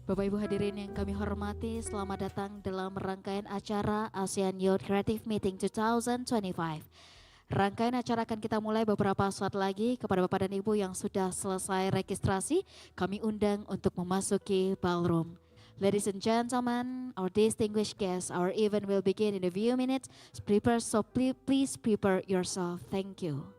Bapak Ibu hadirin yang kami hormati, selamat datang dalam rangkaian acara Asean Youth Creative Meeting 2025. Rangkaian acara akan kita mulai beberapa saat lagi. Kepada Bapak dan Ibu yang sudah selesai registrasi, kami undang untuk memasuki ballroom. Ladies and gentlemen, our distinguished guests, our event will begin in a few minutes. Please prepare yourself. Thank you.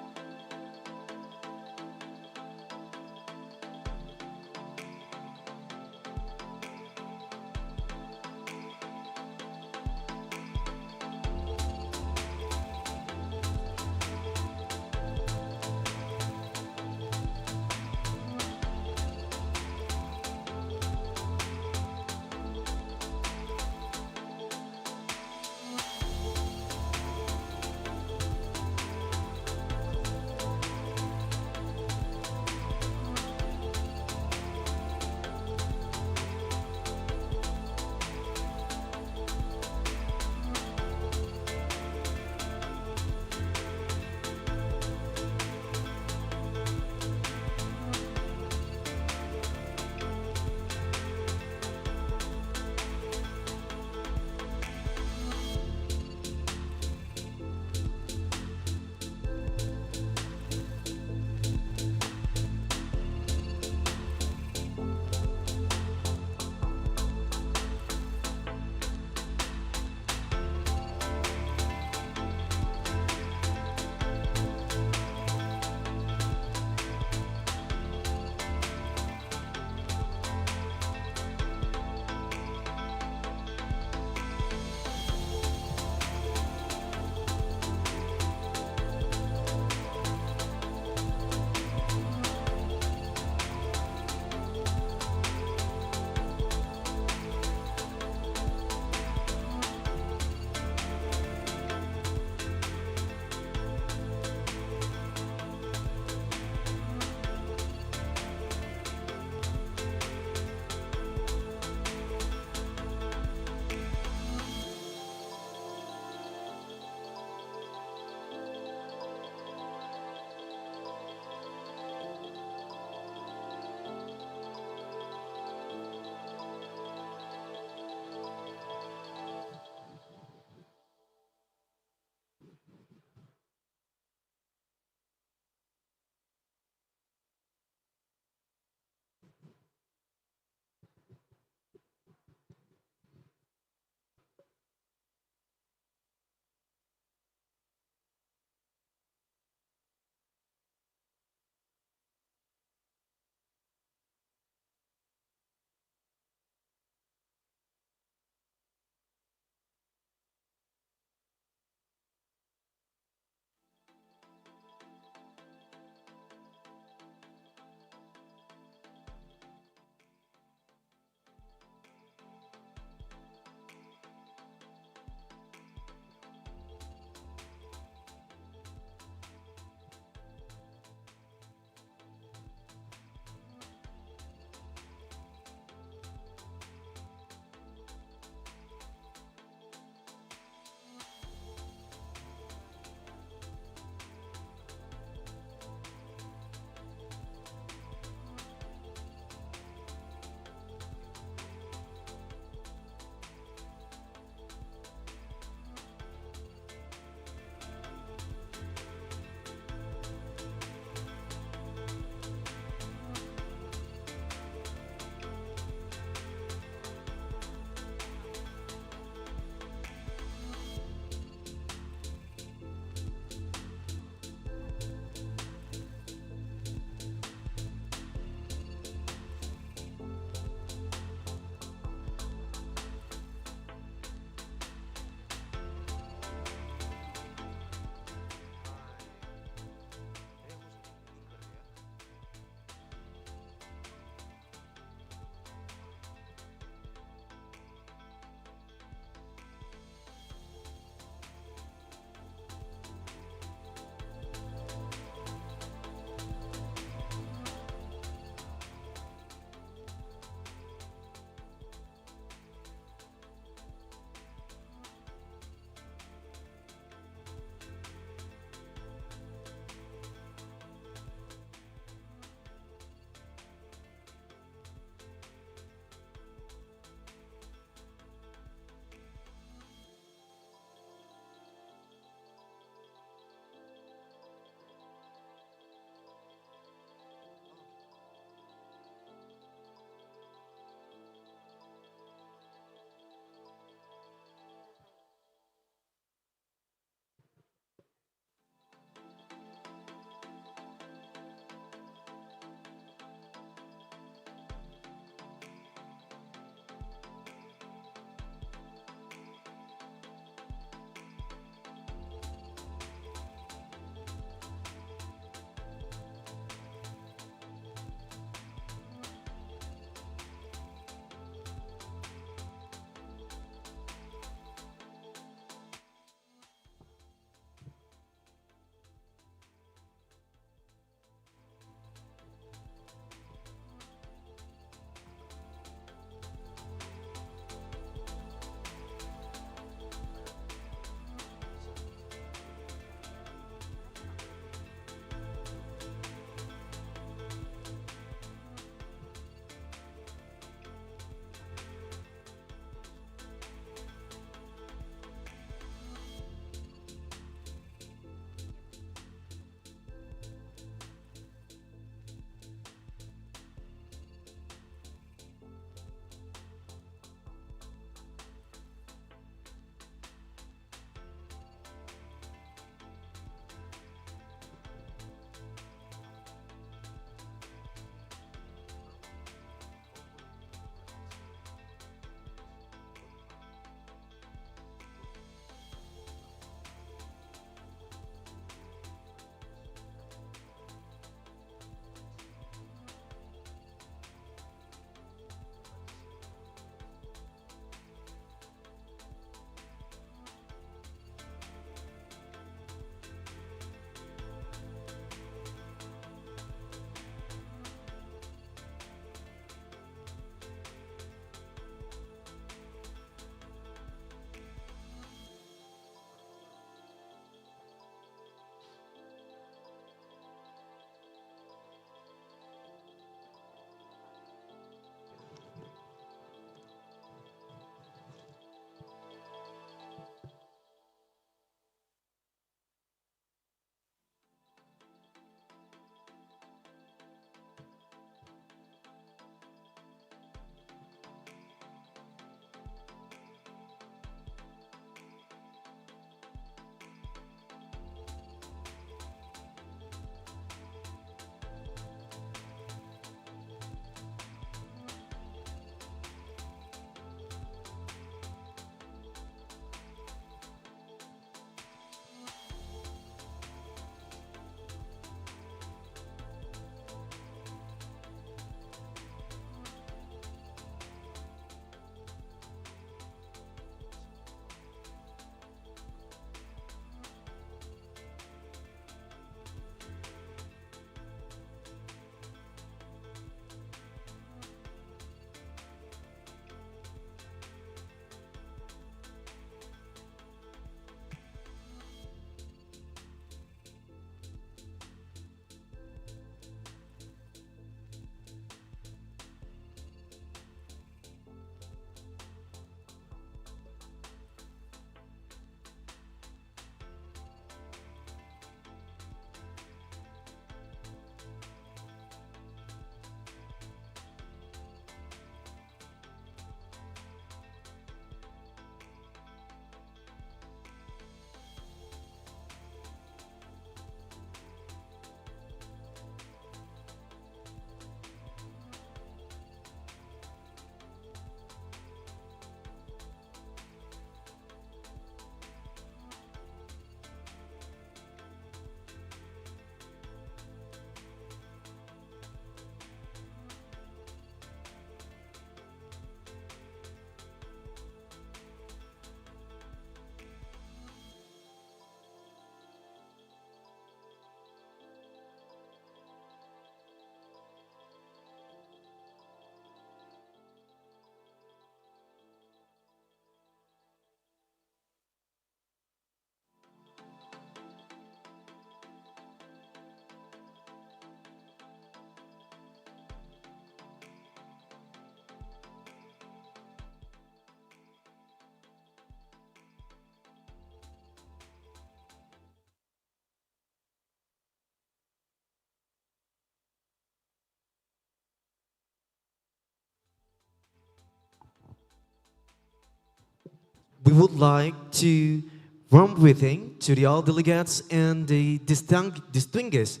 We would like to warm greeting to the all delegates and the distinguished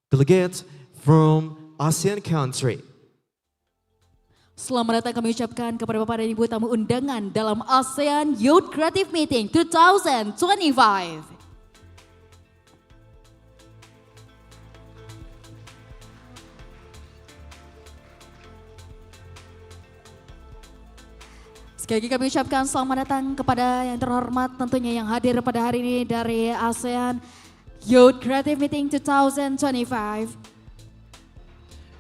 delegates from ASEAN country. Selamat datang kami ucapkan kepada Bapak dan Ibu tamu undangan dalam ASEAN Youth Creative Meeting 2025. Sekali lagi kami ucapkan selamat datang kepada yang terhormat tentunya yang hadir pada hari ini dari ASEAN Youth Creative Meeting 2025.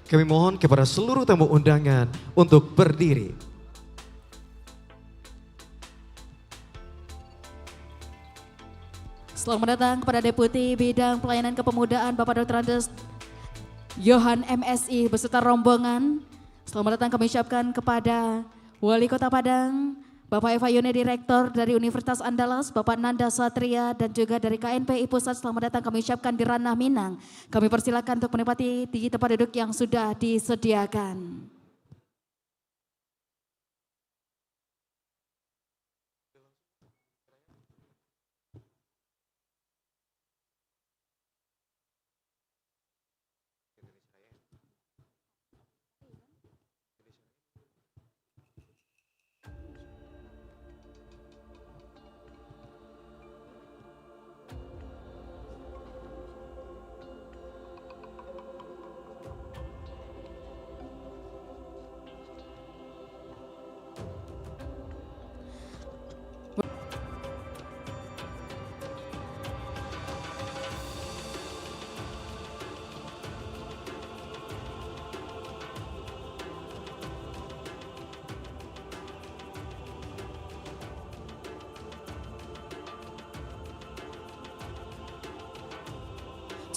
Kami mohon kepada seluruh tamu undangan untuk berdiri. Selamat datang kepada Deputi Bidang Pelayanan Kepemudaan Bapak Dr. Andes Johan MSI beserta rombongan. Selamat datang kami ucapkan kepada Wali Kota Padang, Bapak Eva Yone Direktur dari Universitas Andalas, Bapak Nanda Satria dan juga dari KNPI Pusat. Selamat datang kami ucapkan di Ranah Minang. Kami persilakan untuk menempati di tempat duduk yang sudah disediakan.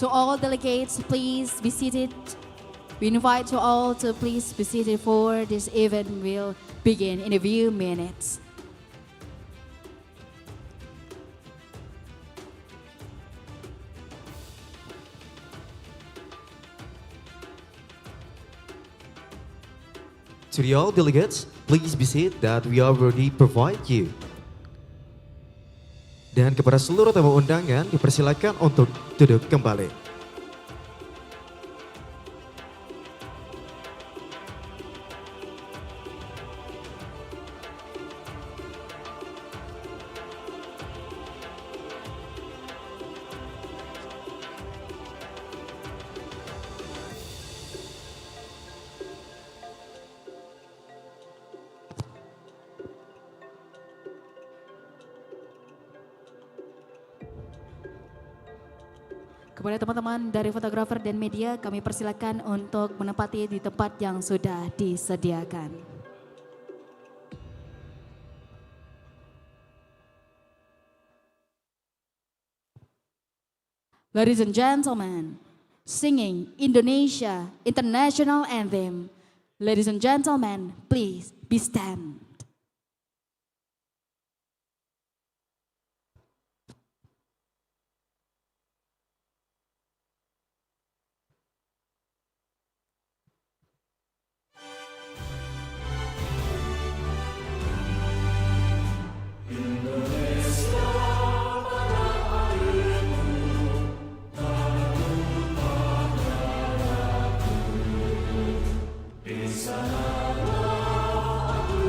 To all delegates, please be seated. We invite you all to please be seated for this event will begin in a few minutes. To the all delegates, please be seated that we already provide you. Dan kepada seluruh tamu undangan dipersilakan untuk duduk kembali. Kepada teman-teman dari fotografer dan media, kami persilakan untuk menempati di tempat yang sudah disediakan. Ladies and gentlemen, singing Indonesia International Anthem. Ladies and gentlemen, please be stand. Di sanalah aku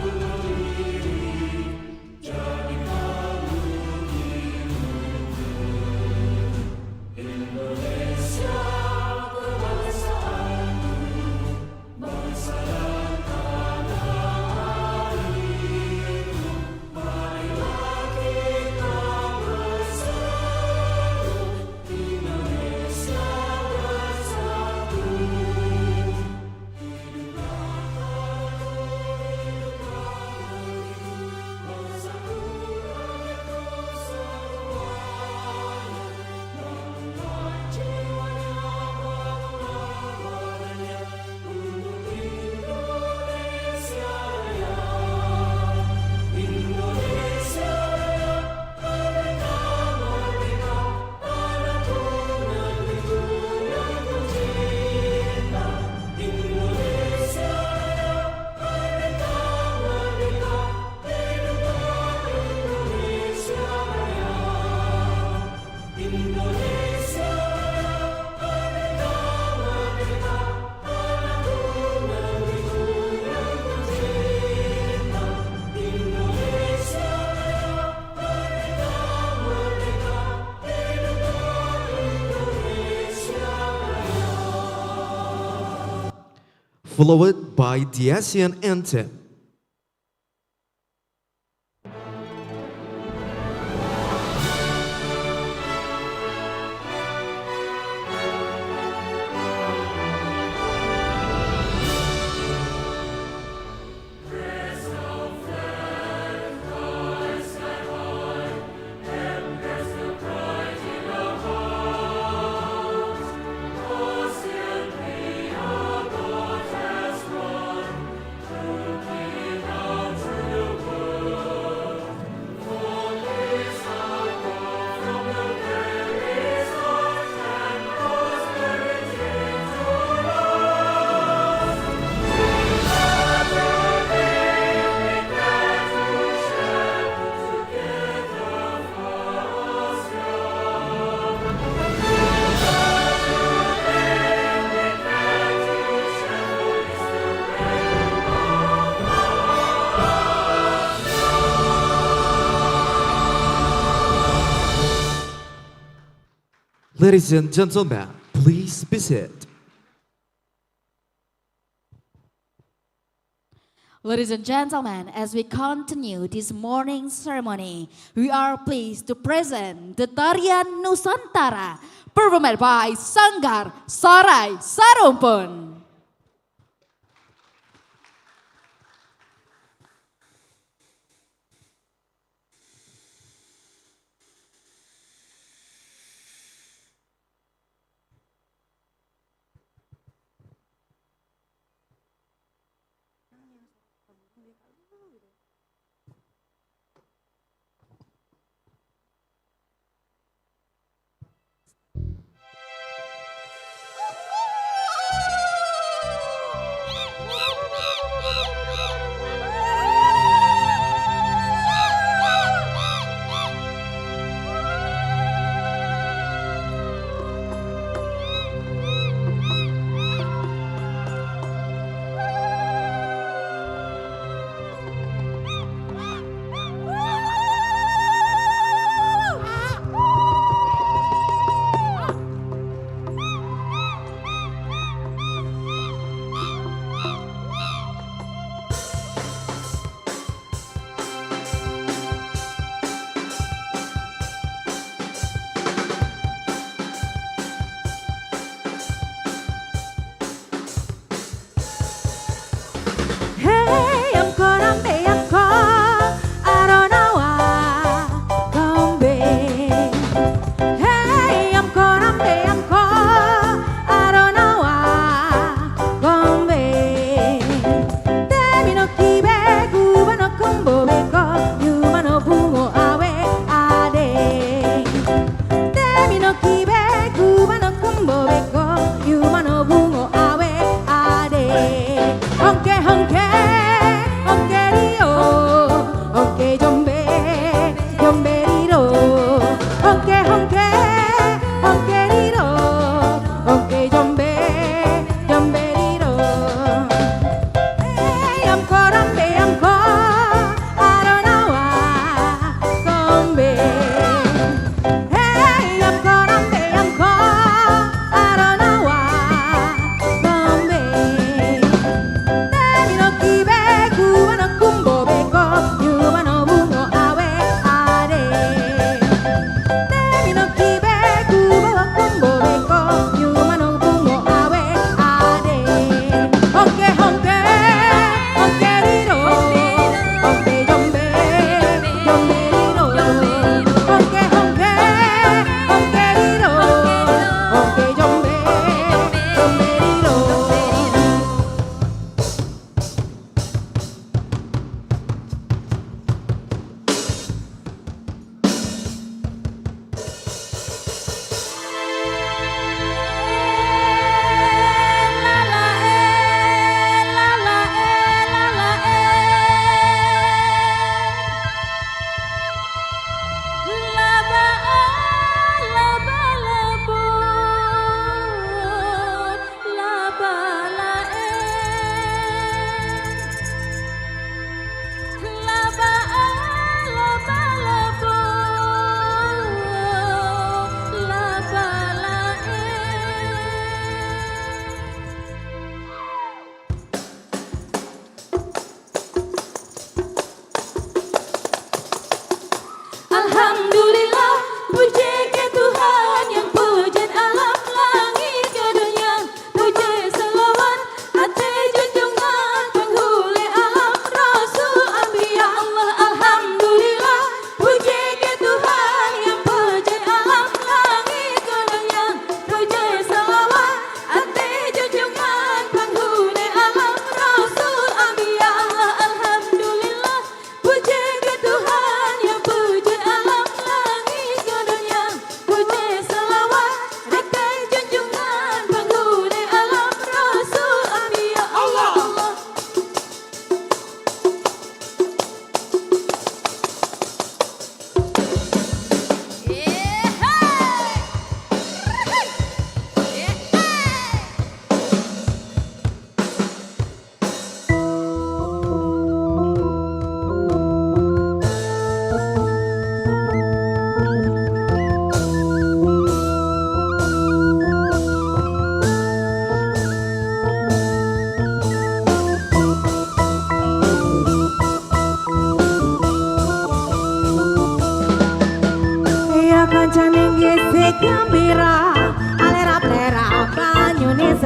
followed by the Asean anthem. Ladies and gentlemen, please be seated. Ladies and gentlemen, as we continue this morning's ceremony, we are pleased to present the Tarian Nusantara, performed by Sanggar Sarai Sarumpun.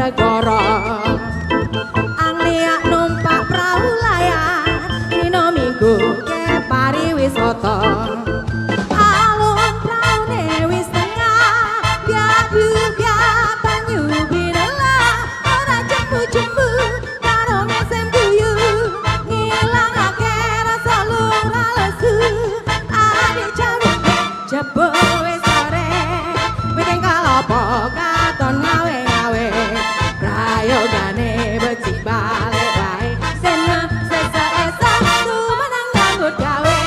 segoro Anglia numpak perahu layar dino minggu ke pariwisata alun praune wis tengah biadu biar banyu binela ora jembu-jembu karo ngesem guyu ngilangake rasa lura lesu adik jabut jebul wis sore meeting kalopo katon ngawe-ngawe prayogane becik balik wae sena sesa-esa tu menang nyambut gawe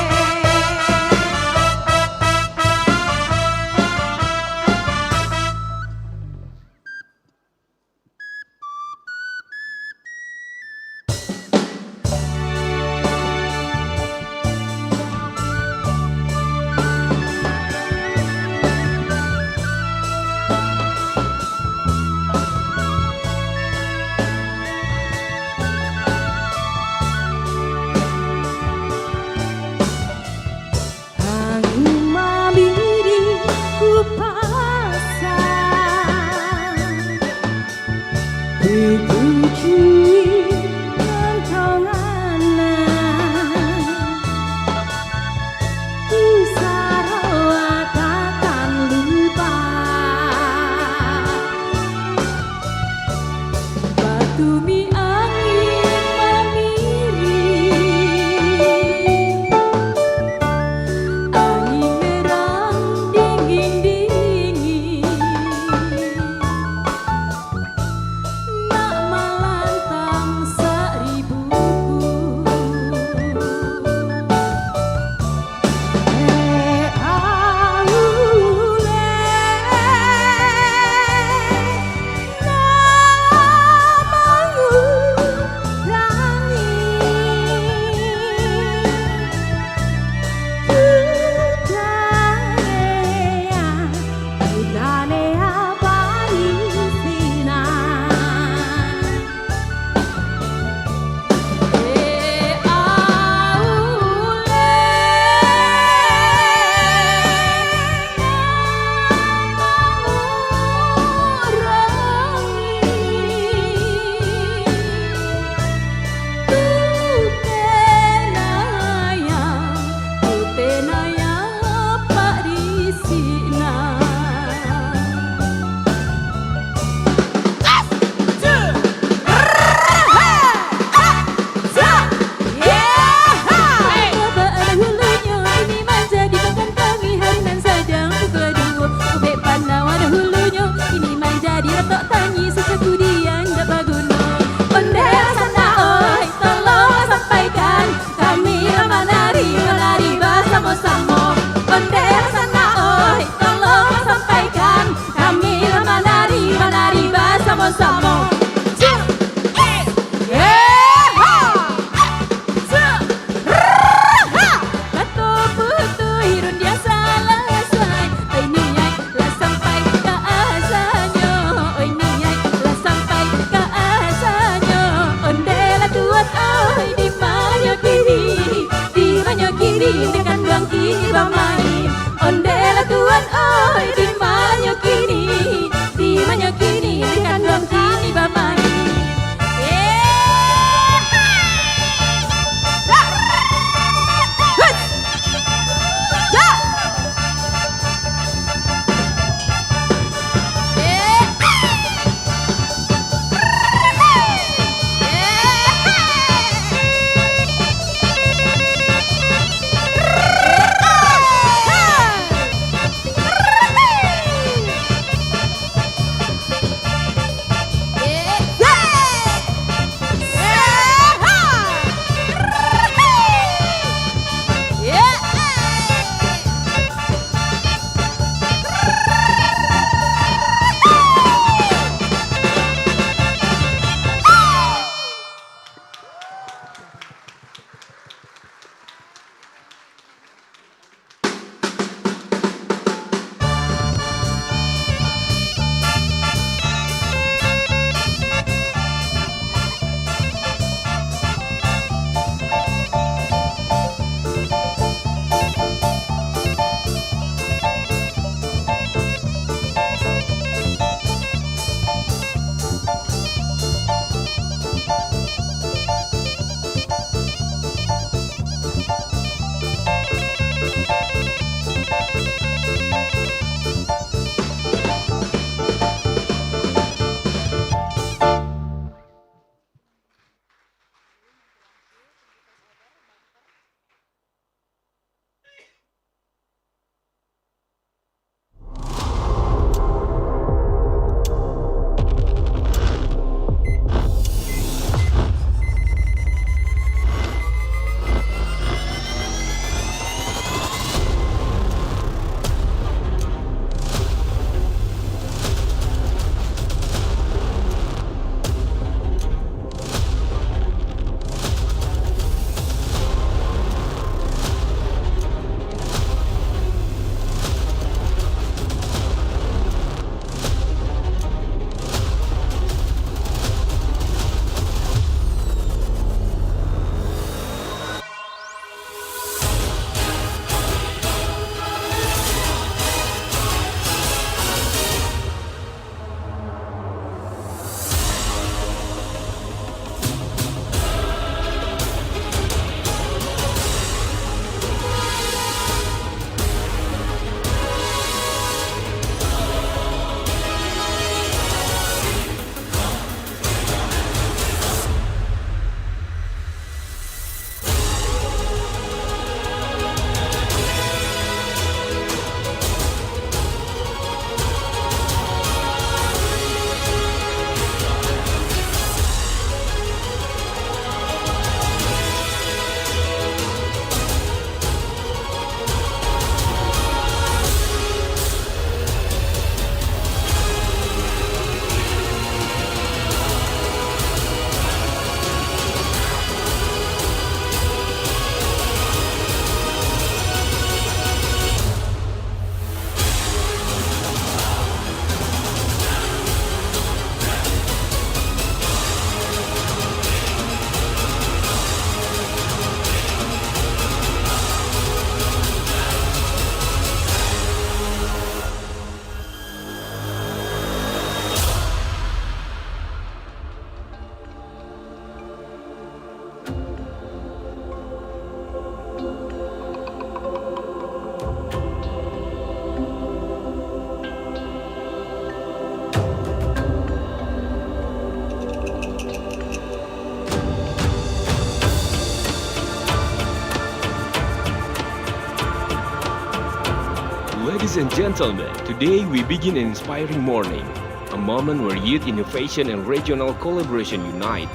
Ladies and gentlemen, today we begin an inspiring morning, a moment where youth innovation and regional collaboration unite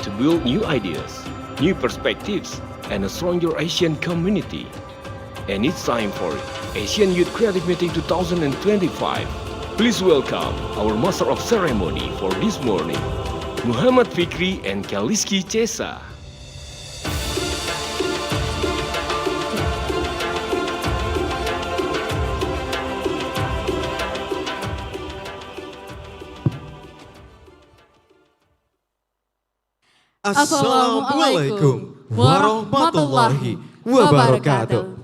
to build new ideas, new perspectives, and a stronger Asian community. And it's time for Asian Youth Creative Meeting 2025. Please welcome our Master of Ceremony for this morning, Muhammad Fikri and Kaliski Chesa. Assalamualaikum warahmatullahi wabarakatuh.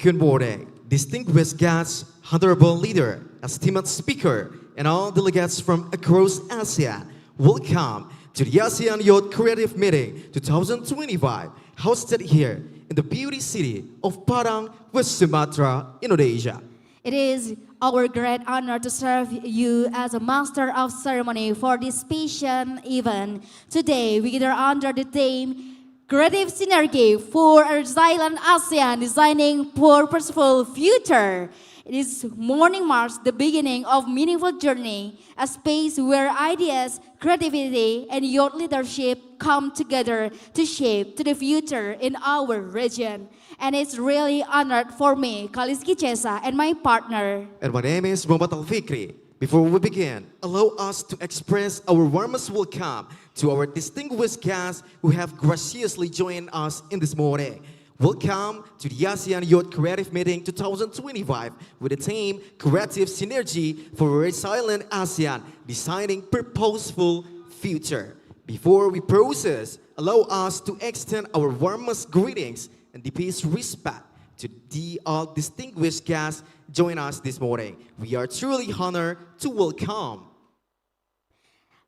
Good morning, distinguished guests, honorable leader, esteemed speaker, and all delegates from across ASEAN. Welcome to the ASEAN Youth Creative Meeting 2025, hosted here in the beauty city of Padang, West Sumatra, Indonesia. It is our great honor to serve you as a master of ceremony for this special event. Today, we gather under the theme Creative Synergy for a Resilient ASEAN, Designing Purposeful Future. This morning marks the beginning of meaningful journey, a space where ideas, creativity, and youth leadership come together to shape to the future in our region. And it's really honored for me, Kaliski Chesa, and my partner. And my name is Muhammad Al-Fikri. Before we begin, allow us to express our warmest welcome to our distinguished guests who have graciously joined us in this morning. Welcome to the ASEAN Youth Creative Meeting 2025 with the theme Creative Synergy for a Resilient ASEAN, Designing Purposeful Future. Before we process, allow us to extend our warmest greetings and deepest respect to the all distinguished guests join us this morning. We are truly honored to welcome.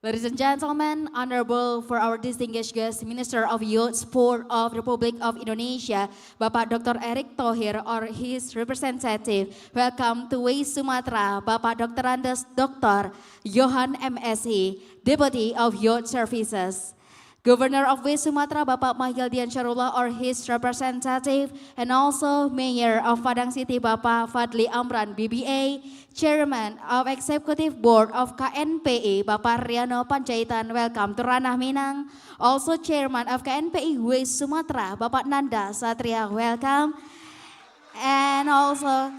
Ladies and gentlemen, honorable for our distinguished guest, Minister of Youth Sport of Republic of Indonesia, Bapak Dr. Erick Thohir or his representative. Welcome to West Sumatra, Bapak Dr. Andes Dr. Johan MSI, Deputy of Youth Services. Governor of West Sumatra, Bapak Mahildian Syarullah or his representative, and also Mayor of Padang City, Bapak Fadli Amran, BBA, Chairman of Executive Board of KNPI, Bapak Riano Panjaitan, welcome to Ranah Minang. Also Chairman of KNPI West Sumatra, Bapak Nanda Satria, welcome. And also,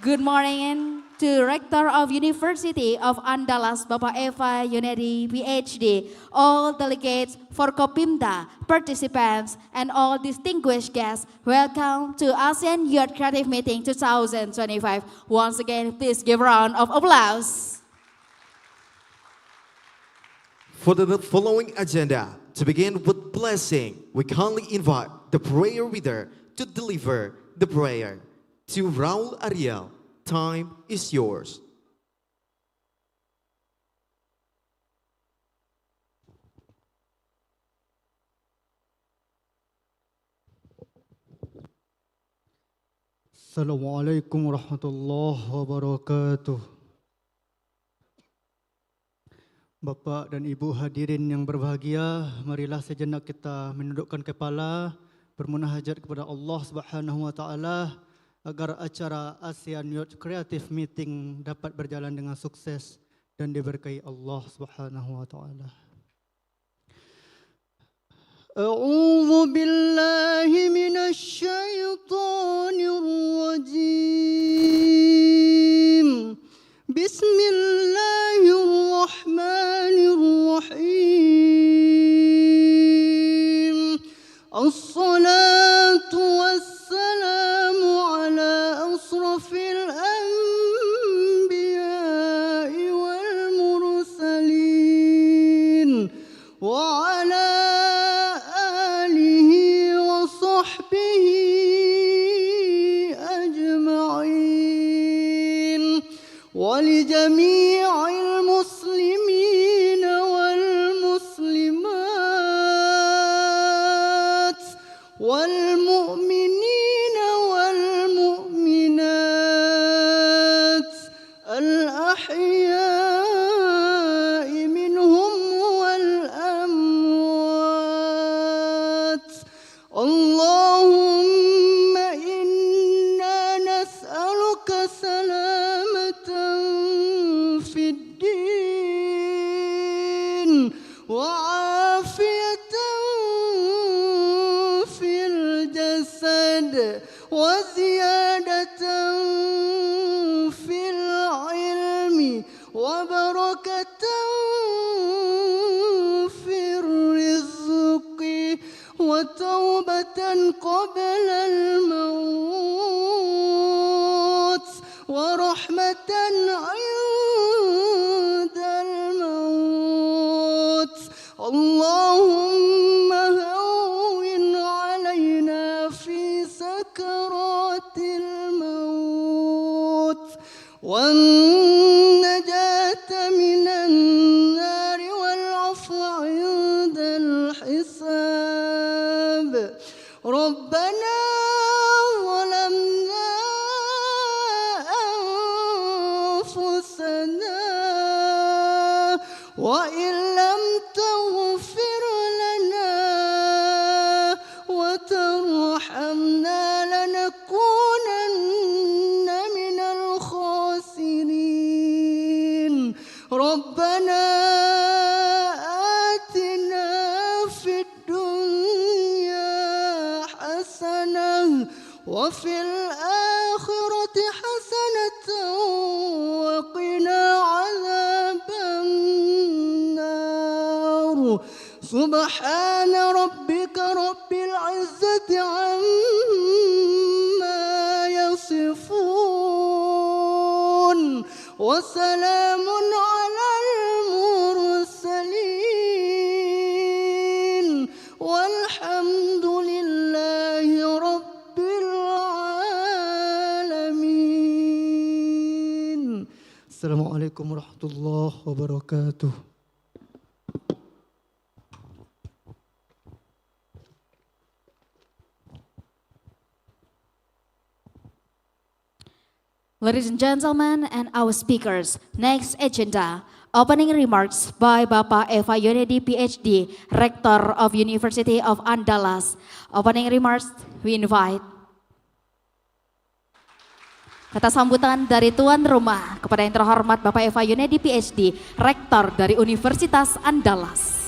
good morning to Rector of University of Andalas, Bapak Eva Yunedi, PhD, all delegates for Kopimda, participants, and all distinguished guests. Welcome to ASEAN Youth Creative Meeting 2025. Once again, please give a round of applause. For the following agenda, to begin with blessing, we kindly invite the prayer reader to deliver the prayer. To Raul Ariel, time is yours. Assalamualaikum warahmatullahi wabarakatuh. Bapak dan Ibu hadirin yang berbahagia, marilah sejenak kita menundukkan kepala, bermunajat kepada Allah Subhanahu wa taala agar acara ASEAN Youth Creative Meeting dapat berjalan dengan sukses dan diberkahi Allah Subhanahu wa taala. A'udzu billahi minasy syaithanir rajim. Bismillahirrahmanirrahim. As-salatu was-salamu ala asrafil anbiya'i wal mursalin wa ala alihi wa sahbihi ajma'in wa li jami'il muslimin wal muslimat wal mu'minin wal mu'minat al ahya'i minhum wal amwat وعافية في الجسد وزيادة في العلم وبركة في الرزق وتوبة قبل الموت ورحمة عند الموت. اللهم هون علينا في سكرات الموت والنجاة من النار والعفو عند الحساب. ربنا ظلمنا أنفسنا وإن لم تغفر لنا وترحمنا لنكونن من الخاسرين. ربنا آتنا في الدنيا حسنة وفي الآخرة حسنة وقنا عذاب النار. سبحان ربك رب العزة عما يصفون وسلام على المرسلين والحمد لله رب العالمين. السلام عليكم ورحمة الله وبركاته. Ladies and gentlemen and our speakers, next agenda, opening remarks by Bapak Eva Yunedi PhD, Rector of University of Andalas. Opening remarks, we invite. Kata sambutan dari tuan rumah kepada yang terhormat Bapak Eva Yunedi PhD, Rektor dari Universitas Andalas.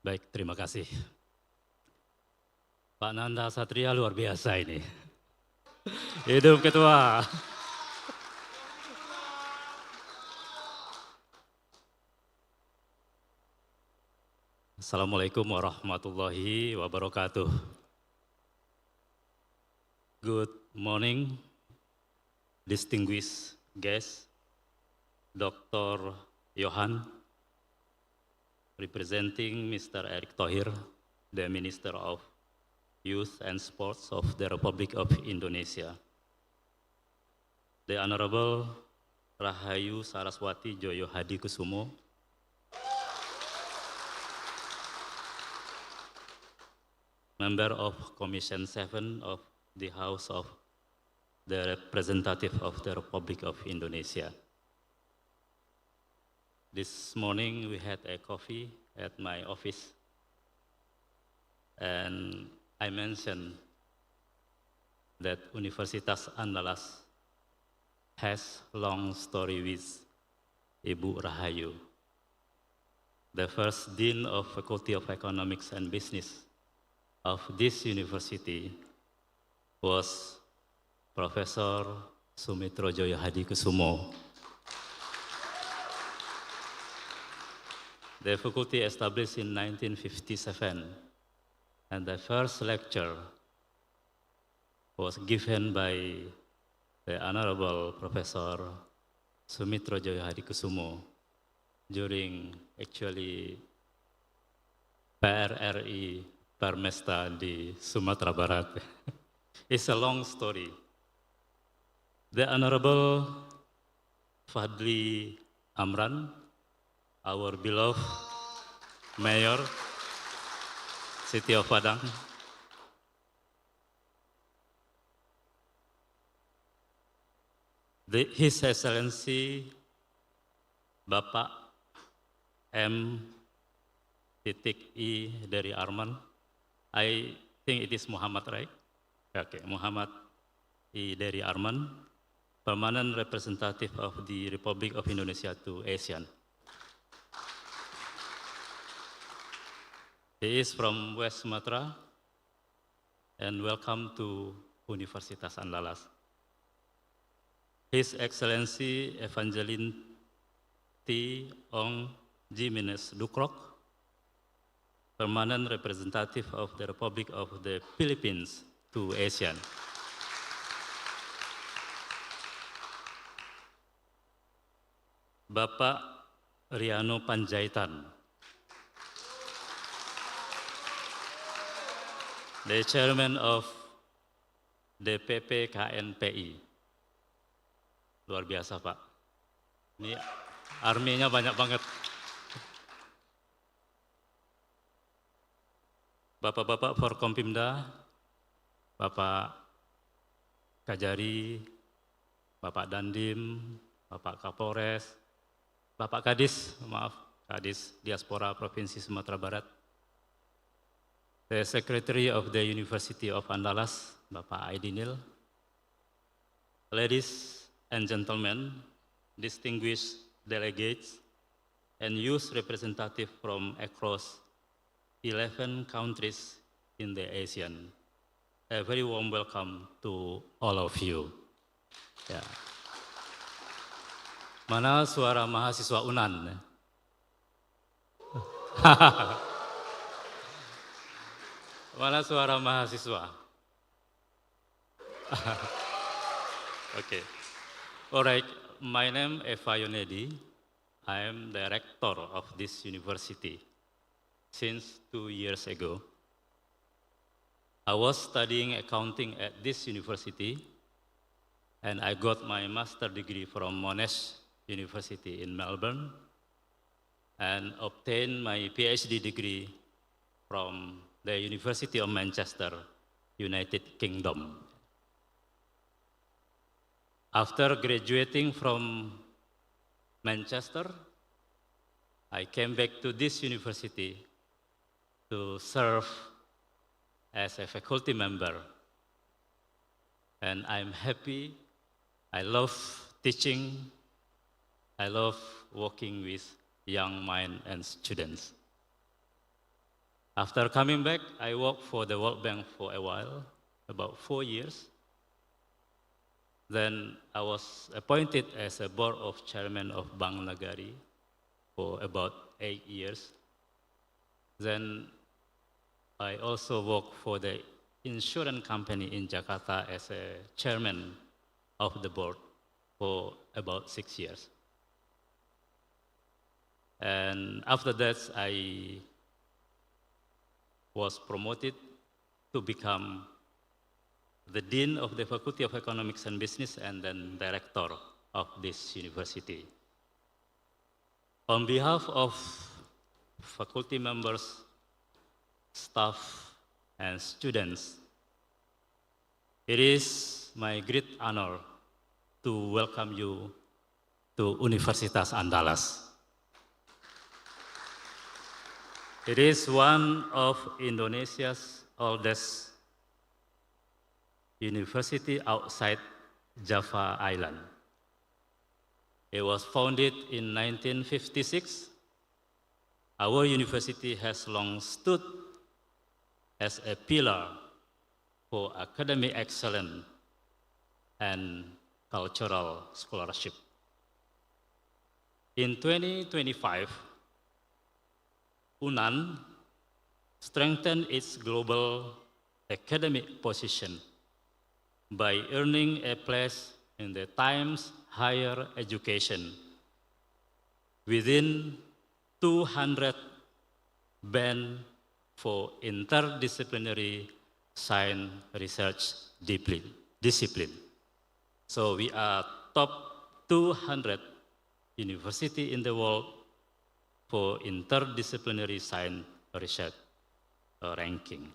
Baik, terima kasih. Pak Nanda Satria luar biasa ini. Hidup Ketua. Assalamualaikum warahmatullahi wabarakatuh. Good morning, distinguished guests, Dr. Johan, representing Mr. Erick Thohir, the Minister of Youth and Sports of the Republic of Indonesia. The Honorable Rahayu Saraswati Joyo Hadikusumo, Member of Commission 7 of the House of the Representative of the Republic of Indonesia. This morning we had a coffee at my office and I mentioned that Universitas Andalas has long story with Ibu Rahayu. The first Dean of Faculty of Economics and Business of this university was Professor Sumitrojoyo Hadikusumo. The faculty established in 1957, and the first lecture was given by the Honorable Professor Sumitrojoyo Hadikusumo during actually PRRI Permesta di Sumatera Barat. It's a long story. The Honorable Fadli Amran, our beloved Mayor, City of Padang, His Excellency Bapak M. I. dari Arman. I think it is Muhammad, right? Okay, Muhammad I. dari Arman, Permanent Representative of the Republic of Indonesia to ASEAN. He is from West Sumatra, and welcome to Universitas Andalas. His Excellency Evangeline T. Ong Jimenez Dukrok, Permanent Representative of the Republic of the Philippines to ASEAN. Bapak Riano Panjaitan, the Chairman of DPP KNPI. Luar biasa, Pak. Ini arminya banyak banget. Bapak-bapak Forkompimda, Bapak Kajari, Bapak Dandim, Bapak Kapolres, Bapak Kadis, maaf, Kadis Diaspora Provinsi Sumatera Barat, the Secretary of the University of Andalas, Bapak Aidinil, ladies and gentlemen, distinguished delegates, and youth representatives from across 11 countries in the ASEAN. A very warm welcome to all of you. Yeah. Mana suara mahasiswa UNAND? Mana suara mahasiswa? Okay. All right. My name is Eva Yonedi. I am the rector of this university. Since 2 years ago, I was studying accounting at this university, and I got my master's degree from Monash University in Melbourne, and obtained my PhD degree from the University of Manchester, United Kingdom. After graduating from Manchester, I came back to this university to serve as a faculty member. And I'm happy. I love teaching. I love working with young minds and students. After coming back, I worked for the World Bank for a while, about 4 years. Then I was appointed as a board of chairman of Bank Nagari for about 8 years. Then I also worked for the insurance company in Jakarta as a chairman of the board for about 6 years. And after that, I was promoted to become the Dean of the Faculty of Economics and Business and then Director of this university. On behalf of faculty members, staff, and students, it is my great honor to welcome you to Universitas Andalas. It is one of Indonesia's oldest university outside Java Island. It was founded in 1956. Our university has long stood as a pillar for academic excellence and cultural scholarship. In 2025, UNAND strengthened its global academic position by earning a place in the Times Higher Education within 200 band for interdisciplinary science research discipline. So we are top 200 university in the world for interdisciplinary science research ranking.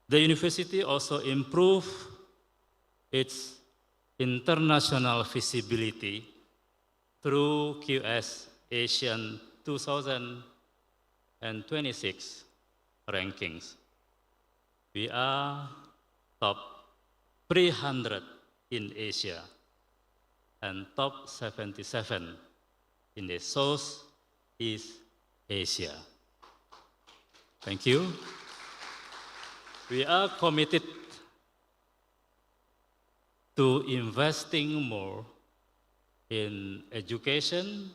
The university also improved its international visibility through QS Asian 2026 rankings. We are top 300 in Asia and top 77 in the Southeast Asia. Thank you. We are committed to investing more in education,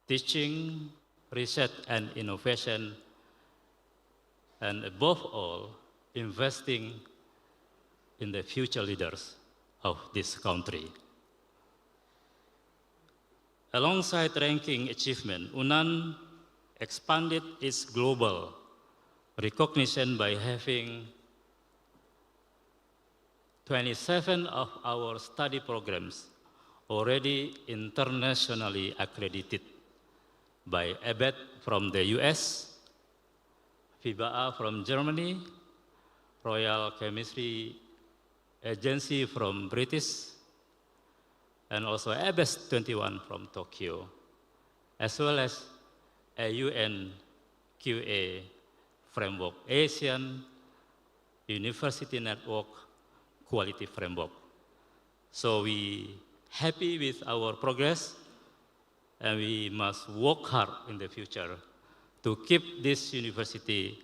teaching, research and innovation, and above all, investing in the future leaders of this country. Alongside ranking achievement, UNAND expanded its global recognition by having 27 of our study programs already internationally accredited by ABET from the US, FIBA from Germany, Royal Chemistry Agency from British, and also ABES 21 from Tokyo, as well as a UN QA framework, Asian University Network Quality Framework. So we happy with our progress, and we must work hard in the future to keep this university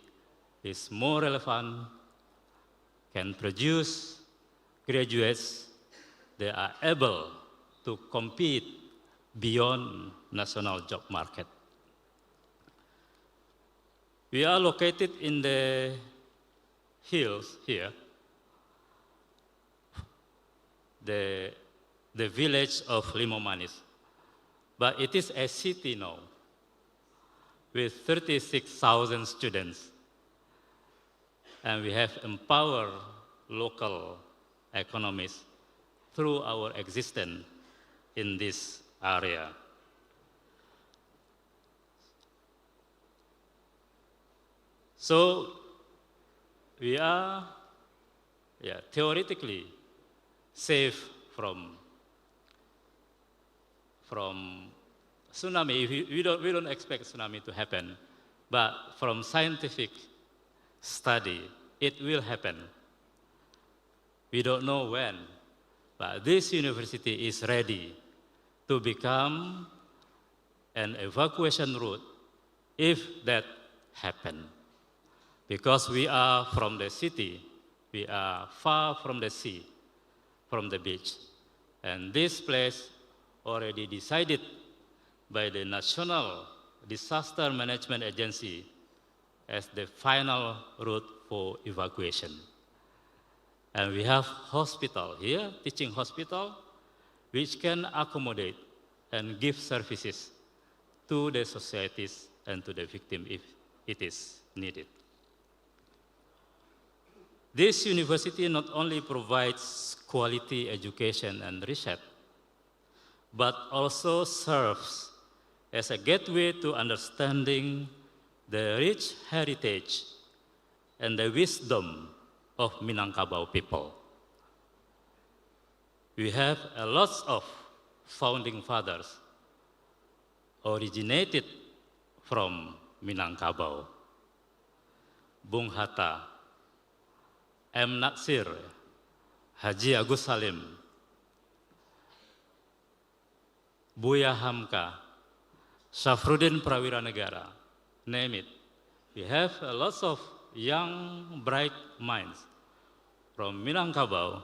is more relevant, can produce graduates that are able to compete beyond national job market. We are located in the hills here, the village of Limomanis, but it is a city now with 36,000 students, and we have empowered local economies through our existence in this area. So we are theoretically safe from tsunami. We don't expect tsunami to happen, but from scientific study, it will happen. We don't know when, but this university is ready to become an evacuation route if that happens. Because we are from the city, we are far from the sea, from the beach. And this place already decided by the National Disaster Management Agency as the final route for evacuation. And we have hospital here, teaching hospital, which can accommodate and give services to the societies and to the victim if it is needed. This university not only provides quality education and research, but also serves as a gateway to understanding the rich heritage and the wisdom of Minangkabau people. We have a lot of founding fathers originated from Minangkabau. Bung Hatta, M. Natsir, Haji Agus Salim, Buya Hamka, Safruddin Prawira Negara, name it. We have a lot of young, bright minds from Minangkabau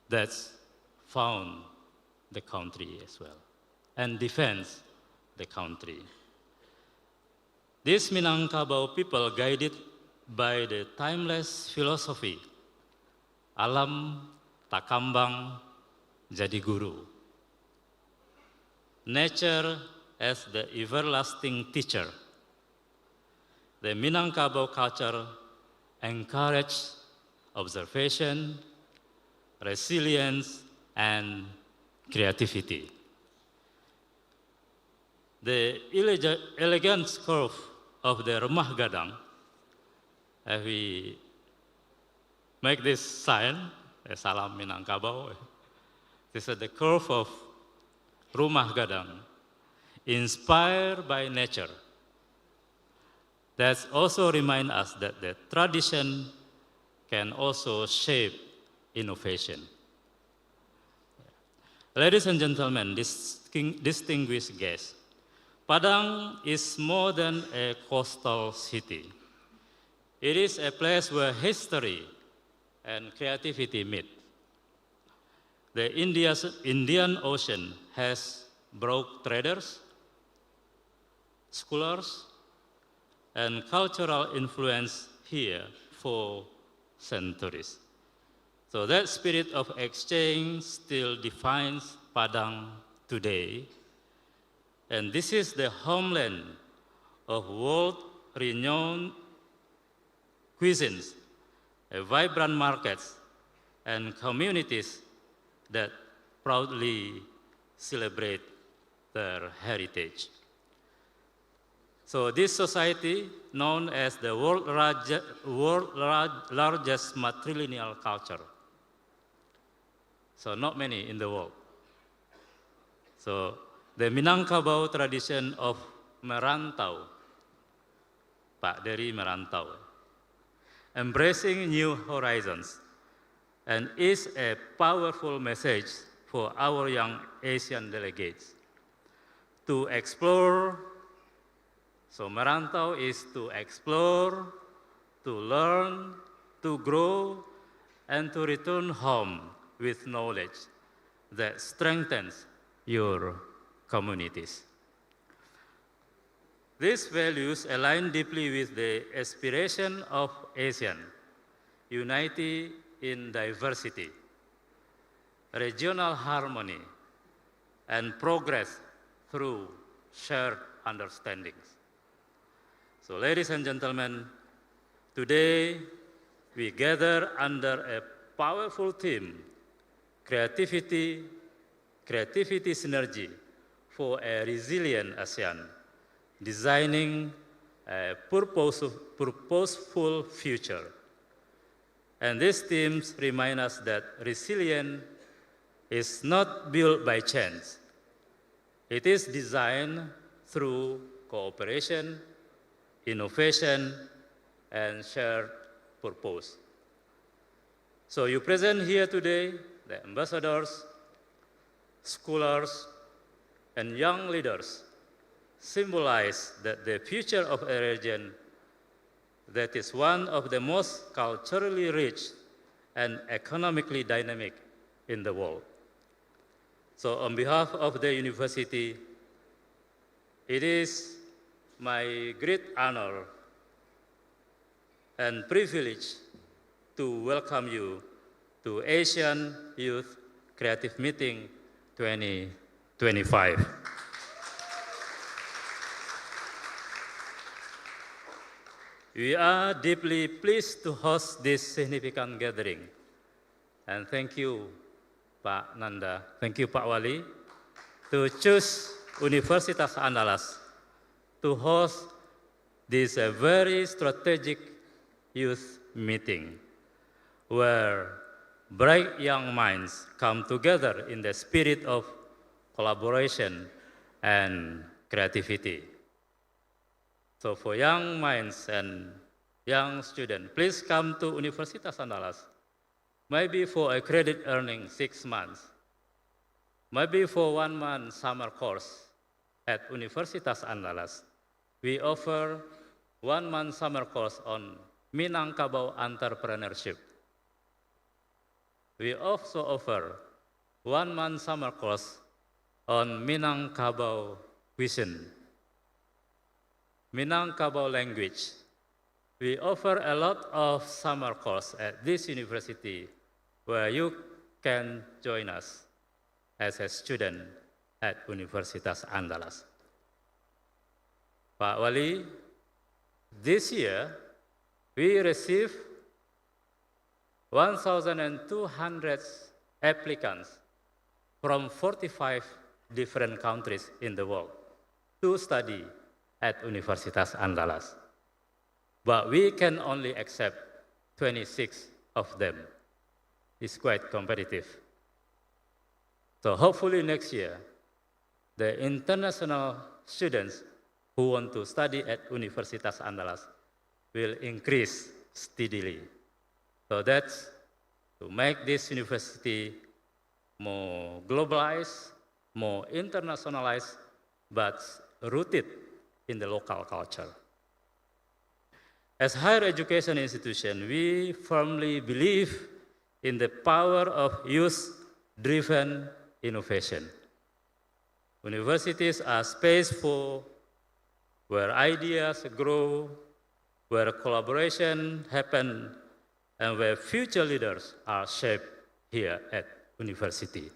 that found the country as well and defends the country. These Minangkabau people, guided by the timeless philosophy, alam takambang jadi guru. Nature as the everlasting teacher. The Minangkabau culture encourages observation, resilience, and creativity. The elegant curve of the Rumah Gadang, if we make this sign, Salam Minangkabau. This is the curve of Rumah Gadang, inspired by nature. That also reminds us that the tradition can also shape innovation. Ladies and gentlemen, distinguished guests, Padang is more than a coastal city. It is a place where history and creativity meet. The Indian Ocean has brought traders, scholars, and cultural influence here for centuries. So that spirit of exchange still defines Padang today. And this is the homeland of world-renowned cuisines, vibrant markets, and communities that proudly celebrate their heritage. So this society, known as the world's largest matrilineal culture, so not many in the world. So the Minangkabau tradition of merantau, Pak dari merantau, embracing new horizons, and is a powerful message for our young Asian delegates to explore. So merantau is to explore, to learn, to grow, and to return home with knowledge that strengthens your communities. These values align deeply with the aspiration of Asean, unity in diversity, regional harmony, and progress through shared understandings. So ladies and gentlemen, today we gather under a powerful theme, creativity synergy for a resilient ASEAN, designing a purposeful future. And these themes remind us that resilience is not built by chance. It is designed through cooperation, innovation, and shared purpose. So you present here today, the ambassadors, scholars, and young leaders symbolize that the future of a region that is one of the most culturally rich and economically dynamic in the world. So on behalf of the university, it is my great honor and privilege to welcome you to Asian Youth Creative Meeting 2025. We are deeply pleased to host this significant gathering. And thank you, Pak Nanda, thank you, Pak Wali, to choose Universitas Andalas to host this very strategic youth meeting where bright young minds come together in the spirit of collaboration and creativity. So for young minds and young students, please come to Universitas Andalas. Maybe for a credit earning 6 months. Maybe for 1 month summer course at Universitas Andalas. We offer 1 month summer course on Minangkabau entrepreneurship. We also offer 1 month summer course on Minangkabau cuisine, Minangkabau language. We offer a lot of summer course at this university where you can join us as a student at Universitas Andalas. Pak Wali, this year we received 1,200 applicants from 45 different countries in the world to study at Universitas Andalas. But we can only accept 26 of them. is quite competitive. So hopefully next year, the international students who want to study at Universitas Andalas will increase steadily. So that's to make this university more globalized, more internationalized, but rooted in the local culture. As higher education institution, we firmly believe in the power of youth-driven innovation. Universities are space for where ideas grow, where collaboration happen, and where future leaders are shaped here at university.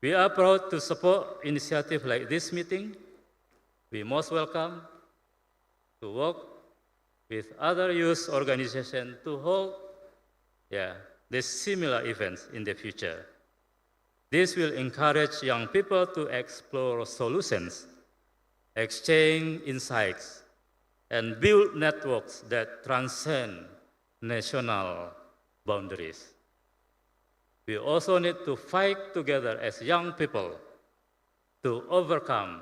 We are proud to support initiatives like this meeting. We most welcome to work with other youth organizations to hold these similar events in the future. This will encourage young people to explore solutions, exchange insights, and build networks that transcend national boundaries. We also need to fight together as young people to overcome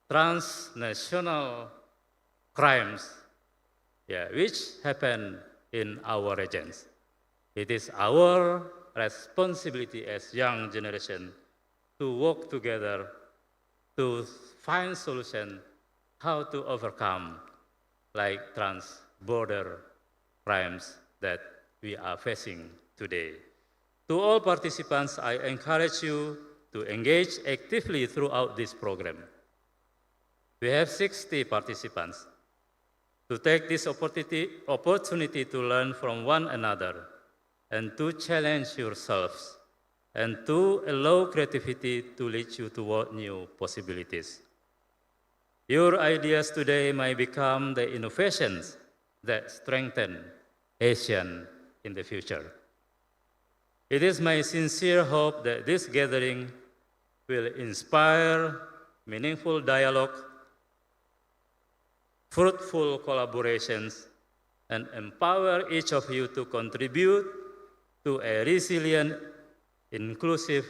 transnational crimes which happen in our regions. It is our responsibility as young generation to work together to find solutions how to overcome like trans-border crimes that we are facing today. To all participants, I encourage you to engage actively throughout this program. We have 60 participants. To take this opportunity to learn from one another and to challenge yourselves and to allow creativity to lead you toward new possibilities. Your ideas today may become the innovations that strengthen Asean in the future. It is my sincere hope that this gathering will inspire meaningful dialogue, fruitful collaborations, and empower each of you to contribute to a resilient, inclusive,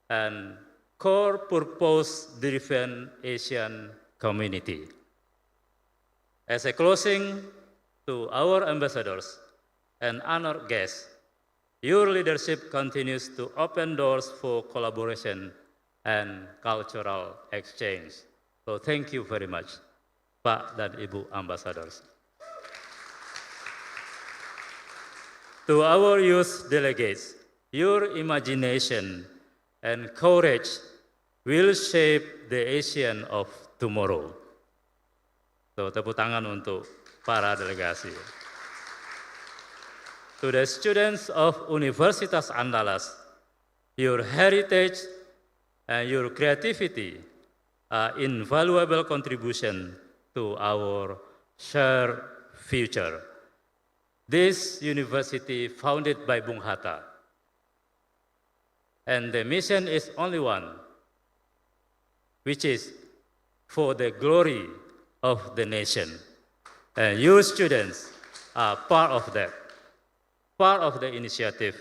and core purpose-driven Asian community. As a closing, to our ambassadors and honored guests, your leadership continues to open doors for collaboration and cultural exchange. So thank you very much, Pak dan Ibu Ambassadors. To our youth delegates, your imagination and courage will shape the Asean of tomorrow. So tepuk tangan untuk para delegasi. To the students of Universitas Andalas, your heritage and your creativity are invaluable contribution to our shared future. This university founded by Bung Hatta, and the mission is only one, which is for the glory of the nation. And you students are part of that, part of the initiative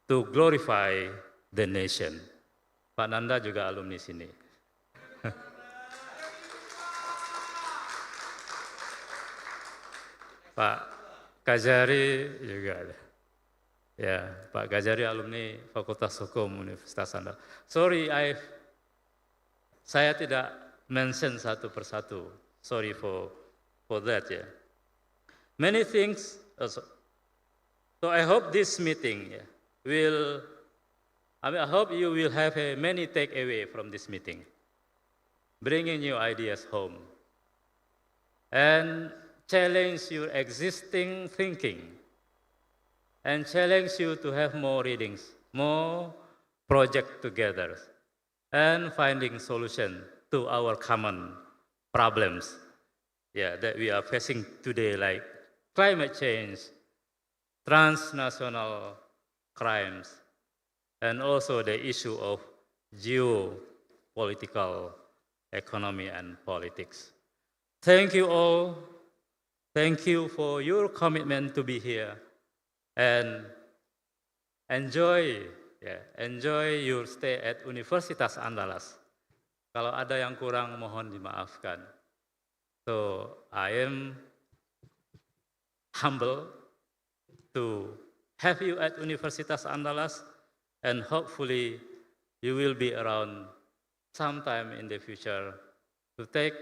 to glorify the nation. Pak Nanda juga alumni sini. Pak Kajari juga ada. Ya, Pak Kajari alumni Fakultas Hukum Universitas Andalas. Sorry, saya tidak mention satu persatu. Sorry for that. Yeah. Many things. So I hope this meeting I hope you will have many takeaway from this meeting, bringing new ideas home, and challenge your existing thinking, and challenge you to have more readings, more project together, and finding solution to our common problems that we are facing today, like climate change, transnational crimes, and also the issue of geopolitical economy and politics. Thank you all. Thank you for your commitment to be here. and enjoy your stay at Universitas Andalas. Kalau ada yang kurang mohon dimaafkan. So I am humble to have you at Universitas Andalas, and hopefully you will be around sometime in the future to take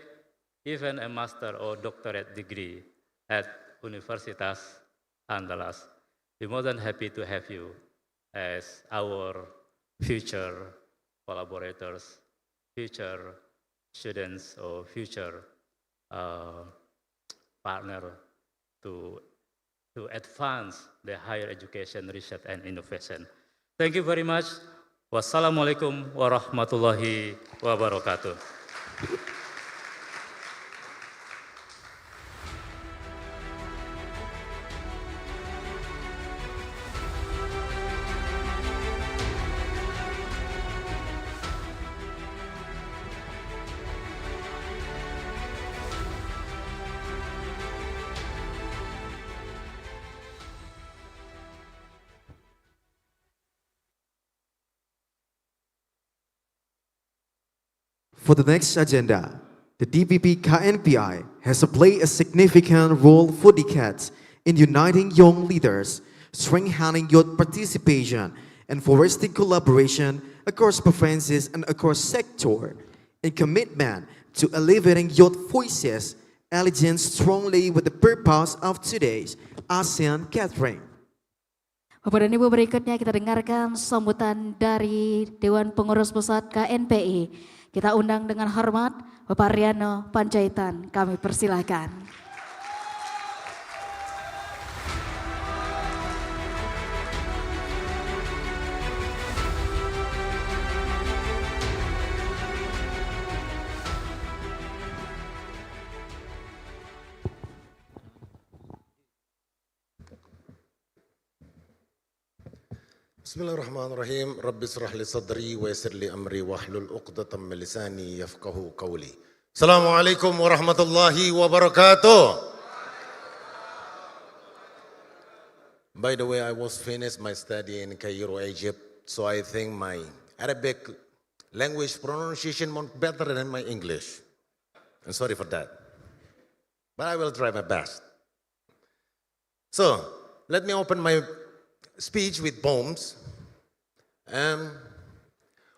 even a master or doctorate degree at Universitas Andalas. We're more than happy to have you as our future collaborators, future students, or future partner to advance the higher education, research, and innovation. Thank you very much. Wassalamualaikum warahmatullahi wabarakatuh. For the next agenda, the DPP KNPI has played a significant role for decades in uniting young leaders, strengthening youth participation, and fostering collaboration across provinces and across sectors. In commitment to elevating youth voices, aligns strongly with the purpose of today's ASEAN gathering. Bapak dan Ibu, berikutnya kita dengarkan sambutan dari Dewan Pengurus Pusat KNPI. Kita undang dengan hormat Bapak Riano Panjaitan, kami persilahkan. Bismillahirrahmanirrahim. Rabbi israh li sadri wa yassir li amri wahlul 'uqdatam min lisani yafqahu qawli. Assalamualaikum warahmatullahi wabarakatuh. By the way, I was finished my study in Cairo, Egypt, so I think my Arabic language pronunciation more better than my English. I'm sorry for that, but I will try my best. So, let me open my speech with poems.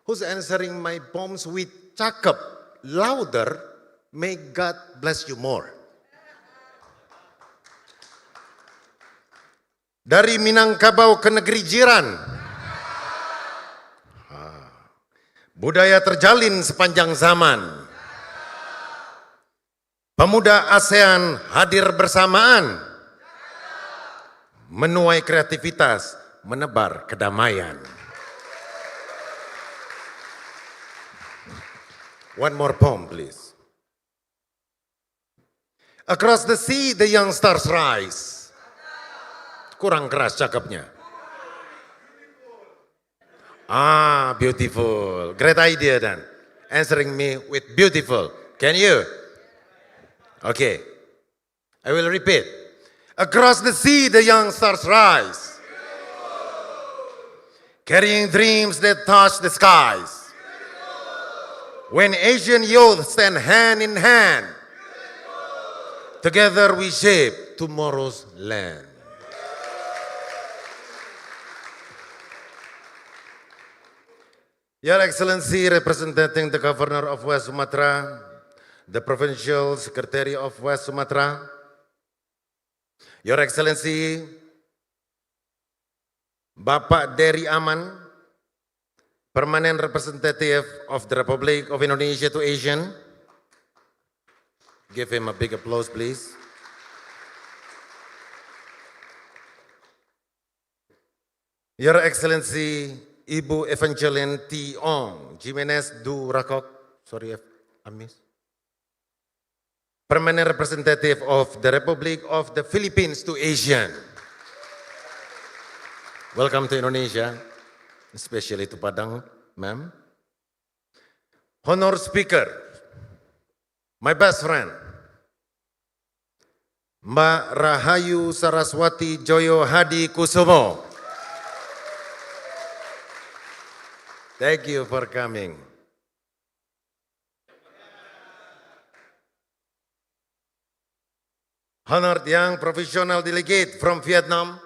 Who's answering my poems with cakep, louder, may God bless you more. Dari Minangkabau ke negeri jiran, budaya terjalin sepanjang zaman. Pemuda ASEAN hadir bersamaan, menuai kreativitas, menebar kedamaian. One more poem, please. Across the sea, the young stars rise. Kurang keras cakepnya. Beautiful. Great idea then. Answering me with beautiful. Can you? Okay. I will repeat. Across the sea, the young stars rise. Carrying dreams that touch the skies. When Asian youth stand hand in hand, together we shape tomorrow's land. Your Excellency, representing the Governor of West Sumatra, the Provincial Secretary of West Sumatra, Your Excellency, Bapak Dery Aman, Permanent Representative of the Republic of Indonesia to Asean. Give him a big applause, please. Your Excellency, Ibu Evangeline T. Ong Jimenez Du Rakok, sorry if I missed. Permanent Representative of the Republic of the Philippines to Asean. Welcome to Indonesia, especially to Padang, ma'am. Honor Speaker, my best friend, Mbak Rahayu Saraswati Joyo Hadi Kusumo. Thank you for coming. Honored young professional delegate from Vietnam,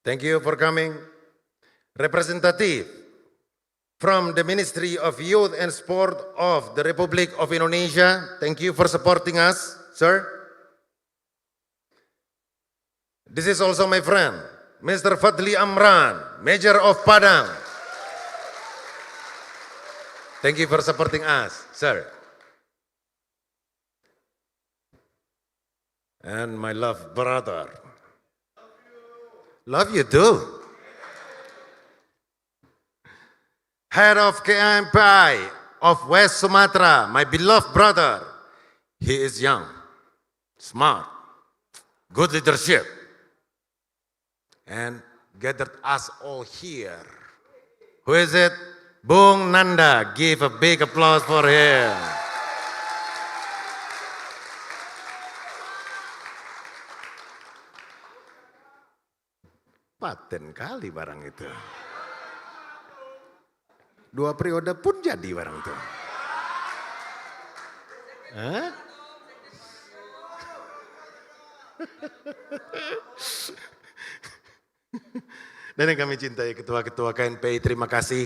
thank you for coming. Representative from the Ministry of Youth and Sport of the Republic of Indonesia, thank you for supporting us, sir. This is also my friend, Mr. Fadli Amran, Major of Padang. Thank you for supporting us, sir. And my love brother. Love you too. Head of KMPI of West Sumatra, my beloved brother. He is young, smart, good leadership, and gathered us all here. Who is it? Bung Nanda. Give a big applause for him. Paten kali barang itu. 2 periode pun jadi barang itu. Hah? Dan yang kami cintai ketua-ketua KNPI, terima kasih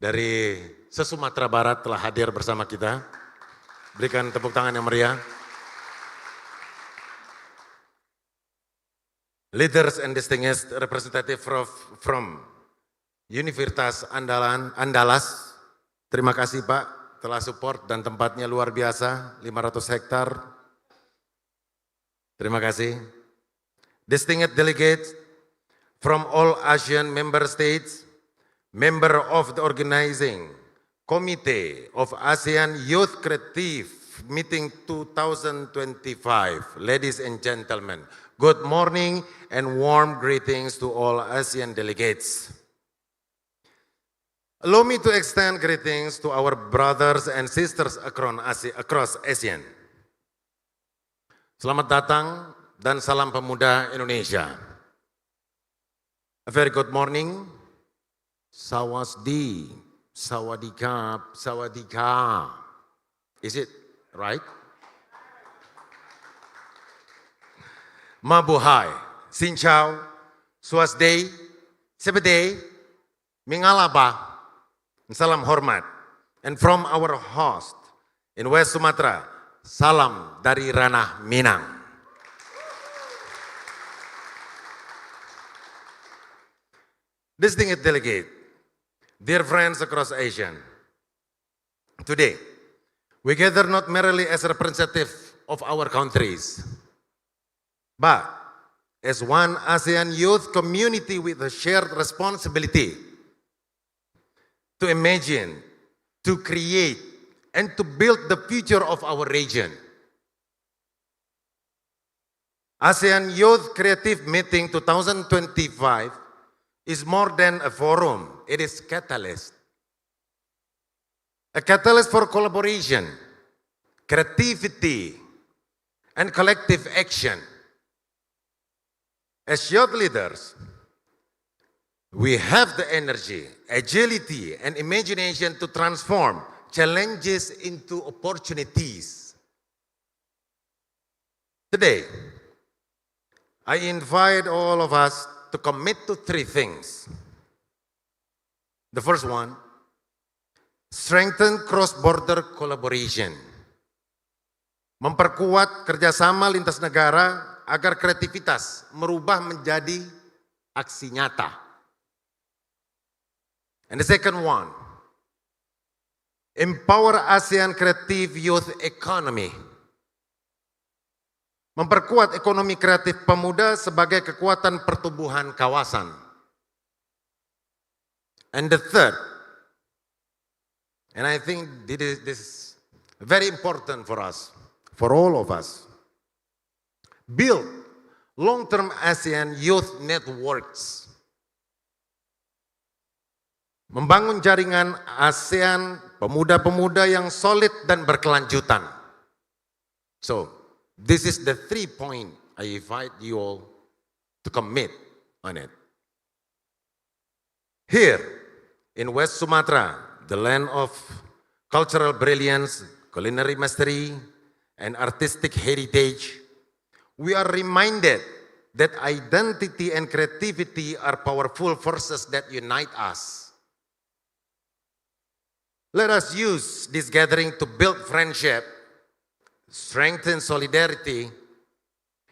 dari se-Sumatera Barat telah hadir bersama kita. Berikan tepuk tangan yang meriah. Leaders and distinguished representative from Universitas Andalas. Terima kasih Pak telah support dan tempatnya luar biasa, 500 hektar. Terima kasih. Distinguished delegates from all Asean member states, member of the organizing committee of Asean Youth Creative Meeting 2025. Ladies and gentlemen, good morning and warm greetings to all ASEAN delegates. Allow me to extend greetings to our brothers and sisters across ASEAN. Selamat datang dan salam pemuda Indonesia. A very good morning. Sawasdi, sawadikap, sawadika. Is it right? Mabuhay, Xin Chào, Swasday, Sebeday, Mingalaba, salam hormat. And from our host in West Sumatra, salam dari ranah Minang. Distinguished delegate, dear friends across Asia, today we gather not merely as representative of our countries, but as one ASEAN youth community with a shared responsibility to imagine, to create, and to build the future of our region. ASEAN Youth Creative Meeting 2025 is more than a forum, it is catalyst. A catalyst for collaboration, creativity, and collective action. As youth leaders, we have the energy, agility, and imagination to transform challenges into opportunities. Today, I invite all of us to commit to 3 things. The first one, strengthen cross-border collaboration. Memperkuat kerjasama lintas negara agar kreativitas merubah menjadi aksi nyata. And the second one, empower ASEAN creative youth economy. Memperkuat ekonomi kreatif pemuda sebagai kekuatan pertumbuhan kawasan. And the third, and I think this is very important for us, for all of us, build long-term ASEAN youth networks. Membangun jaringan ASEAN pemuda-pemuda yang solid dan berkelanjutan. So, This is the 3 point I invite you all to commit on it. Here in West Sumatra, the land of cultural brilliance, culinary mastery, and artistic heritage, we are reminded that identity and creativity are powerful forces that unite us. Let us use this gathering to build friendship, strengthen solidarity,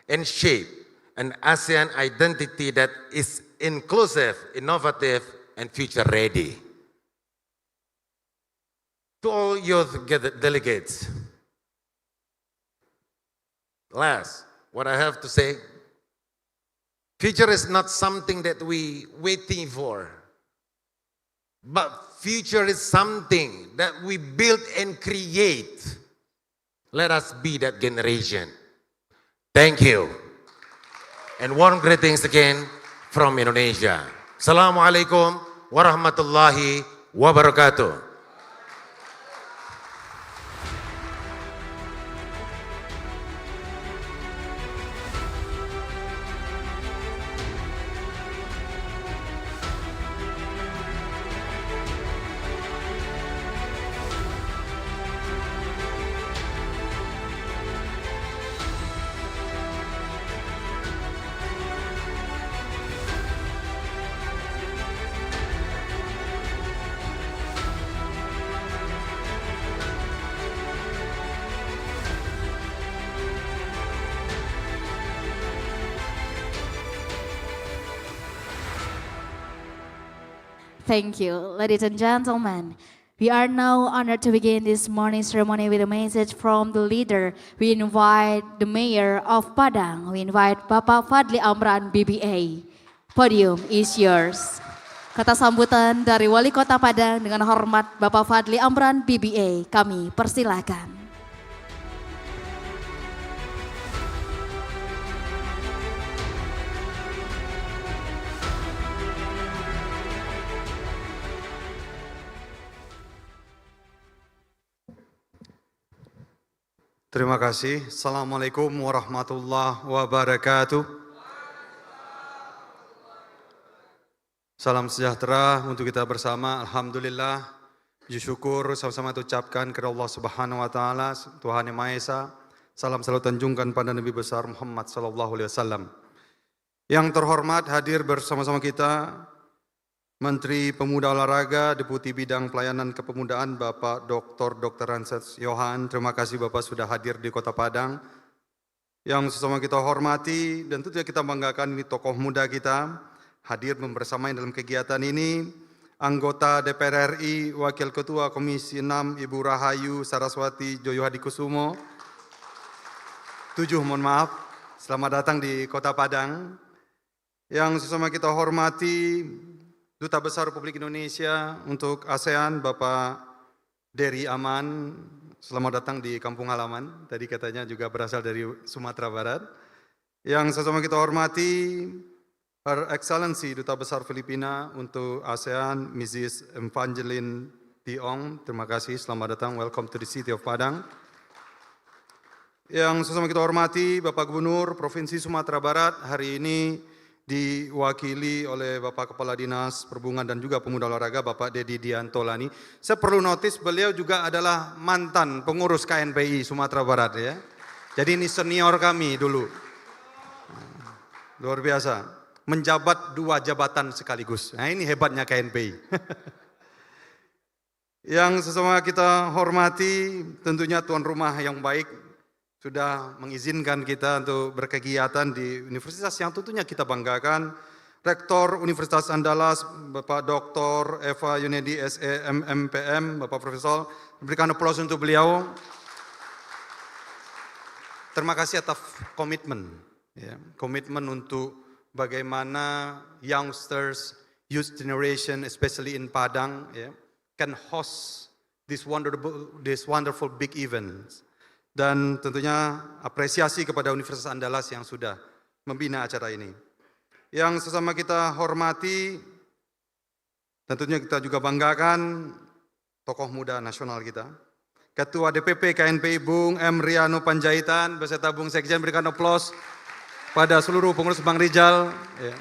and shape an ASEAN identity that is inclusive, innovative, and future ready. To all youth delegates, last, what I have to say, future is not something that we waiting for, but future is something that we build and create. Let us be that generation. Thank you. And warm greetings again from Indonesia. Assalamualaikum warahmatullahi wabarakatuh. Thank you, ladies and gentlemen. We are now honored to begin this morning ceremony with a message from the leader. We invite the Mayor of Padang. We invite Bapak Fadli Amran BBA. Podium is yours. Kata sambutan dari Wali Kota Padang dengan hormat Bapak Fadli Amran BBA. Kami persilahkan. Terima kasih. Assalamualaikum warahmatullahi wabarakatuh. Salam sejahtera untuk kita bersama. Alhamdulillah. Puji syukur sama-sama kita ucapkan kepada Allah Subhanahu wa taala, Tuhan Yang Maha Esa. Salam selalu tanjungkan pada Nabi besar Muhammad sallallahu alaihi wasallam. Yang terhormat hadir bersama-sama kita Menteri Pemuda Olahraga, Deputi Bidang Pelayanan Kepemudaan, Bapak Dr. Ranses Yohan. Terima kasih Bapak sudah hadir di Kota Padang. Yang sesama kita hormati dan tentunya kita banggakan ini tokoh muda kita hadir membersamai dalam kegiatan ini. Anggota DPR RI, Wakil Ketua Komisi 6, Ibu Rahayu Saraswati Joyo Hadikusumo. 7, mohon maaf. Selamat datang di Kota Padang. Yang sesama kita hormati, Duta Besar Republik Indonesia untuk ASEAN, Bapak Dery Aman, selamat datang di kampung halaman. Tadi katanya juga berasal dari Sumatera Barat. Yang sesama kita hormati, Her Excellency Duta Besar Filipina untuk ASEAN, Mrs. Evangeline Tiong. Terima kasih, selamat datang, welcome to the city of Padang. Yang sesama kita hormati, Bapak Gubernur Provinsi Sumatera Barat, hari ini diwakili oleh Bapak Kepala Dinas Perhubungan dan juga Pemuda Olahraga, Bapak Dedi Diantolani. Saya perlu notis beliau juga adalah mantan pengurus KNPI Sumatera Barat ya. Jadi ini senior kami dulu. Luar biasa, menjabat 2 jabatan sekaligus. Nah ini hebatnya KNPI. Yang sesama kita hormati, tentunya tuan rumah yang baik, sudah mengizinkan kita untuk berkegiatan di universitas yang tentunya kita banggakan. Rektor Universitas Andalas, Bapak Dr. Eva Yunedi SE MMPM, Bapak Profesor, berikan aplaus untuk beliau. Terima kasih atas komitmen, ya, komitmen untuk bagaimana youngsters, youth generation, especially in Padang, ya, can host this wonderful big events. Dan tentunya apresiasi kepada Universitas Andalas yang sudah membina acara ini. Yang sesama kita hormati, tentunya kita juga banggakan tokoh muda nasional kita. Ketua DPP KNPI Bung M. Riano Panjaitan beserta Bung Sekjen, berikan aplaus pada seluruh pengurus Bank Rijal. Ya.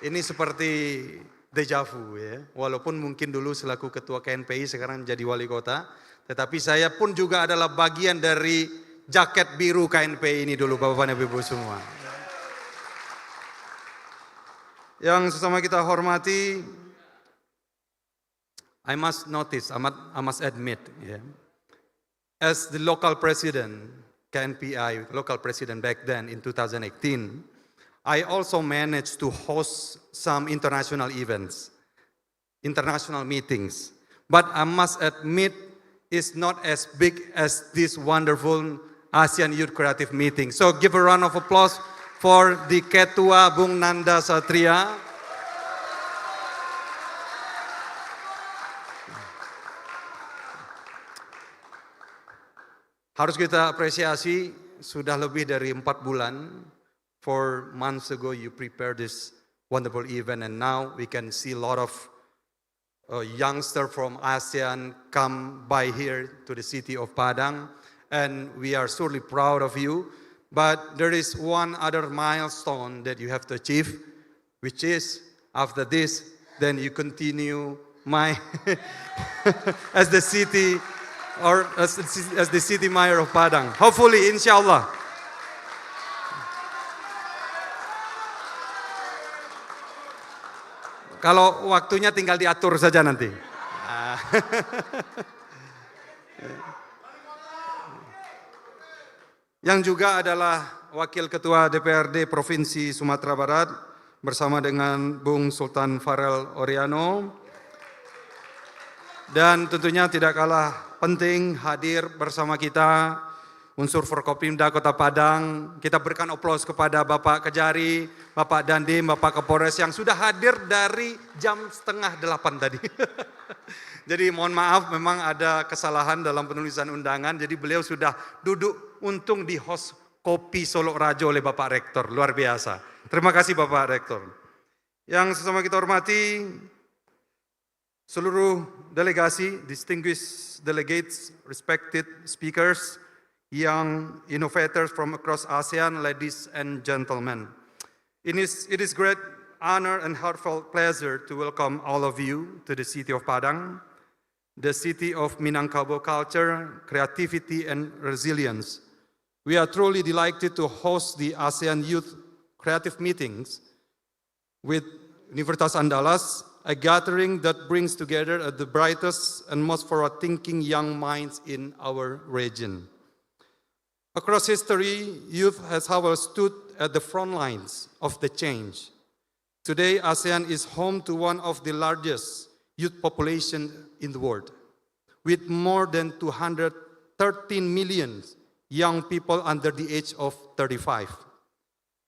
Ini seperti deja vu ya. Walaupun mungkin dulu selaku Ketua KNPI sekarang menjadi wali kota, tetapi saya pun juga adalah bagian dari jaket biru KNPI ini dulu Bapak dan Ibu semua. Yang sesama kita hormati, I must notice, I must admit, yeah, as the local president, KNPI, local president back then in 2018, I also managed to host some international events, international meetings. But I must admit, it's not as big as this wonderful ASEAN Youth Creative Meeting. So give a round of applause for the Ketua Bung Nanda Satria. Harus kita apresiasi, sudah lebih dari 4 bulan, 4 months ago you prepared this wonderful event, and now we can see a lot of youngsters from ASEAN come by here to the city of Padang, and we are surely proud of you. But there is one other milestone that you have to achieve, which is after this, then you continue my as the city or as the city mayor of Padang. Hopefully, inshallah. Kalau waktunya tinggal diatur saja nanti. Yang juga adalah Wakil Ketua DPRD Provinsi Sumatera Barat bersama dengan Bung Sultan Farel Oriano. Dan tentunya tidak kalah penting hadir bersama kita unsur Forkopimda Kota Padang. Kita berikan aplaus kepada Bapak Kejari, Bapak Dandim, Bapak Kapolres yang sudah hadir dari jam 7:30 tadi. Jadi mohon maaf memang ada kesalahan dalam penulisan undangan. Jadi beliau sudah duduk untung di host Kopi Solo Rajo oleh Bapak Rektor. Luar biasa. Terima kasih Bapak Rektor. Yang sesama kita hormati, seluruh delegasi, distinguished delegates, respected speakers, young innovators from across ASEAN, ladies and gentlemen. It is great honor and heartfelt pleasure to welcome all of you to the city of Padang, the city of Minangkabau culture, creativity, and resilience. We are truly delighted to host the ASEAN Youth Creative Meetings with Universitas Andalas, a gathering that brings together the brightest and most forward-thinking young minds in our region. Across history, youth has however stood at the front lines of the change. Today, ASEAN is home to one of the largest youth population in the world, with more than 213 million young people under the age of 35.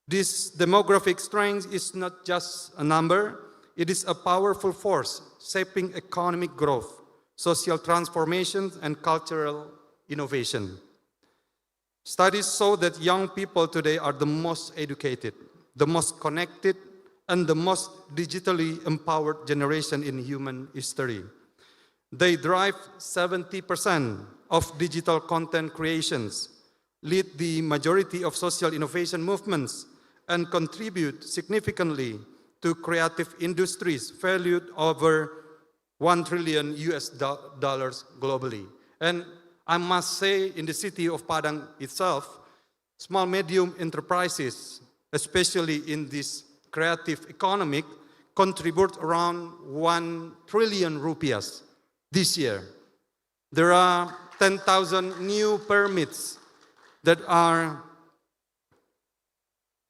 This demographic strength is not just a number, it is a powerful force shaping economic growth, social transformation, and cultural innovation. Studies show that young people today are the most educated, the most connected, and the most digitally empowered generation in human history. They drive 70% of digital content creations, lead the majority of social innovation movements, and contribute significantly to creative industries valued over $1 trillion globally. And I must say, in the city of Padang itself, small medium enterprises, especially in this creative economic, contribute around 1 trillion rupiahs this year. There are 10,000 new permits that are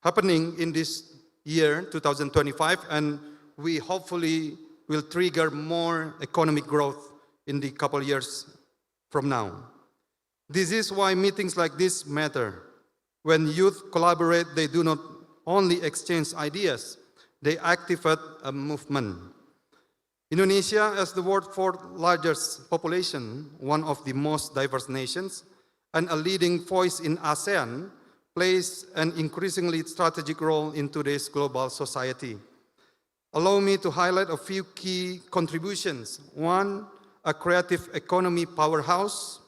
happening in this year, 2025, and we hopefully will trigger more economic growth in the couple years from now. This is why meetings like this matter. When youth collaborate, they do not only exchange ideas, they activate a movement. Indonesia, as the world's fourth largest population, one of the most diverse nations, and a leading voice in ASEAN, plays an increasingly strategic role in today's global society. Allow me to highlight a few key contributions. One, a creative economy powerhouse.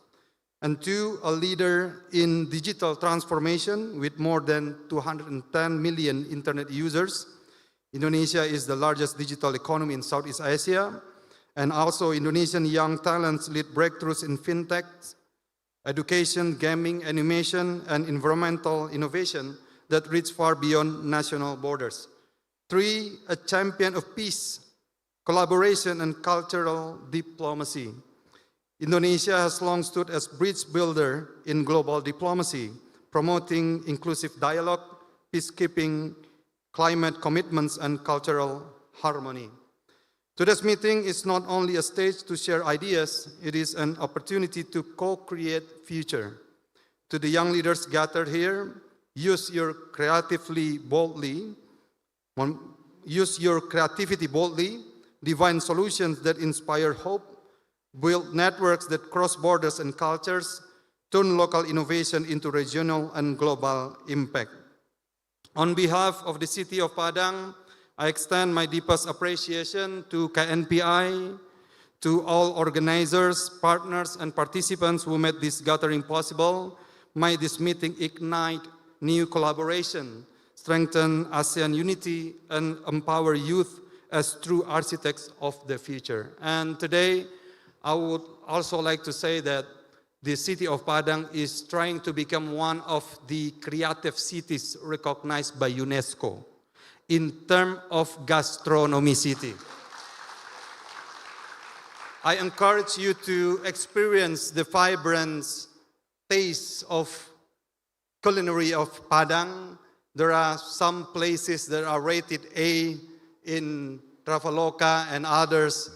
And 2, a leader in digital transformation with more than 210 million internet users. Indonesia is the largest digital economy in Southeast Asia. And also Indonesian young talents lead breakthroughs in fintech, education, gaming, animation, and environmental innovation that reach far beyond national borders. 3, a champion of peace, collaboration, and cultural diplomacy. Indonesia has long stood as bridge builder in global diplomacy, promoting inclusive dialogue, peacekeeping, climate commitments, and cultural harmony. Today's meeting is not only a stage to share ideas, it is an opportunity to co-create future. To the young leaders gathered here, use your creativity boldly, divine solutions that inspire hope, build networks that cross borders and cultures, turn local innovation into regional and global impact. On behalf of the city of Padang, I extend my deepest appreciation to KNPI, to all organizers, partners, and participants who made this gathering possible. May this meeting ignite new collaboration, strengthen ASEAN unity, and empower youth as true architects of the future. And today, I would also like to say that the city of Padang is trying to become one of the creative cities recognized by UNESCO in terms of gastronomy city. I encourage you to experience the vibrant taste of culinary of Padang. There are some places that are rated A in Traveloka and others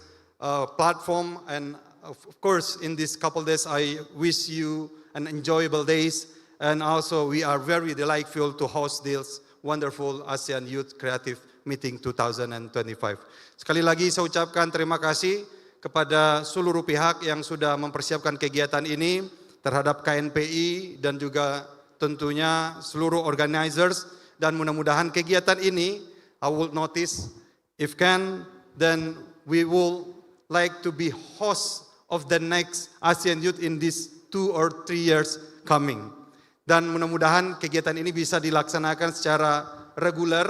platform, and of course in these couple days I wish you an enjoyable days, and also we are very delightful to host this wonderful ASEAN Youth Creative Meeting 2025. Sekali lagi saya ucapkan terima kasih kepada seluruh pihak yang sudah mempersiapkan kegiatan ini, terhadap KNPI dan juga tentunya seluruh organizers, dan mudah-mudahan kegiatan ini I will notice if can then we will like to be host of the next ASEAN Youth in these 2 or 3 years coming. Dan mudah-mudahan kegiatan ini bisa dilaksanakan secara reguler,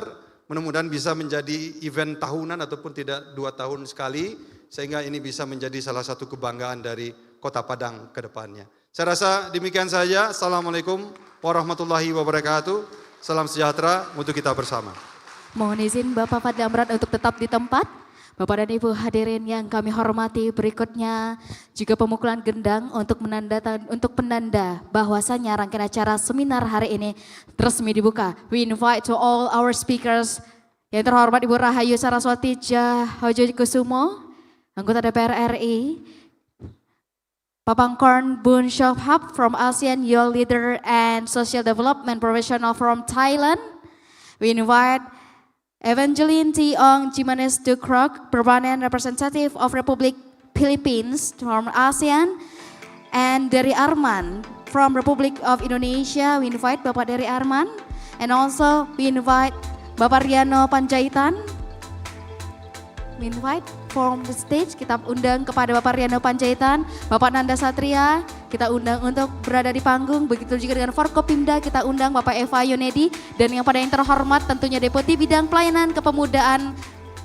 mudah-mudahan bisa menjadi event tahunan ataupun tidak 2 tahun sekali, sehingga ini bisa menjadi salah satu kebanggaan dari Kota Padang ke depannya. Saya rasa demikian saja. Assalamualaikum warahmatullahi wabarakatuh. Salam sejahtera untuk kita bersama. Mohon izin Bapak Fadli Amran untuk tetap di tempat. Bapak dan Ibu hadirin yang kami hormati, berikutnya juga pemukulan gendang untuk penanda bahwasanya rangkaian acara seminar hari ini resmi dibuka. We invite to all our speakers yang terhormat Ibu Rahayu Saraswati Djahojo Kusumo, anggota DPR RI, Papangkorn Boon Shophap from ASEAN Youth Leader and Social Development Professional from Thailand. We invite Evangeline T. Ong Jimenez Dukrok, Permanent Representative of Republic Philippines from ASEAN, and Dery Arman from Republic of Indonesia. We invite Bapak Dery Arman, and also we invite Bapak Riano Panjaitan. We invite from the stage, kita undang kepada Bapak Riano Panjaitan, Bapak Nanda Satria, kita undang untuk berada di panggung. Begitu juga dengan Forkopimda, kita undang Bapak Eva Yunedi, dan yang pada yang terhormat tentunya Deputi Bidang Pelayanan Kepemudaan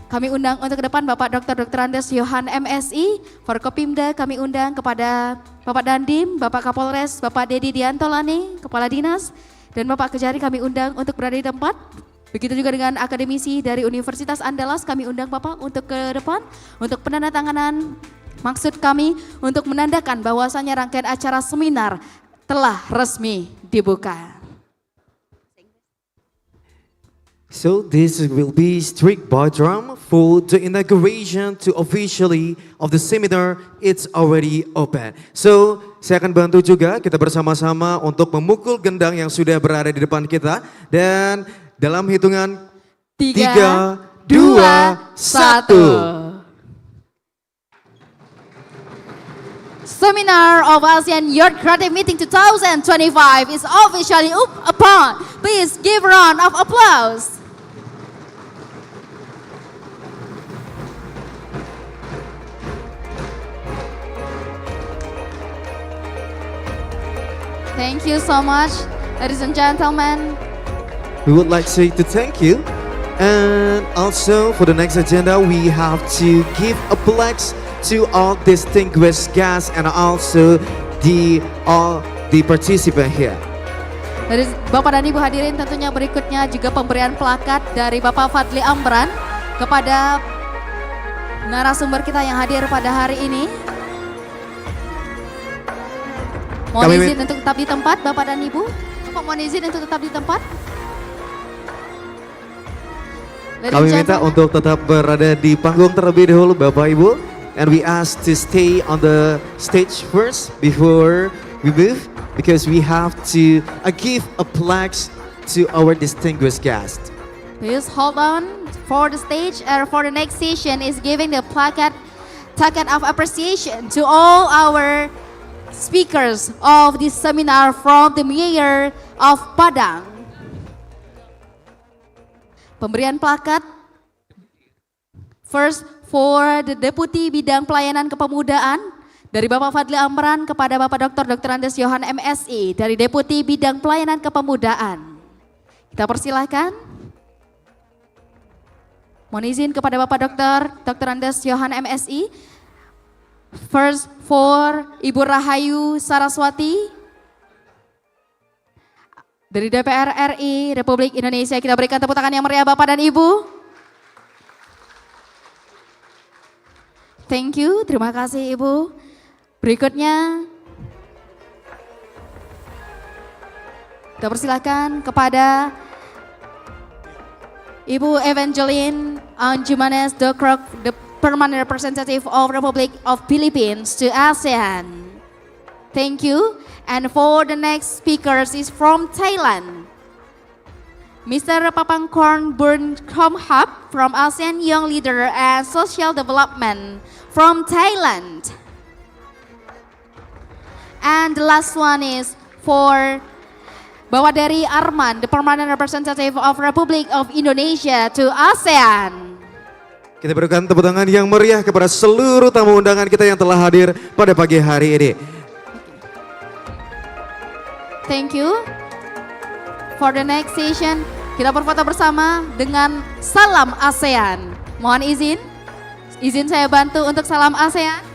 kami undang untuk ke depan Bapak Dr. Andes Yohan MSI. Forkopimda kami undang kepada Bapak Dandim, Bapak Kapolres, Bapak Dedi Diantolani, Kepala Dinas, dan Bapak Kejari kami undang untuk berada di tempat. Begitu juga dengan akademisi dari Universitas Andalas kami undang Bapak untuk ke depan untuk penandatanganan. Maksud kami untuk menandakan bahwasanya rangkaian acara seminar telah resmi dibuka. So this will be strict bar drum for the inauguration to officially of the seminar. It's already open. So saya akan bantu juga kita bersama-sama untuk memukul gendang yang sudah berada di depan kita, dan dalam hitungan 3, 2, 1. Seminar of ASEAN Youth Creative Meeting 2025 is officially upon. Please give a round of applause. Thank you so much, ladies and gentlemen. We would like to thank you. And also for the next agenda, we have to give a plaques to all distinguished guests and also all the participant here. Dari Bapak dan Ibu hadirin, tentunya berikutnya juga pemberian plakat dari Bapak Fadli Amran kepada narasumber kita yang hadir pada hari ini. Mohon izin untuk tetap di tempat, Bapak dan Ibu. Bapak mohon izin untuk tetap di tempat. Kami minta untuk tetap berada di panggung terlebih dahulu, Bapak Ibu. And we ask to stay on the stage first before we move, because we have to give a plaque to our distinguished guest. Please hold on for the stage, or for the next session is giving the plaque of appreciation to all our speakers of this seminar from the Mayor of Padang. Pemberian plakat first for the Deputi Bidang Pelayanan Kepemudaan dari Bapak Fadli Amran kepada Bapak Dr. Andes Yohan MSI dari Deputi Bidang Pelayanan Kepemudaan. Kita persilahkan. Mohon izin kepada Bapak Dr. Andes Yohan MSI. First for Ibu Rahayu Saraswati dari DPR RI Republik Indonesia. Kita berikan tepuk tangan yang meriah Bapak dan Ibu. Thank you, terima kasih Ibu. Berikutnya kita persilakan kepada Ibu Evangeline Jimenez de Croc, the Permanent Representative of Republic of Philippines to ASEAN. Thank you. And for the next speakers is from Thailand. Mr. Papangkorn Burnkomhap from ASEAN Young Leader and Social Development from Thailand. And the last one is for Bapak Dery Arman, the Permanent Representative of Republic of Indonesia to ASEAN. Kita berikan tepuk tangan yang meriah kepada seluruh tamu undangan kita yang telah hadir pada pagi hari ini. Thank you. For the next session, kita berfoto bersama dengan salam ASEAN. Mohon izin saya bantu untuk salam ASEAN.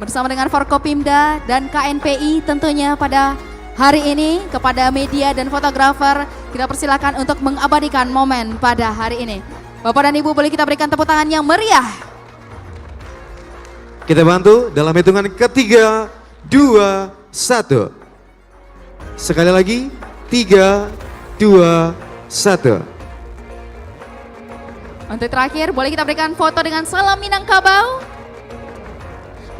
Bersama dengan Forkopimda dan KNPI tentunya pada hari ini, kepada media dan fotografer kita persilakan untuk mengabadikan momen pada hari ini. Bapak dan Ibu, boleh kita berikan tepuk tangan yang meriah. Kita bantu dalam hitungan 3, 2, 1. Sekali lagi 3, 2, 1. Untuk terakhir boleh kita berikan foto dengan salam Minangkabau.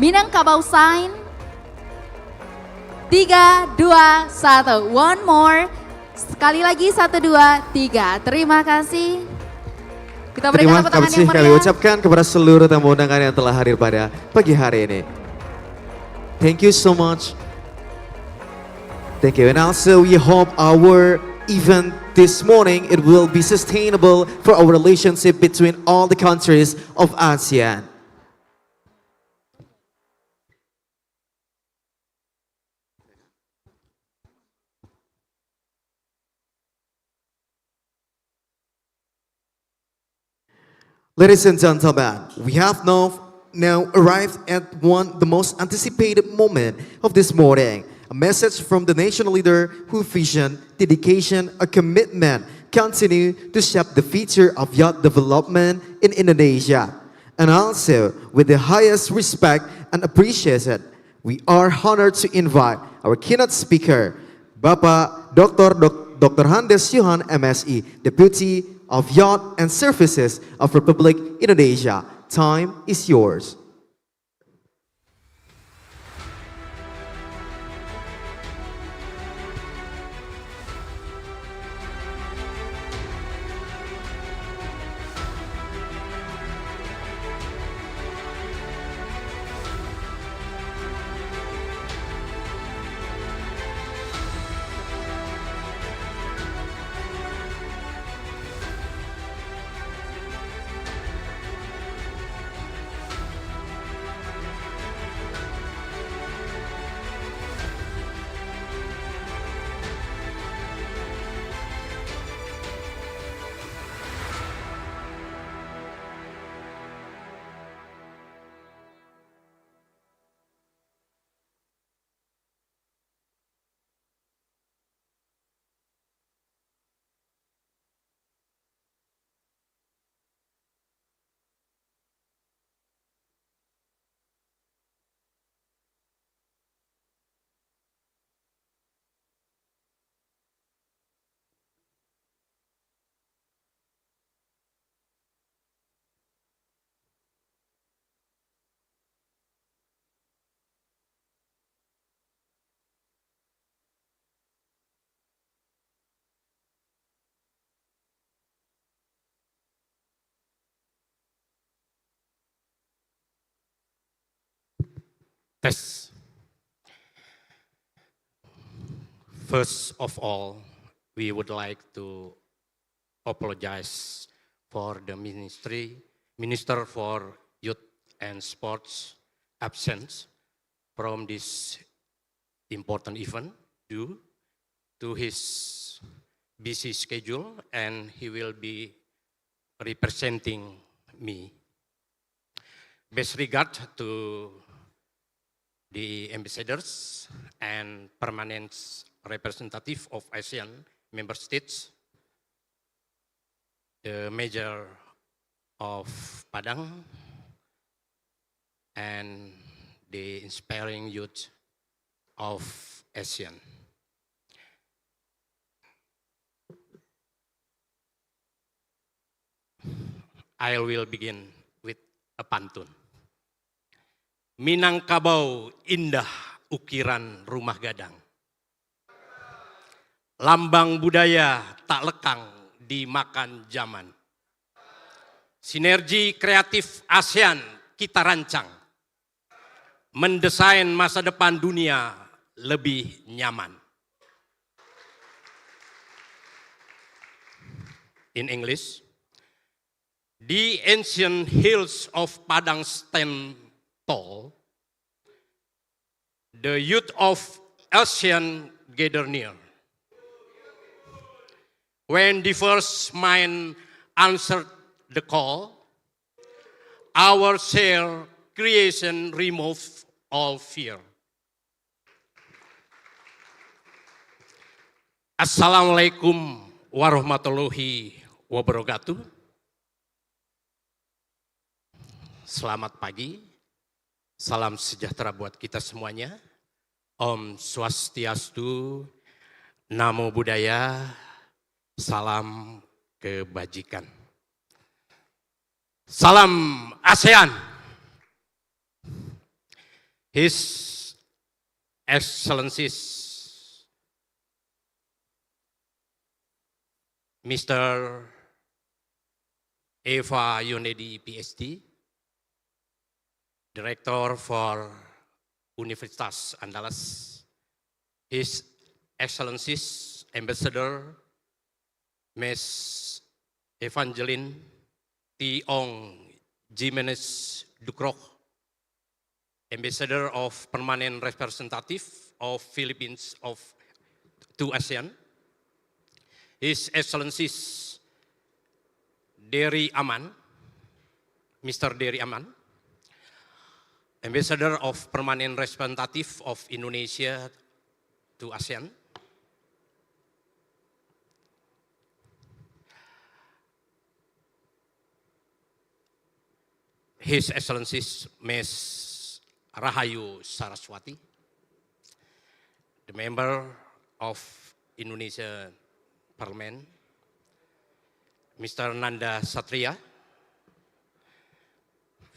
Minangkabau sign. 3, 2, 1. One more. Sekali lagi 1, 2, 3. Terima kasih. Kita berikan tepuk tangan yang kami meriah. ucapkan kepada seluruh tamu undangan yang telah hadir pada pagi hari ini. Thank you so much. Thank you. And also we hope our event this morning, it will be sustainable for our relationship between all the countries of ASEAN. Ladies and gentlemen, we have now arrived at the most anticipated moment of this morning. A message from the national leader whose vision, dedication, and commitment continue to shape the future of youth development in Indonesia. And also, with the highest respect and appreciation, we are honored to invite our keynote speaker, Bapak Dr. Andes Yohan MSI, Deputy of Youth and Services of Republic Indonesia. Time is yours. Test. First of all, we would like to apologize for the Minister for Youth and Sports absence from this important event due to his busy schedule, and he will be representing me. Best regard to the ambassadors and permanent representative of Asean member states, the Mayor of Padang, and the inspiring youth of Asean. I will begin with a pantun. Minangkabau indah ukiran rumah gadang. Lambang budaya tak lekang dimakan zaman. Sinergi kreatif ASEAN kita rancang. Mendesain masa depan dunia lebih nyaman. In English, the ancient hills of Padang stand tall. The youth of Asean gather near. When the first mind answered the call, our shared creation removed all fear. Assalamualaikum warahmatullahi wabarakatuh. Selamat pagi, salam sejahtera buat kita semuanya. Om Swastiastu, Namo Buddhaya, salam kebajikan. Salam ASEAN. His Excellencies Mr. Eva Yonedi, PhD, Director for Universitas Andalas, His Excellencies Ambassador Ms. Evangeline T. Ong Jimenez Dukrok, Ambassador of Permanent Representative of Philippines to ASEAN, His Excellencies Dery Aman, Mr. Dery Aman, Ambassador of Permanent Representative of Indonesia to ASEAN, His Excellencies Ms. Rahayu Saraswati, the member of Indonesia Parliament, Mr. Nanda Satria,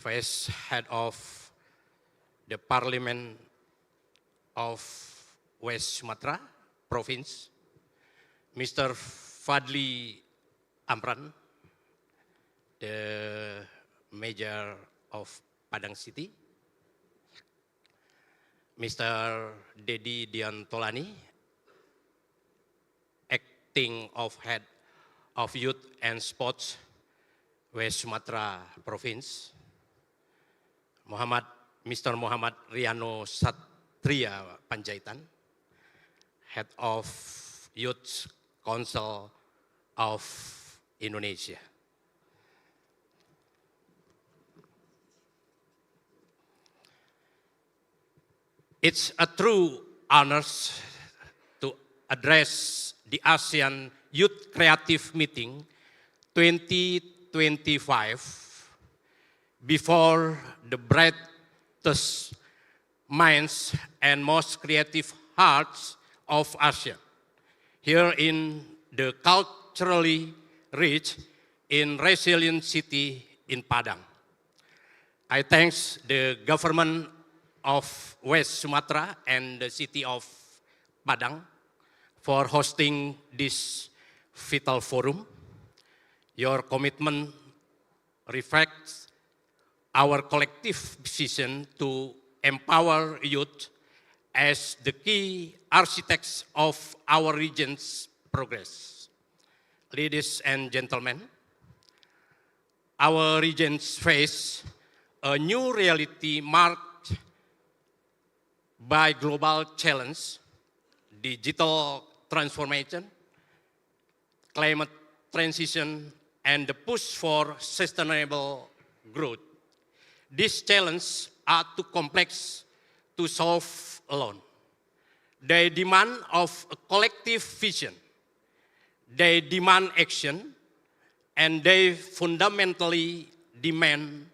Vice Head of the Parliament of West Sumatra Province, Mr. Fadli Amran, the Mayor of Padang City, Mr. Dedi Diantolani, acting of Head of Youth and Sports, West Sumatra Province, Mr. Muhammad Riano Satria Panjaitan, Head of Youth Council of Indonesia. It's a true honor to address the ASEAN Youth Creative Meeting 2025 before the brightest minds and most creative hearts of Asia, here in the culturally rich and resilient city in Padang. I thank the government of West Sumatra and the city of Padang for hosting this vital forum. Your commitment reflects our collective vision to empower youth as the key architects of our region's progress. Ladies and gentlemen, our regions face a new reality marked by global challenge, digital transformation, climate transition, and the push for sustainable growth. These challenges are too complex to solve alone. They demand of a collective vision. They demand action, and they fundamentally demand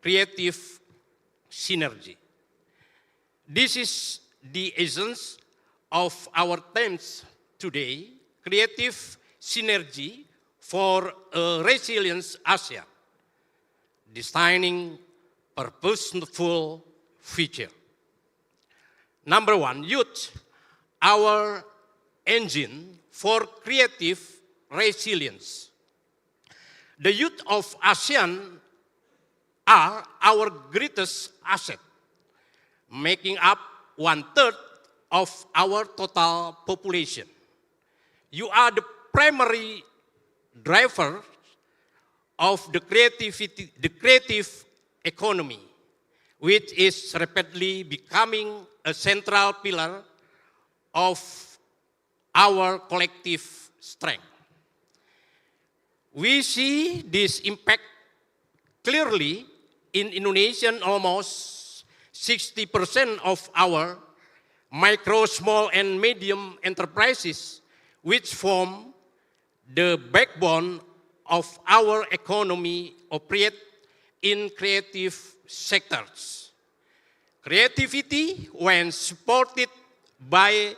creative synergy. This is the essence of our themes today, creative synergy for a resilient ASEAN, designing purposeful future. Number one, youth, our engine for creative resilience. The youth of ASEAN are our greatest asset, making up 1/3 of our total population. You are the primary driver of the creative economy, which is rapidly becoming a central pillar of our collective strength. We see this impact clearly in Indonesia. Almost 60% of our micro, small, and medium enterprises, which form the backbone of our economy, operate in creative sectors. Creativity, when supported by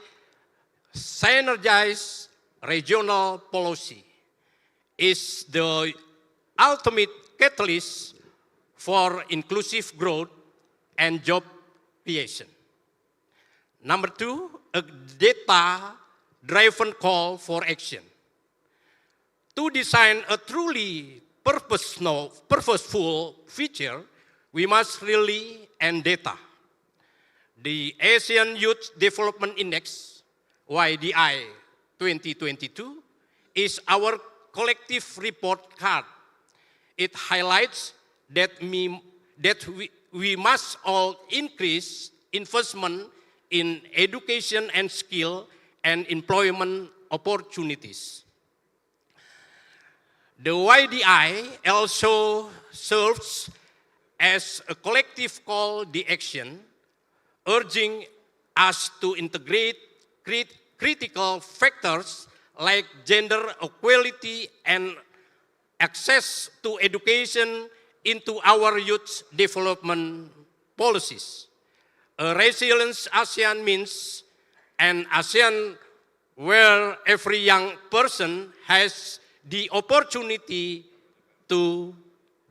synergized regional policy, is the ultimate catalyst for inclusive growth and job creation. Number two, a data-driven call for action. To design a truly purposeful future, we must rely on data. The Asian Youth Development Index, YDI 2022, is our collective report card. It highlights that we must all increase investment in education and skill and employment opportunities. The YDI also serves as a collective call to action, urging us to integrate critical factors like gender equality and access to education into our youth development policies. A resilient ASEAN means an ASEAN where every young person has the opportunity to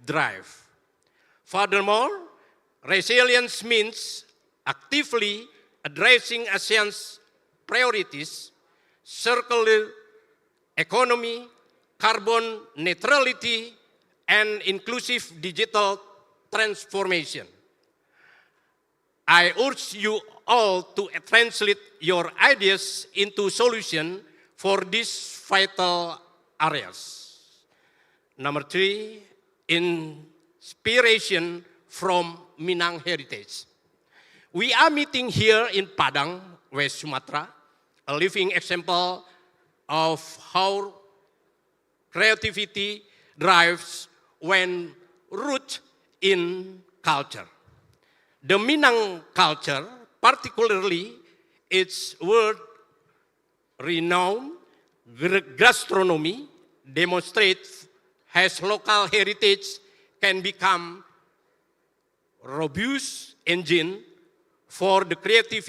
thrive. Furthermore, resilience means actively addressing ASEAN's priorities, circular economy, carbon neutrality, and inclusive digital transformation. I urge you all to translate your ideas into solutions for these vital areas. Number three, inspiration from Minang heritage. We are meeting here in Padang, West Sumatra, a living example of how creativity drives when rooted in culture. The Minang culture, particularly its world-renowned gastronomy, demonstrates how local heritage can become a robust engine for the creative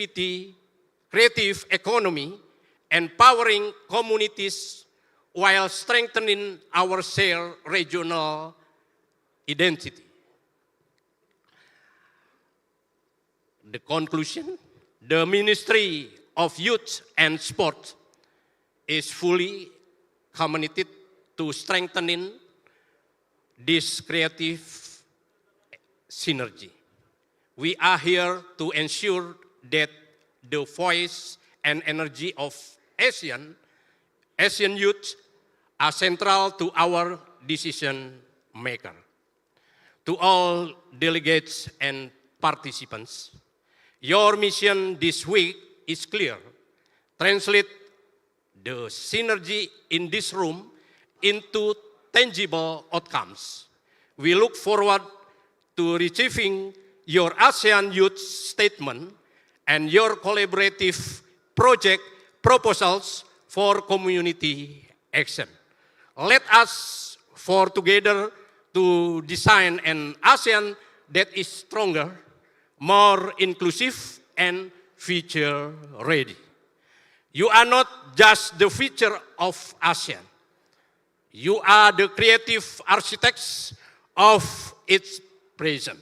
economy, empowering communities while strengthening our shared regional identity. The conclusion, the Ministry of Youth and Sport is fully committed to strengthening this creative synergy. We are here to ensure that the voice and energy of Asian youth are central to our decision maker. To all delegates and participants, your mission this week is clear. Translate the synergy in this room into tangible outcomes. We look forward to receiving your ASEAN Youth Statement and your collaborative project proposals for community action. Let us for together to design an ASEAN that is stronger, more inclusive, and future ready. You are not just the future of ASEAN. You are the creative architects of its present.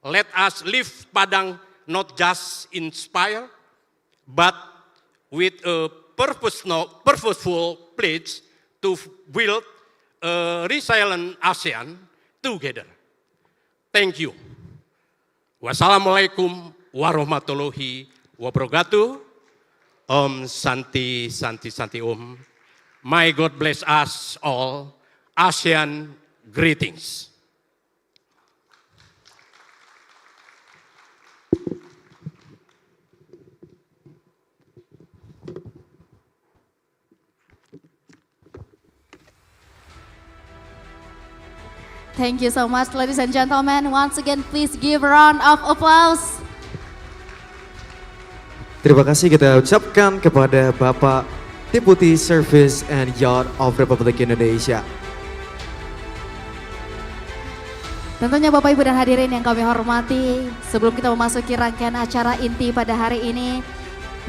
Let us leave Padang not just inspire, but with a purposeful pledge to build a resilient ASEAN together. Thank you. Wassalamualaikum warahmatullahi wabarakatuh. Om Santi Santi Santi Om. May God bless us all. ASEAN greetings. Thank you so much, ladies and gentlemen. Once again, please give a round of applause. Terima kasih kita ucapkan kepada Bapak Deputy Service and Yacht of Republik Indonesia. Tentunya Bapak Ibu dan hadirin yang kami hormati, sebelum kita memasuki rangkaian acara inti pada hari ini,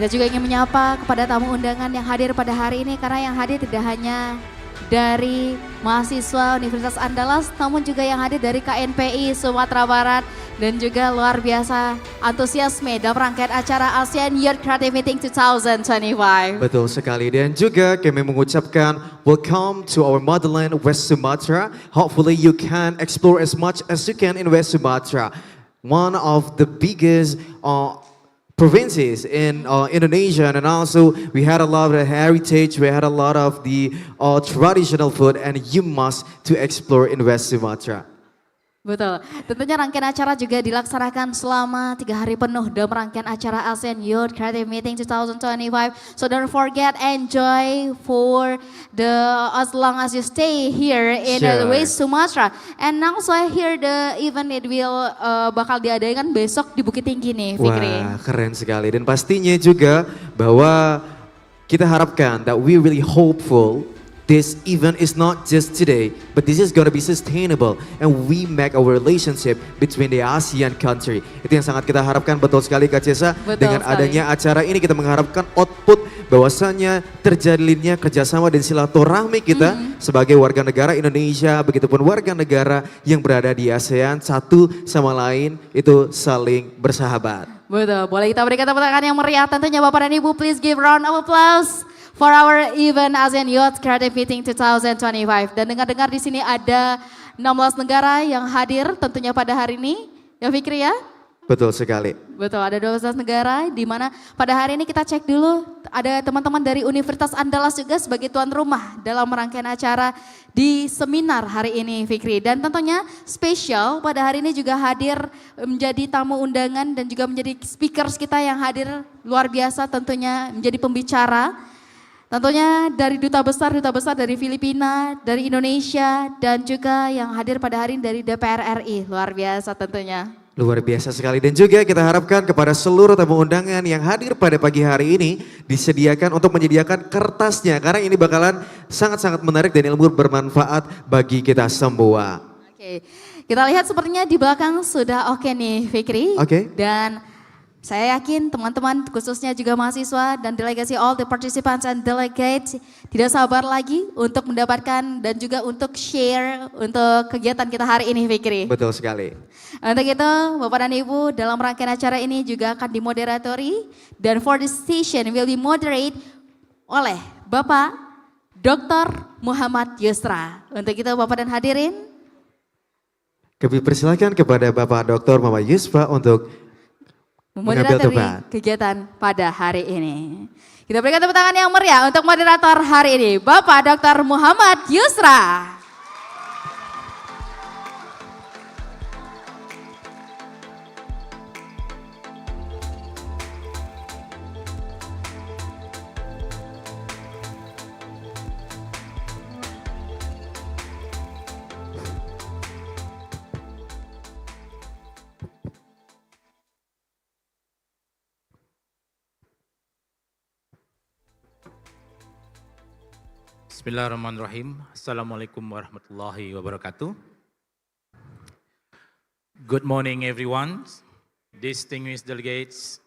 kita juga ingin menyapa kepada tamu undangan yang hadir pada hari ini, karena yang hadir tidak hanya dari mahasiswa Universitas Andalas, namun juga yang hadir dari KNPI Sumatera Barat, dan juga luar biasa antusiasme dalam rangkaian acara ASEAN Youth Creative Meeting 2025. Betul sekali, dan juga kami mengucapkan welcome to our motherland West Sumatra. Hopefully you can explore as much as you can in West Sumatra, one of the biggest provinces in Indonesia, and also we had a lot of heritage, we had a lot of the traditional food, and you must to explore in West Sumatra. Betul, tentunya rangkaian acara juga dilaksanakan selama 3 hari penuh dalam rangkaian acara ASEAN Youth Creative Meeting 2025. So don't forget, enjoy for as long as you stay here in the West Sumatra. And also I hear the event it will bakal diadakan besok di Bukit Tinggi nih, Fikri. Wah, keren sekali, dan pastinya juga bahwa kita harapkan that we really hopeful this event is not just today, but this is going to be sustainable, and we make our relationship between the ASEAN country. Itu yang sangat kita harapkan, betul sekali Kak Cesa. Dengan adanya acara ini kita mengharapkan output bahwasannya terjalinnya kerjasama dan silaturahmi kita sebagai warga negara Indonesia, begitupun warga negara yang berada di ASEAN, satu sama lain itu saling bersahabat. Betul, boleh kita berikan tepuk tangan yang meriah tentunya Bapak dan Ibu, please give round of applause for our event ASEAN Youth Creative Meeting 2025. Dan dengar-dengar di sini ada 16 negara yang hadir tentunya pada hari ini, ya Fikri ya? Betul sekali. Betul, ada 12 negara di mana pada hari ini kita cek dulu ada teman-teman dari Universitas Andalas juga sebagai tuan rumah dalam rangkaian acara di seminar hari ini, Fikri. Dan tentunya spesial pada hari ini juga hadir menjadi tamu undangan dan juga menjadi speakers kita yang hadir luar biasa, tentunya menjadi pembicara. Tentunya dari duta besar dari Filipina, dari Indonesia, dan juga yang hadir pada hari ini dari DPR RI, luar biasa tentunya. Luar biasa sekali, dan juga kita harapkan kepada seluruh tamu undangan yang hadir pada pagi hari ini disediakan untuk menyediakan kertasnya, karena ini bakalan sangat-sangat menarik dan ilmu bermanfaat bagi kita semua. Oke, kita lihat sepertinya di belakang sudah oke nih Fikri. Oke. Dan saya yakin teman-teman khususnya juga mahasiswa dan delegasi all the participants and delegates tidak sabar lagi untuk mendapatkan dan juga untuk share untuk kegiatan kita hari ini, Fikri. Betul sekali. Untuk itu Bapak dan Ibu, dalam rangkaian acara ini juga akan dimoderatori, dan for this session will be moderate oleh Bapak Dr. Muhammad Yusra. Untuk itu Bapak dan hadirin, Kami persilakan kepada Bapak Dr. Muhammad Yusfa untuk mengambil Moderatori tempat. kegiatan pada hari ini. Kita berikan tepuk tangan yang meriah untuk moderator hari ini, Bapak Dr. Muhammad Yusra. Bismillahirrahmanirrahim. Assalamualaikum warahmatullahi wabarakatuh. Good morning, everyone. Distinguished delegates,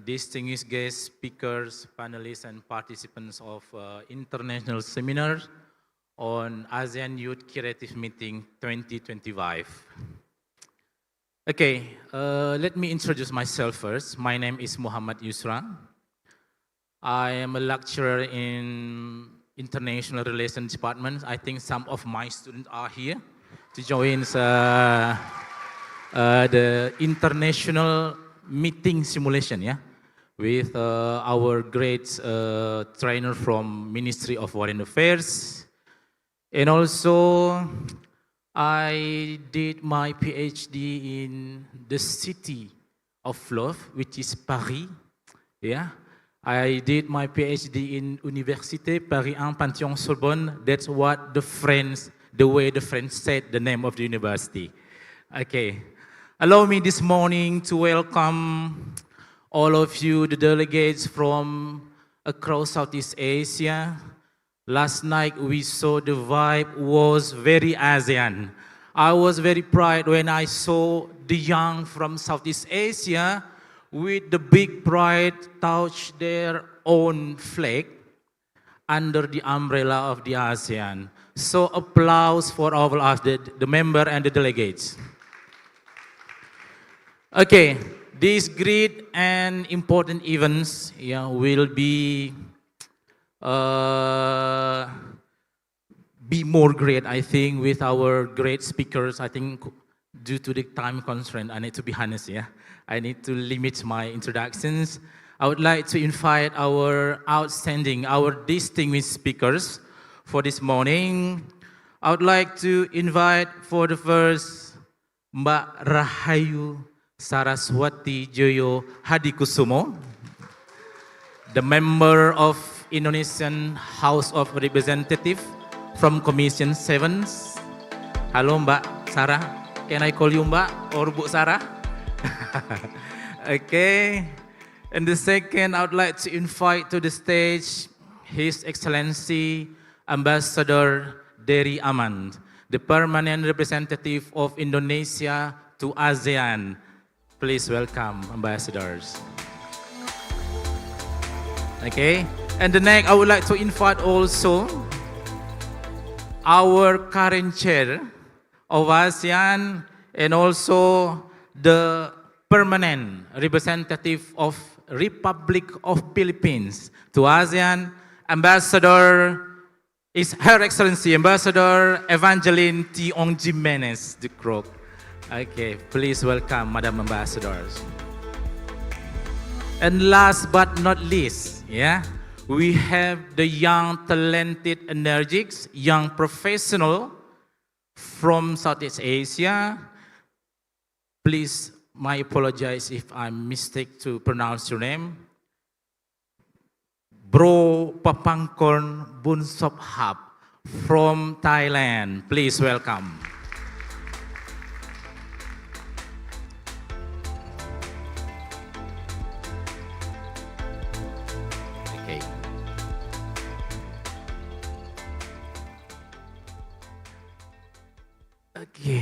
distinguished guest speakers, panelists, and participants of international seminar on ASEAN Youth Creative Meeting 2025. Okay, let me introduce myself first. My name is Muhammad Yusra. I am a lecturer in International Relations Department. I think some of my students are here to join the international meeting simulation, yeah, with our great trainer from Ministry of Foreign Affairs. And also, I did my PhD in the city of love, which is Paris, yeah. I did my PhD in Université Paris 1 Panthéon-Sorbonne. That's what the way the French said the name of the university. Okay. Allow me this morning to welcome all of you, the delegates from across Southeast Asia. Last night we saw the vibe was very ASEAN. I was very proud when I saw the young from Southeast Asia with the big pride touch their own flag under the umbrella of the ASEAN. So applause for all of us, the member and the delegates. Okay, these great and important events, yeah, will be more great, I think, with our great speakers. I think due to the time constraint, I need to be honest, yeah. I need to limit my introductions. I would like to invite our distinguished speakers for this morning. I would like to invite for the first Mbak Rahayu Saraswati Joyo Hadikusumo, the member of Indonesian House of Representatives from Commission 7. Halo Mbak Sarah, can I call you Mbak or Bu Sarah? Okay, and the second, I would like to invite to the stage His Excellency Ambassador Dery Amand, the permanent representative of Indonesia to ASEAN. Please welcome, ambassadors. Okay, and the next, I would like to invite also our current chair of ASEAN and also the permanent representative of Republic of Philippines to ASEAN, is Her Excellency Ambassador Evangeline Tiong Jimenez de Croc. Okay, please welcome, Madam Ambassadors. And last but not least, yeah, we have the young, talented, energetic, young professional from Southeast Asia. Please, my apologize if I'm mistake to pronounce your name. Bro Papangkorn Bunsophap from Thailand. Please welcome. Okay. Okay.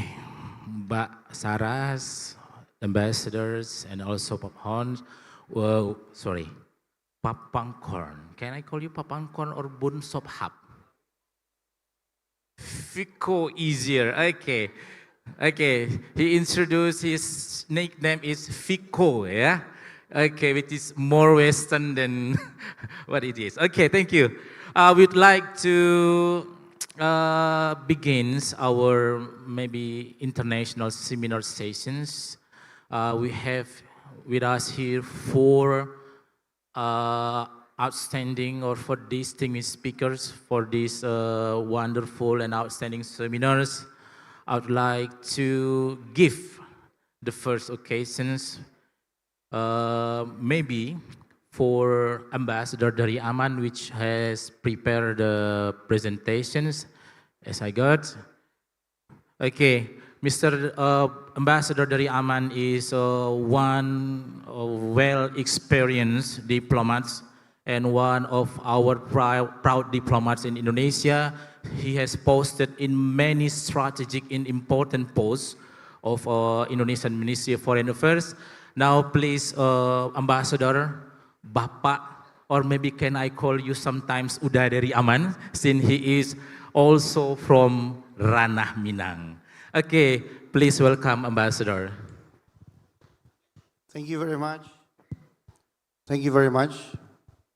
Mbak Saras, ambassadors, and also Paphon. Well, sorry, Papangkorn. Can I call you Papangkorn or Bunsophap? Fico easier. Okay. Okay. He introduced his nickname is Fico, yeah? Okay, which is more Western than what it is. Okay, thank you. We'd like to begins our maybe international seminar sessions. We have with us here four outstanding or for distinguished speakers for these wonderful and outstanding seminars. I would like to give the first occasions maybe for Ambassador dari Aman, which has prepared the presentations as I got. Okay, Mr. Ambassador dari Aman is one well-experienced diplomat and one of our proud diplomats in Indonesia. He has posted in many strategic and important posts of Indonesian Ministry of Foreign Affairs. Now please, Ambassador, Bapak, or maybe can I call you sometimes Uda dari Aman, since he is also from Ranah Minang. Okay, please welcome Ambassador. Thank you very much. Thank you very much,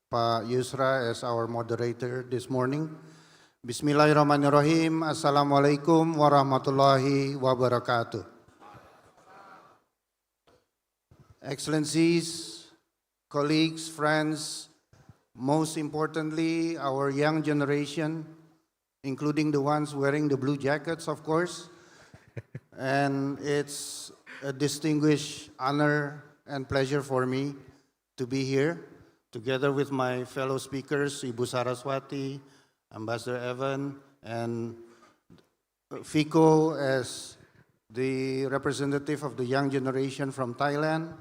Pak Yusra, as our moderator this morning. Bismillahirrahmanirrahim. Assalamualaikum warahmatullahi wabarakatuh. Excellencies, colleagues, friends, most importantly, our young generation, including the ones wearing the blue jackets, of course. And it's a distinguished honor and pleasure for me to be here together with my fellow speakers, Ibu Saraswati, Ambassador Evan, and Fico as the representative of the young generation from Thailand.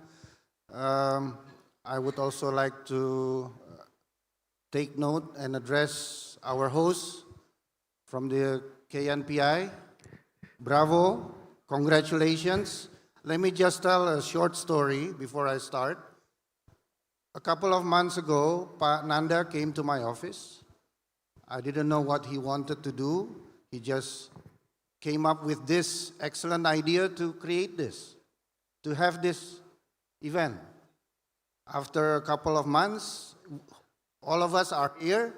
I would also like to take note and address our hosts from the KNPI. Bravo, congratulations. Let me just tell a short story before I start. A couple of months ago, Pak Nanda came to my office. I didn't know what he wanted to do. He just came up with this excellent idea to create this, to have this event. After a couple of months, all of us are here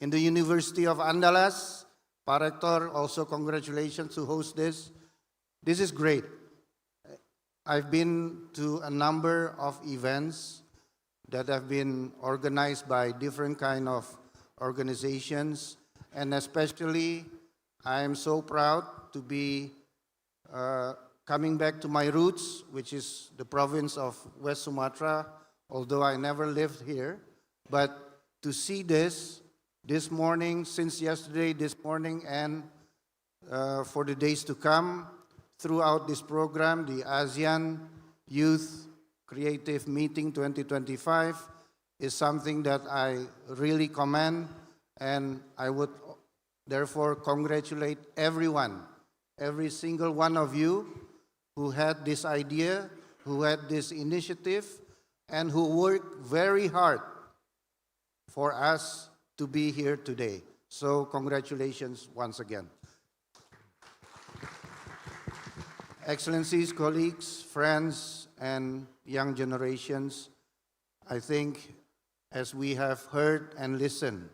in the University of Andalas. Pak Rector, also congratulations to host this. This is great. I've been to a number of events that have been organized by different kind of organizations, and especially I am so proud to be coming back to my roots, which is the province of West Sumatra, although I never lived here. But to see this morning, since yesterday, this morning, and for the days to come, throughout this program, the ASEAN Youth Creative Meeting 2025 is something that I really commend, and I would therefore congratulate everyone, every single one of you who had this idea, who had this initiative, and who worked very hard for us to be here today. So congratulations once again. Excellencies, colleagues, friends, and young generations, I think as we have heard and listened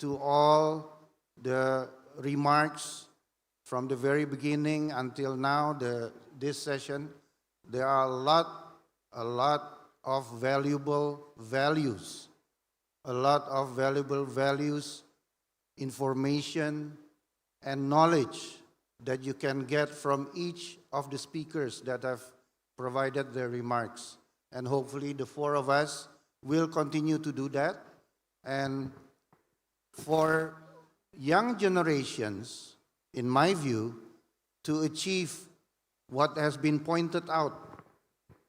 to all the remarks from the very beginning until now, this session, there are a lot of valuable values, information, and knowledge that you can get from each of the speakers that have provided their remarks. And hopefully the four of us will continue to do that. And for young generations, in my view, to achieve what has been pointed out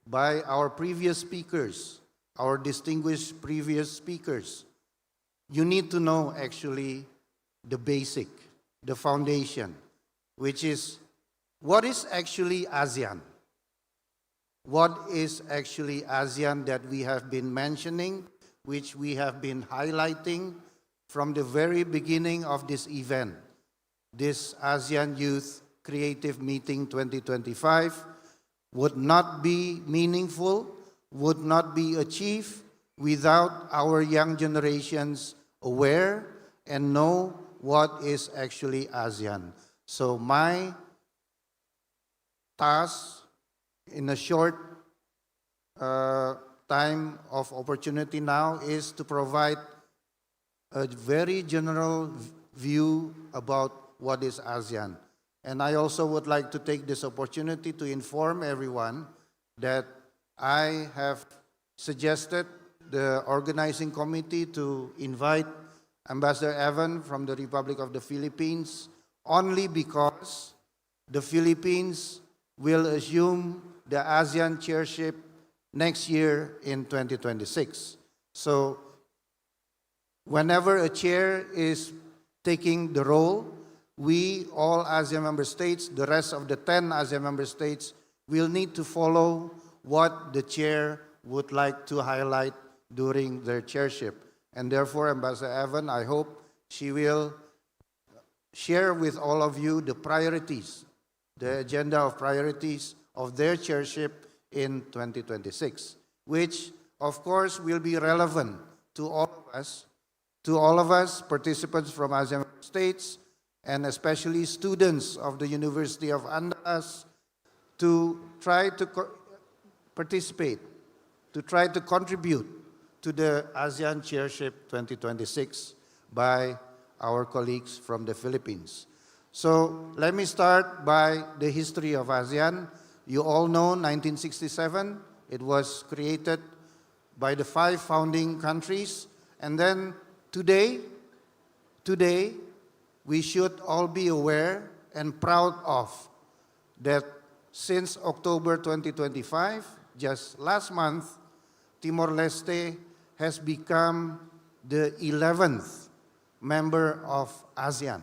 by our previous speakers, our distinguished previous speakers, you need to know actually the basic, the foundation, which is what is actually ASEAN? What is actually ASEAN that we have been mentioning, which we have been highlighting from the very beginning of this event, this ASEAN Youth Creative Meeting 2025 would not be meaningful, would not be achieved without our young generations aware and know what is actually ASEAN. So my task in a short time of opportunity now is to provide a very general view about what is ASEAN. And I also would like to take this opportunity to inform everyone that I have suggested the organizing committee to invite Ambassador Evan from the Republic of the Philippines only because the Philippines will assume the ASEAN chairship next year in 2026. So whenever a chair is taking the role, we, all ASEAN member states, the rest of the 10 ASEAN member states, will need to follow what the chair would like to highlight during their chairship. And therefore, Ambassador Evan, I hope she will share with all of you the priorities, the agenda of priorities of their chairship in 2026, which of course will be relevant to all of us, participants from ASEAN states, and especially students of the University of Andalas, to try to participate, to try to contribute to the ASEAN Chairship 2026 by our colleagues from the Philippines. So let me start by the history of ASEAN. You all know 1967, it was created by the 5 founding countries. And then today, we should all be aware and proud of that since October 2025, just last month, Timor-Leste has become the 11th member of ASEAN.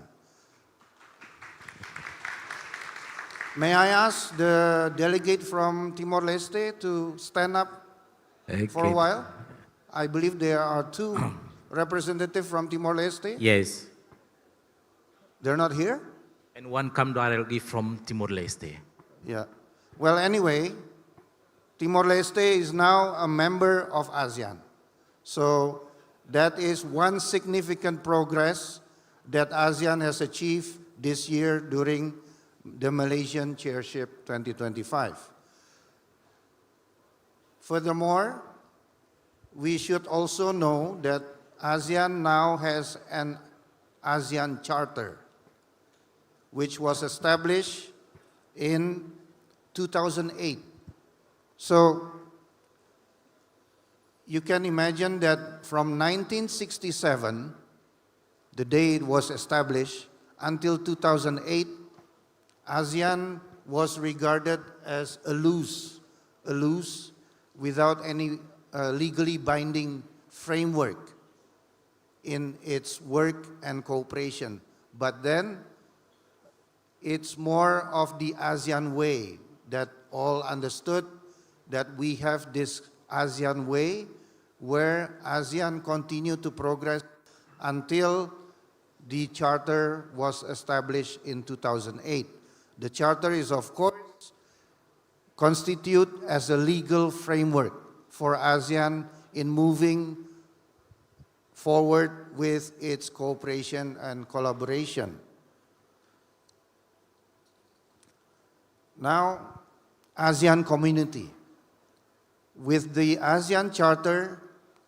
May I ask the delegate from Timor-Leste to stand up for a while? I believe there are 2 representatives from Timor-Leste. Yes. They're not here? And one come directly from Timor-Leste. Yeah. Well, anyway, Timor-Leste is now a member of ASEAN. So that is one significant progress that ASEAN has achieved this year during the Malaysian Chairship 2025. Furthermore, we should also know that ASEAN now has an ASEAN Charter, which was established in 2008. So you can imagine that from 1967, the day it was established, until 2008, ASEAN was regarded as a loose without any legally binding framework in its work and cooperation. But then, it's more of the ASEAN way that all understood that we have this ASEAN way where ASEAN continued to progress until the charter was established in 2008. The charter is, of course, constitute as a legal framework for ASEAN in moving forward with its cooperation and collaboration. Now, ASEAN community. With the ASEAN Charter,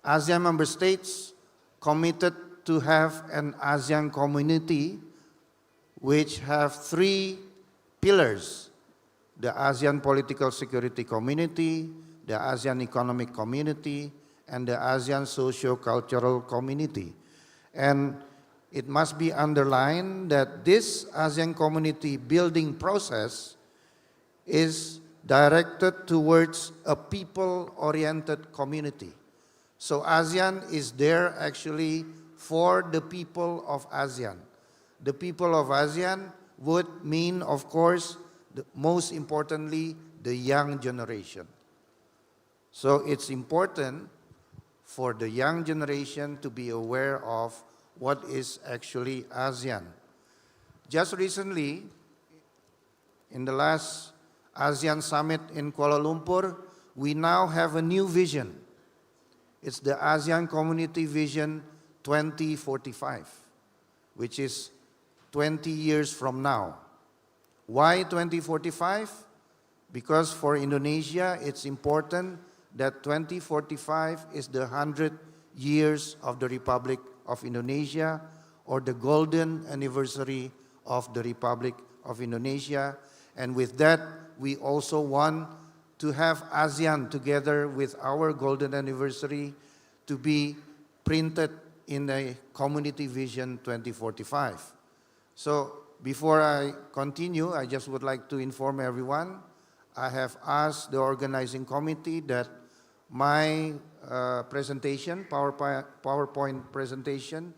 ASEAN member states committed to have an ASEAN community which have 3 pillars: the ASEAN Political Security Community, the ASEAN Economic Community, and the ASEAN Socio-Cultural Community. And it must be underlined that this ASEAN community building process is directed towards a people-oriented community. So ASEAN is there actually for the people of ASEAN. The people of ASEAN would mean, of course, most importantly, the young generation. So it's important for the young generation to be aware of what is actually ASEAN. Just recently, in the last ASEAN Summit in Kuala Lumpur, we now have a new vision. It's the ASEAN Community Vision 2045. which is 20 years from now. Why 2045? Because for Indonesia, it's important that 2045 is the 100 years of the Republic of Indonesia, or the golden anniversary of the Republic of Indonesia. And with that, we also want to have ASEAN together with our golden anniversary to be printed in a Community Vision 2045. So before I continue, I just would like to inform everyone, I have asked the organizing committee that my presentation, PowerPoint presentation,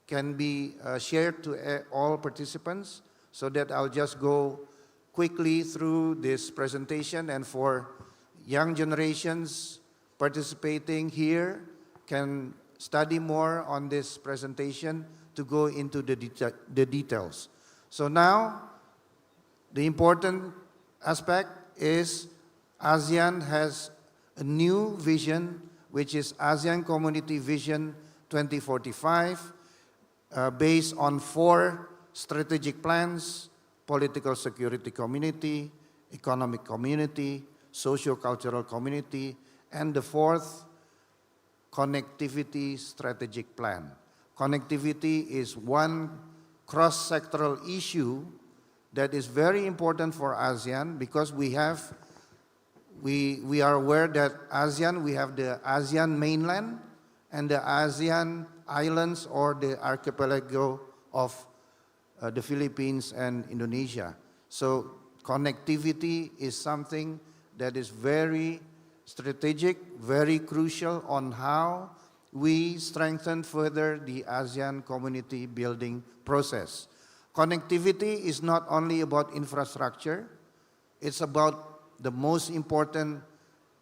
can be shared to all participants, so that I'll just go quickly through this presentation, and for young generations participating here can study more on this presentation to go into the details. So now, the important aspect is ASEAN has a new vision, which is ASEAN Community Vision 2045, based on 4 strategic plans: political security community, economic community, socio-cultural community, and the 4th, connectivity strategic plan. Connectivity is one cross-sectoral issue that is very important for ASEAN, because we are aware that ASEAN, we have the ASEAN mainland and the ASEAN islands, or the archipelago of the Philippines and Indonesia. So connectivity is something that is very strategic, very crucial on how we strengthen further the ASEAN community building process. Connectivity is not only about infrastructure, it's about the most important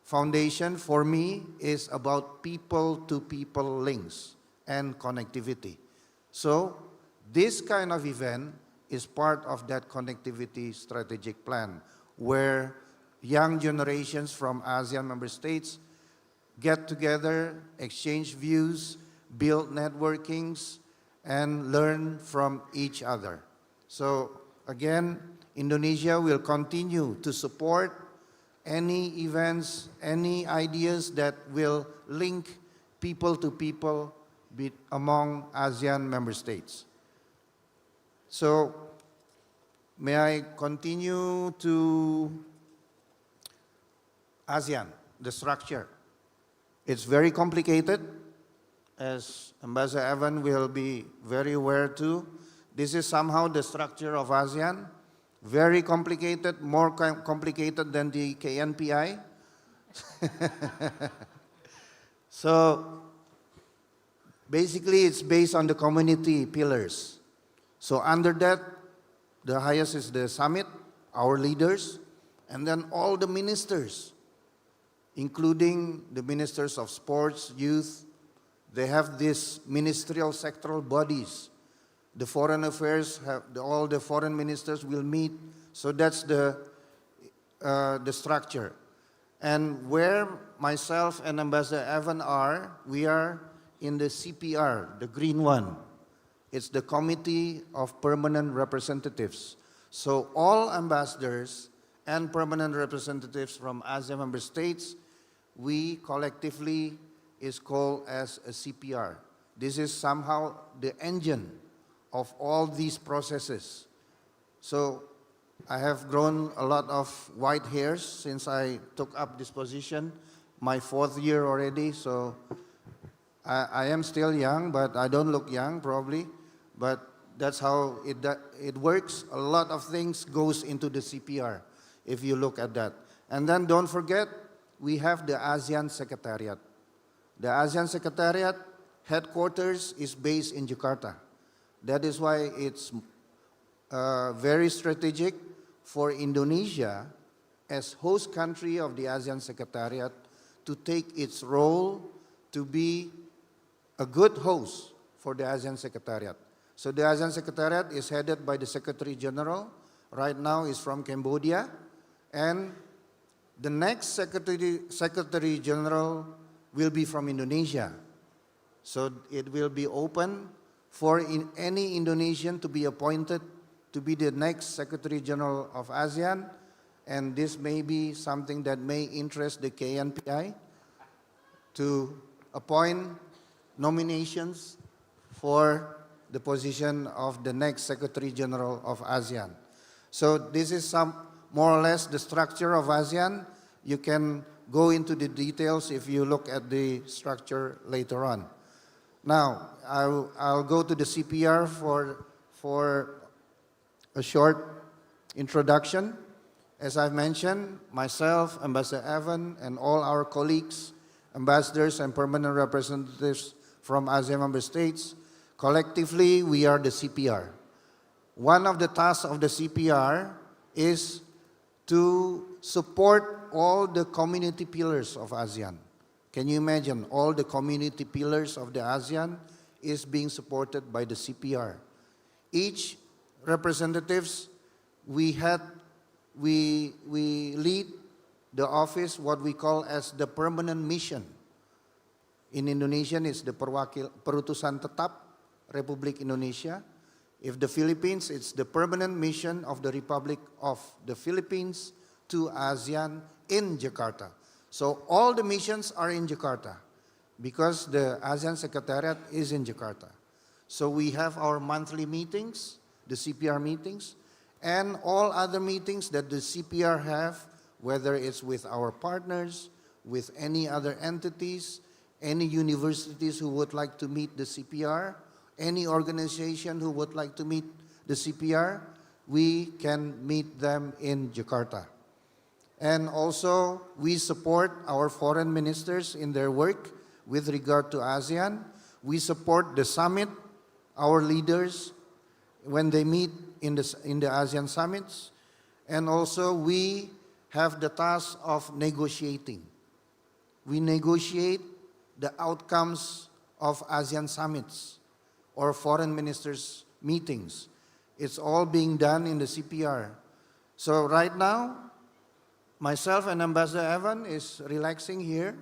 foundation for me is about people-to-people links and connectivity. So this kind of event is part of that connectivity strategic plan, where young generations from ASEAN member states get together, exchange views, build networkings, and learn from each other. So again, Indonesia will continue to support any events, any ideas that will link people to people among ASEAN member states. So may I continue to ASEAN, the structure. It's very complicated, as Ambassador Evan will be very aware too. This is somehow the structure of ASEAN. Very complicated, more complicated than the KNPI. So basically it's based on the community pillars. So under that, the highest is the summit, our leaders, and then all the ministers, including the ministers of sports, youth. They have these ministerial sectoral bodies. The foreign affairs, all the foreign ministers will meet. So that's the structure. And where myself and Ambassador Evan are, we are in the CPR, the green one. It's the Committee of Permanent Representatives. So all ambassadors and permanent representatives from ASEAN member states, we collectively is called as a CPR. This is somehow the engine of all these processes. So I have grown a lot of white hairs since I took up this position, my 4th year already, so I am still young, but I don't look young probably, but that's how it works. A lot of things goes into the CPR, if you look at that. And then don't forget, we have the ASEAN Secretariat. The ASEAN Secretariat headquarters is based in Jakarta. That is why it's very strategic for Indonesia as host country of the ASEAN Secretariat to take its role to be a good host for the ASEAN Secretariat. So the ASEAN Secretariat is headed by the Secretary General. Right now is from Cambodia. And the next Secretary General will be from Indonesia. So it will be open for any Indonesian to be appointed to be the next Secretary General of ASEAN, and this may be something that may interest the KNPI to appoint nominations for the position of the next Secretary General of ASEAN. So this is more or less the structure of ASEAN. You can go into the details if you look at the structure later on. Now, I'll go to the CPR for a short introduction. As I've mentioned, myself, Ambassador Evan, and all our colleagues, ambassadors and permanent representatives from ASEAN member states, collectively, we are the CPR. One of the tasks of the CPR is to support all the community pillars of ASEAN. Can you imagine all the community pillars of the ASEAN is being supported by the CPR? Each representatives, we lead the office, what we call as the permanent mission. In Indonesian, it's the Perutusan Tetap Republik Indonesia. If the Philippines, it's the permanent mission of the Republic of the Philippines to ASEAN in Jakarta. So all the missions are in Jakarta because the ASEAN Secretariat is in Jakarta. So we have our monthly meetings, the CPR meetings, and all other meetings that the CPR have, whether it's with our partners, with any other entities, any universities who would like to meet the CPR, any organization who would like to meet the CPR, we can meet them in Jakarta. And also, we support our foreign ministers in their work with regard to ASEAN. We support the summit, our leaders, when they meet in the ASEAN summits. And also, we have the task of negotiating. We negotiate the outcomes of ASEAN summits or foreign ministers' meetings. It's all being done in the CPR. So right now, myself and Ambassador Evan is relaxing here,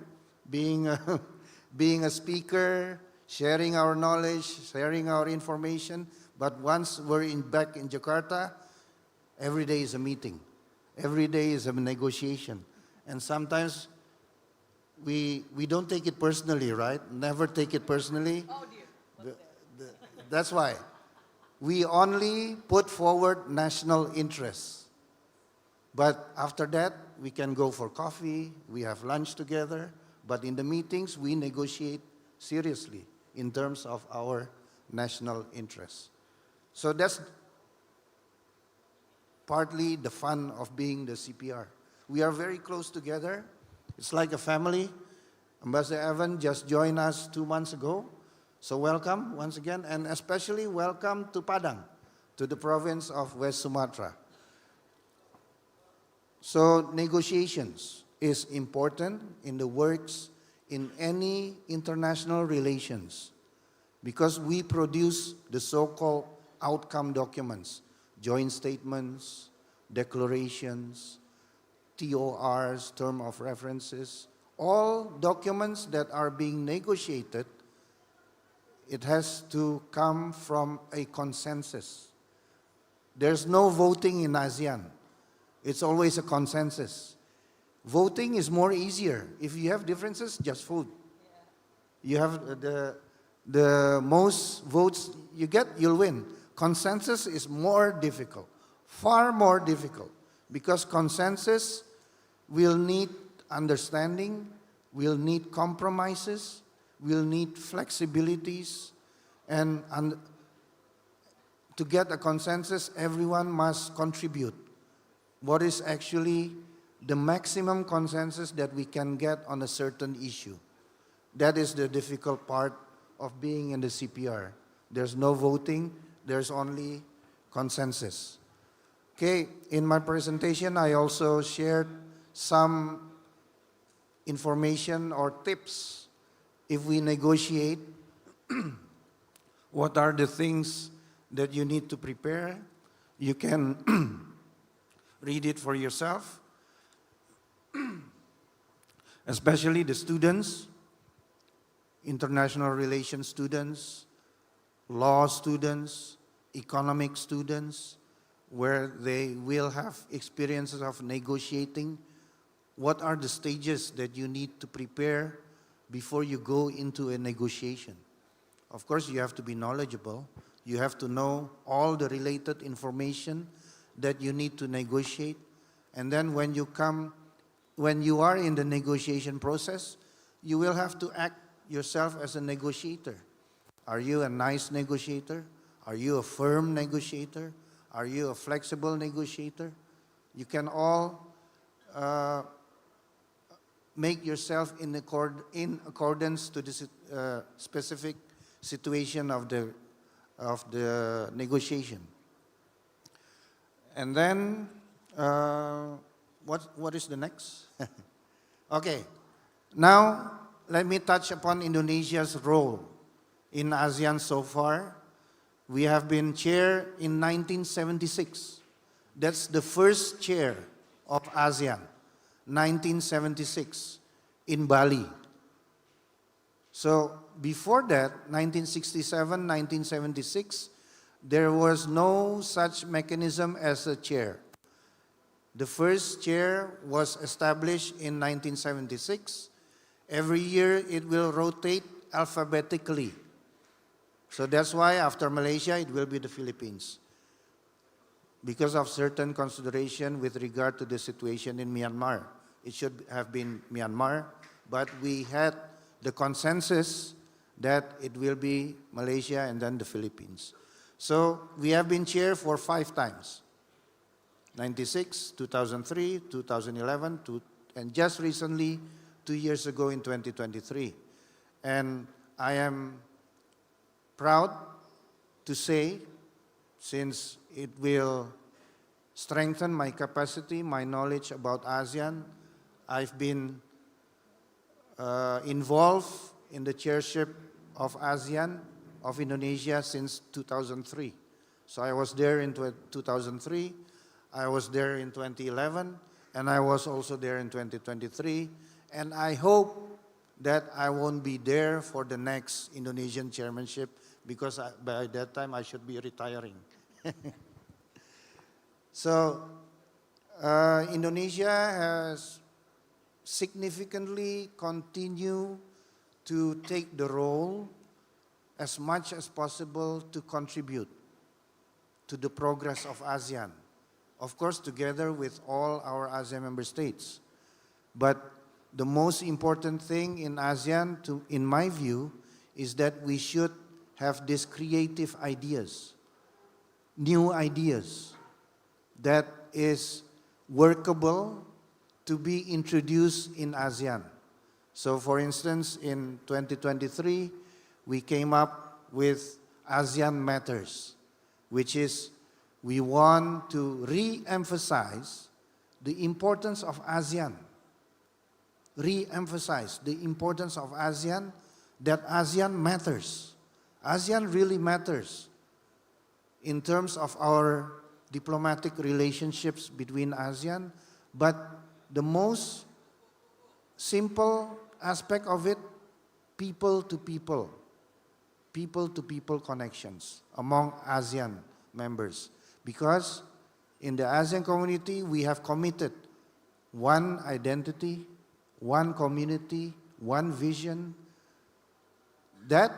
being a speaker, sharing our knowledge, sharing our information. But once we're back in Jakarta, every day is a meeting. Every day is a negotiation. And sometimes we don't take it personally, right? Never take it personally. Oh dear. That's why. We only put forward national interests. But after that, we can go for coffee, we have lunch together, but in the meetings, we negotiate seriously in terms of our national interests. So that's partly the fun of being the CPR. We are very close together. It's like a family. Ambassador Evan just joined us 2 months ago. So welcome once again, and especially welcome to Padang, to the province of West Sumatra. So negotiations is important in the works in any international relations because we produce the so-called outcome documents, joint statements, declarations, TORs, term of references, all documents that are being negotiated. It has to come from a consensus. There's no voting in ASEAN. It's always a consensus. Voting is more easier. If you have differences, just vote. You have the most votes you get, you'll win. Consensus is more difficult, far more difficult, because consensus will need understanding, will need compromises, will need flexibilities, and to get a consensus, everyone must contribute. What is actually the maximum consensus that we can get on a certain issue? That is the difficult part of being in the CPR. There's no voting, there's only consensus. Okay, in my presentation, I also shared some information or tips if we negotiate. What are the things that you need to prepare? You can read it for yourself, especially the students, international relations students, law students, economic students, where they will have experiences of negotiating. What are the stages that you need to prepare before you go into a negotiation? Of course, you have to be knowledgeable. You have to know all the related information that you need to negotiate. And then when you are in the negotiation process, you will have to act yourself as a negotiator. Are you a nice negotiator? Are you a firm negotiator? Are you a flexible negotiator? You can all make yourself in accordance to the specific situation of the negotiation. And then, what is the next? Okay, now let me touch upon Indonesia's role in ASEAN so far. We have been chair in 1976. That's the first chair of ASEAN, 1976, in Bali. So before that, 1967, 1976, there was no such mechanism as a chair. The first chair was established in 1976. Every year it will rotate alphabetically. So that's why after Malaysia, it will be the Philippines, because of certain consideration with regard to the situation in Myanmar. It should have been Myanmar, but we had the consensus that it will be Malaysia and then the Philippines. So we have been chair for 5 times, 96, 2003, 2011, and just recently, 2 years ago in 2023. And I am proud to say, since it will strengthen my capacity, my knowledge about ASEAN, I've been involved in the chairship of ASEAN of Indonesia since 2003. So I was there in 2003, I was there in 2011, and I was also there in 2023. And I hope that I won't be there for the next Indonesian chairmanship, because by that time I should be retiring. So Indonesia has significantly continued to take the role as much as possible to contribute to the progress of ASEAN. Of course, together with all our ASEAN member states. But the most important thing in ASEAN, in my view, is that we should have these creative ideas, new ideas that is workable to be introduced in ASEAN. So for instance, in 2023, we came up with ASEAN Matters, which is we want to re-emphasize the importance of ASEAN, re-emphasize the importance of ASEAN, that ASEAN matters. ASEAN really matters in terms of our diplomatic relationships between ASEAN, but the most simple aspect of it, people to people connections among ASEAN members. Because in the ASEAN community, we have committed one identity, one community, one vision. That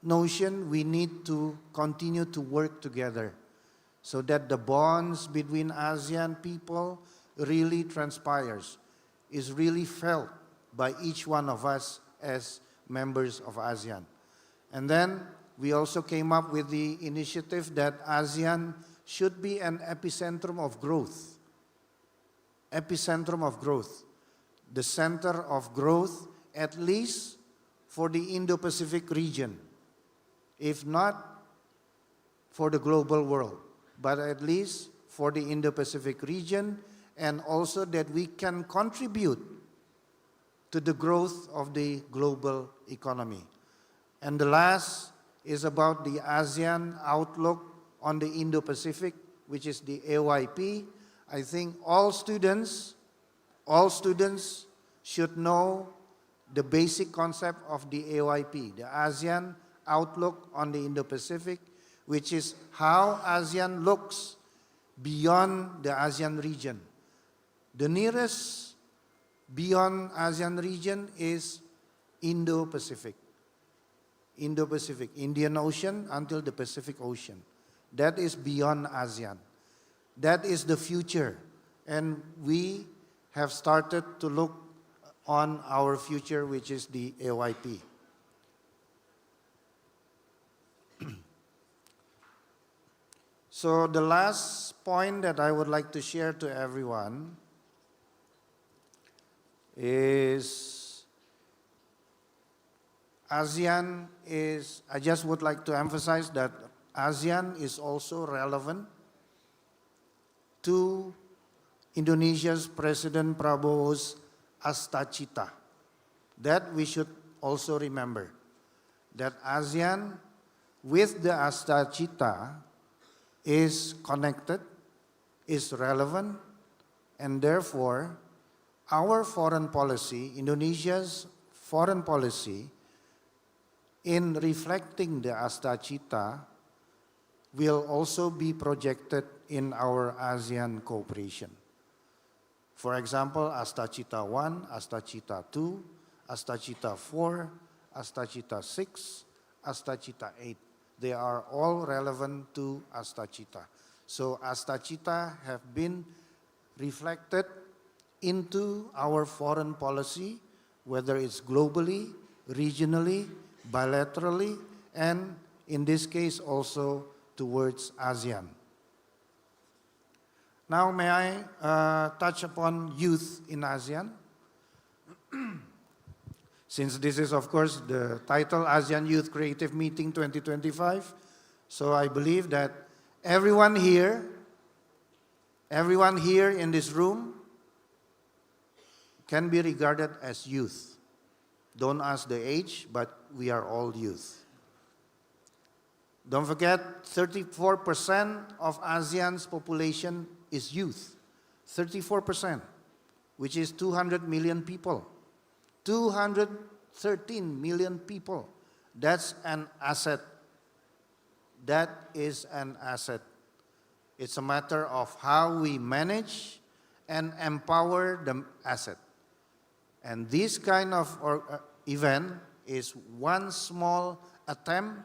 notion we need to continue to work together so that the bonds between ASEAN people really transpires, is really felt by each one of us as members of ASEAN. And then we also came up with the initiative that ASEAN should be an epicentrum of growth. Epicentrum of growth. The center of growth, at least for the Indo-Pacific region, if not for the global world, but at least for the Indo-Pacific region, and also that we can contribute to the growth of the global economy. And the last is about the ASEAN outlook on the Indo-Pacific, which is the AYP. I think all students should know the basic concept of the AYP, the ASEAN outlook on the Indo-Pacific, which is how ASEAN looks beyond the ASEAN region. The nearest beyond ASEAN region is Indo-Pacific. Indo-Pacific, Indian Ocean until the Pacific Ocean. That is beyond ASEAN. That is the future. And we have started to look on our future, which is the AYP. So the last point that I would like to share to everyone is ASEAN is, I just would like to emphasize that ASEAN is also relevant to Indonesia's President Prabowo's Astacita. That we should also remember, that ASEAN with the Astacita is connected, is relevant, and therefore our foreign policy, Indonesia's foreign policy, in reflecting the Astacita, will also be projected in our ASEAN cooperation. For example, Astacita 1, Astacita 2, Astacita 4, Astacita 6, Astacita 8. They are all relevant to Astacita. So Astacita have been reflected into our foreign policy, whether it's globally, regionally, bilaterally, and in this case also towards ASEAN. Now may I touch upon youth in ASEAN? Since this is of course the title ASEAN Youth Creative Meeting 2025, so I believe that everyone here in this room can be regarded as youth. Don't ask the age, but we are all youth. Don't forget, 34% of ASEAN's population is youth. 34%, which is 200 million people. 213 million people. That's an asset. That is an asset. It's a matter of how we manage and empower the asset. And this kind of event is one small attempt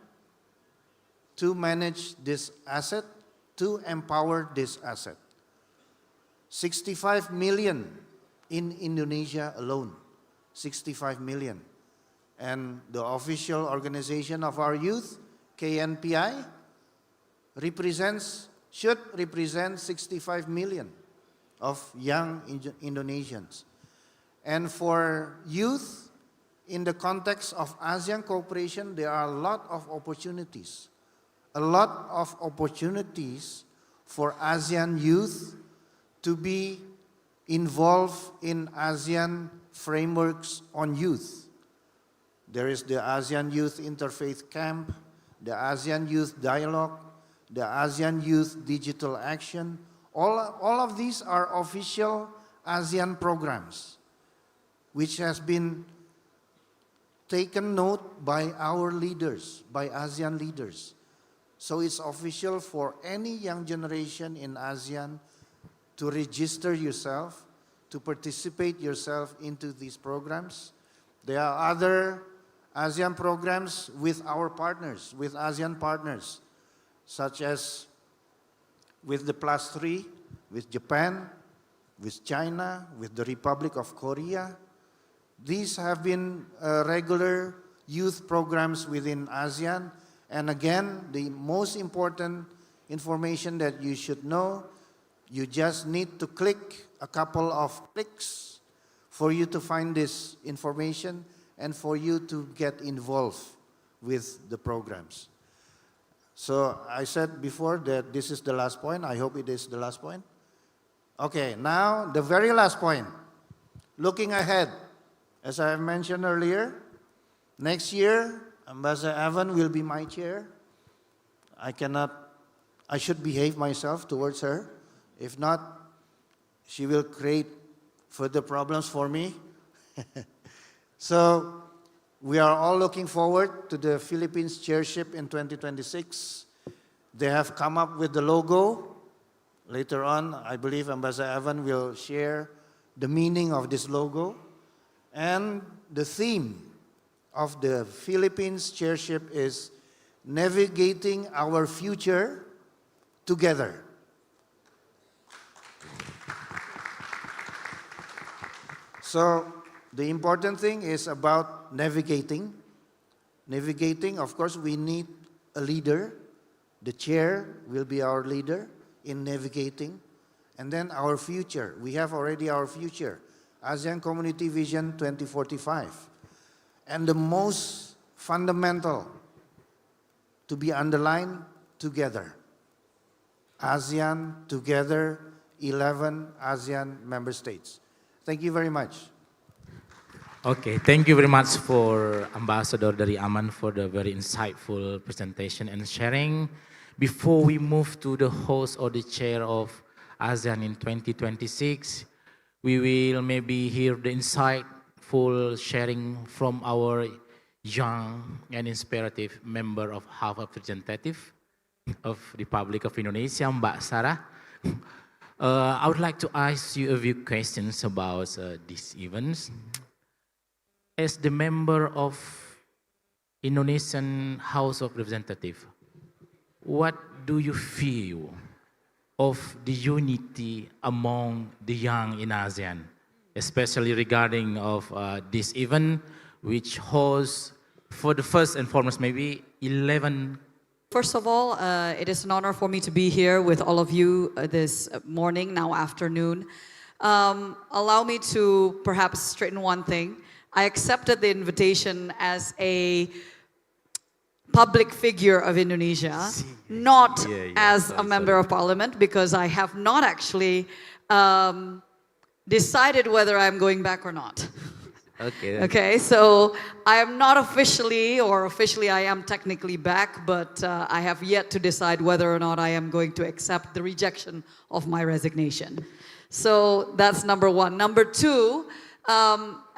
to manage this asset, to empower this asset. 65 million in Indonesia alone. 65 million. And the official organization of our youth, KNPI, should represent 65 million of young Indonesians. And for youth, in the context of ASEAN cooperation, there are a lot of opportunities. A lot of opportunities for ASEAN youth to be involved in ASEAN frameworks on youth. There is the ASEAN Youth Interfaith Camp, the ASEAN Youth Dialogue, the ASEAN Youth Digital Action. All of these are official ASEAN programs, which has been taken note by our leaders, by ASEAN leaders. So it's official for any young generation in ASEAN to register yourself, to participate yourself into these programs. There are other ASEAN programs with our partners, with ASEAN partners, such as with the +3, with Japan, with China, with the Republic of Korea. These have been regular youth programs within ASEAN. And again, the most important information that you should know, you just need to click a couple of clicks for you to find this information and for you to get involved with the programs. So I said before that this is the last point. I hope it is the last point. Okay, now the very last point. Looking ahead, as I mentioned earlier, next year, Ambassador Evan will be my chair. I should behave myself towards her. If not, she will create further problems for me. So We are all looking forward to the Philippines chairship in 2026. They have come up with the logo. Later on, I believe Ambassador Evan will share the meaning of this logo. And the theme of the Philippines chairship is navigating our future together. So the important thing is about navigating. Navigating, of course, we need a leader. The chair will be our leader in navigating. And then our future. We have already our future. ASEAN Community Vision 2045. And the most fundamental to be underlined, together. ASEAN together, 11 ASEAN member states. Thank you very much. Okay, thank you very much for Ambassador dari Aman for the very insightful presentation and sharing. Before we move to the host or the chair of ASEAN in 2026, we will maybe hear the insightful sharing from our young and inspirative member of House of Representative of Republic of Indonesia, Mbak Sarah. I would like to ask you a few questions about these events. As the member of Indonesian House of Representatives, what do you feel of the unity among the young in ASEAN, especially regarding of this event, which hosts, for the first and foremost, maybe 11. First of all, it is an honor for me to be here with all of you this morning, now afternoon. Allow me to perhaps straighten one thing. I accepted the invitation as a public figure of Indonesia, not as a member of parliament, because I have not actually decided whether I'm going back or not. Okay. Okay, so I am not officially, or officially I am technically back, but I have yet to decide whether or not I am going to accept the rejection of my resignation. So that's number one. Number two,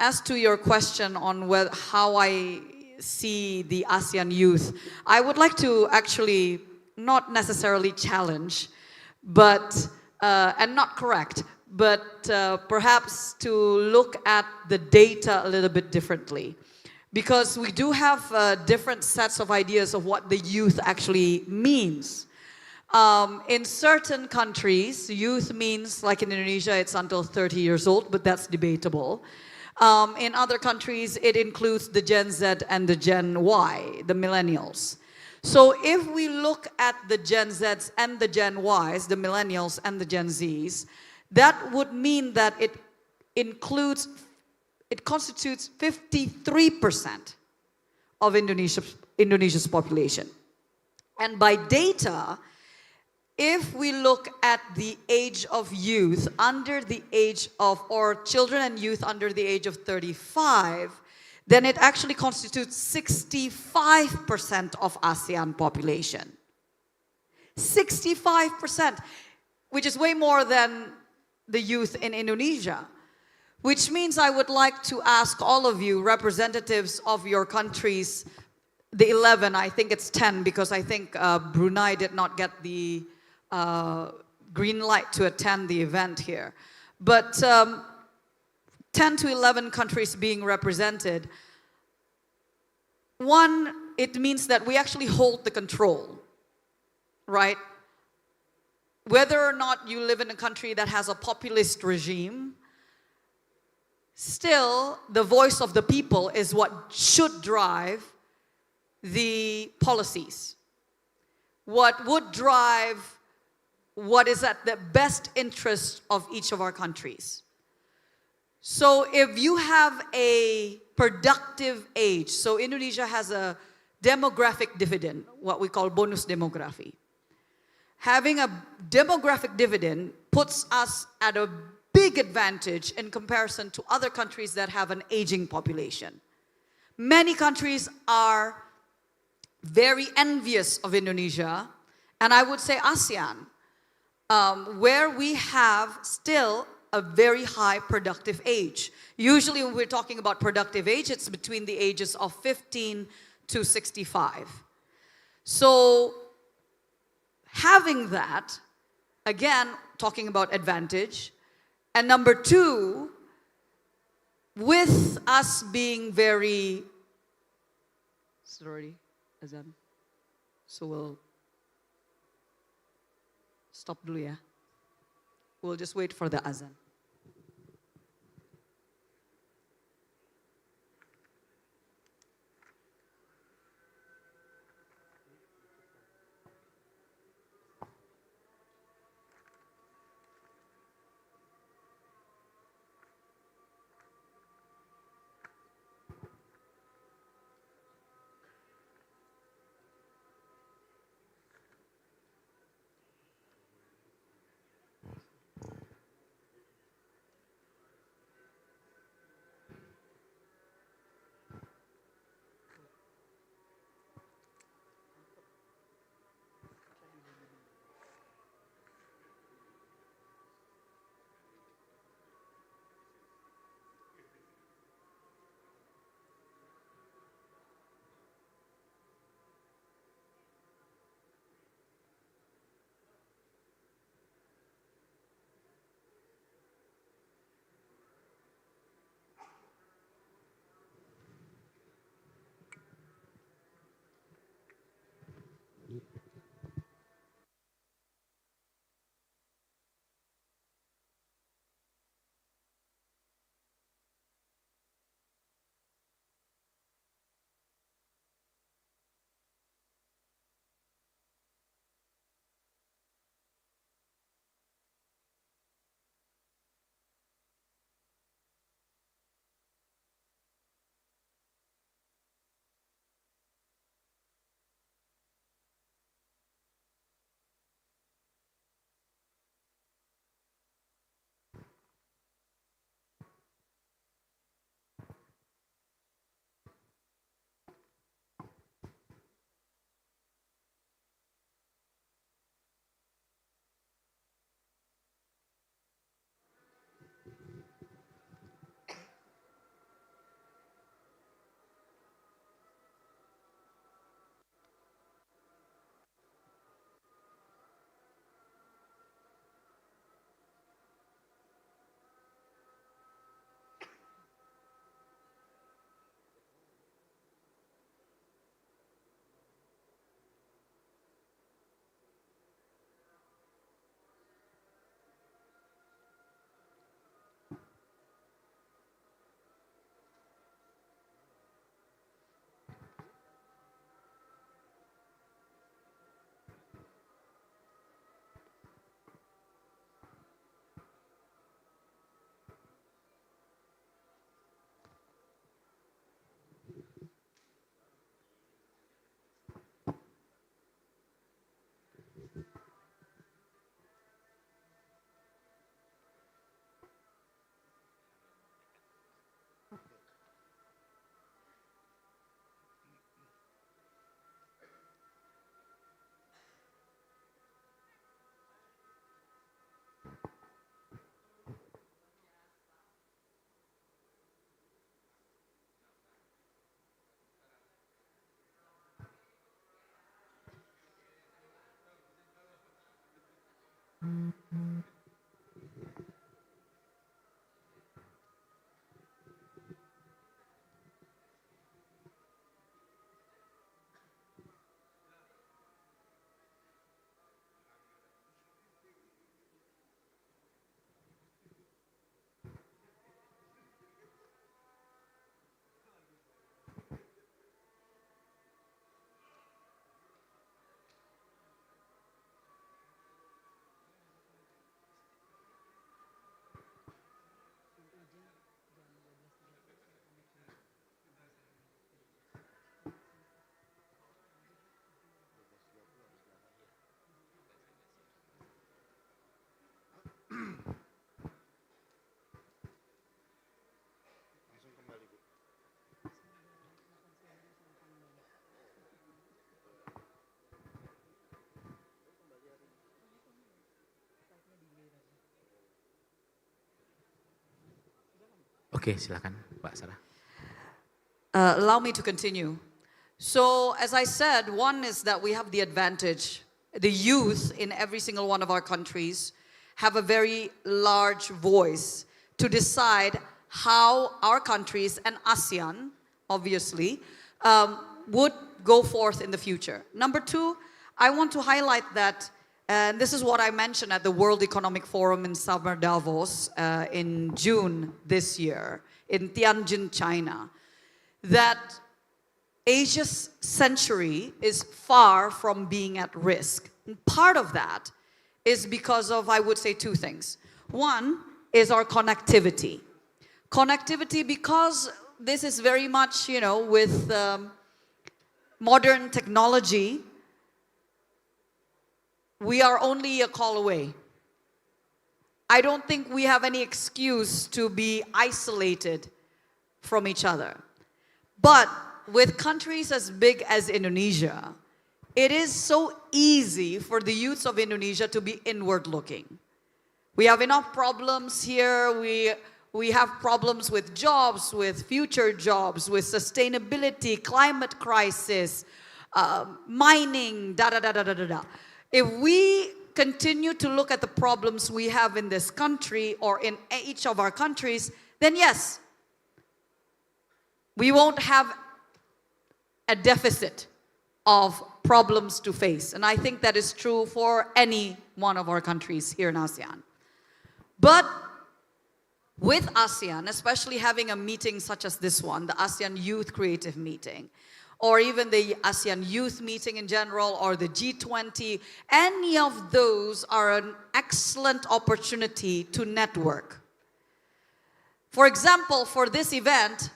as to your question on how I see the ASEAN youth, I would like to actually not necessarily challenge, but and not correct, but perhaps to look at the data a little bit differently. Because we do have different sets of ideas of what the youth actually means. In certain countries, youth means, like in Indonesia, it's until 30 years old, but that's debatable. In other countries, it includes the Gen Z and the Gen Y, the millennials. So if we look at the Gen Zs and the Gen Ys, the millennials and the Gen Zs, that would mean that it constitutes 53% of Indonesia's population. And by data, if we look at the age of youth under the age of, or children and youth under the age of 35, then it actually constitutes 65% of ASEAN population. 65%, which is way more than the youth in Indonesia. Which means I would like to ask all of you, representatives of your countries, the 11, I think it's 10, because I think Brunei did not get the green light to attend the event here. But 10 to 11 countries being represented, one, it means that we actually hold the control, right? Whether or not you live in a country that has a populist regime, still the voice of the people is what should drive the policies. What would drive what is at the best interest of each of our countries. So if you have a productive age, so Indonesia has a demographic dividend, what we call bonus demografi. Having a demographic dividend puts us at a big advantage in comparison to other countries that have an aging population. Many countries are very envious of Indonesia, and I would say ASEAN, where we have still a very high productive age. Usually when we're talking about productive age, it's between the ages of 15 to 65. So having that, again, talking about advantage. And number two, with us being very, sorry, Azan. So we'll stop dulu ya. We'll just wait for the Azan. Oke, silakan Mbak Sarah. Allow me to continue. So, as I said, one is that we have the advantage. The youth in every single one of our countries have a very large voice to decide how our countries and ASEAN, obviously, would go forth in the future. Number two, I want to highlight that, and this is what I mentioned at the World Economic Forum in Summer Davos in June this year in Tianjin, China, that Asia's century is far from being at risk. And part of that is because of, I would say, two things. One is our connectivity. Connectivity, because this is very much, with modern technology, we are only a call away. I don't think we have any excuse to be isolated from each other. But with countries as big as Indonesia, it is so easy for the youths of Indonesia to be inward looking. We have enough problems here. We have problems with jobs, with future jobs, with sustainability, climate crisis, mining, da-da-da-da-da-da. If we continue to look at the problems we have in this country or in each of our countries, then yes, we won't have a deficit of problems to face. And I think that is true for any one of our countries here in ASEAN. But with ASEAN, especially having a meeting such as this one, the ASEAN Youth Creative Meeting, or even the ASEAN Youth Meeting in general, or the G20, any of those are an excellent opportunity to network. For example, for this event,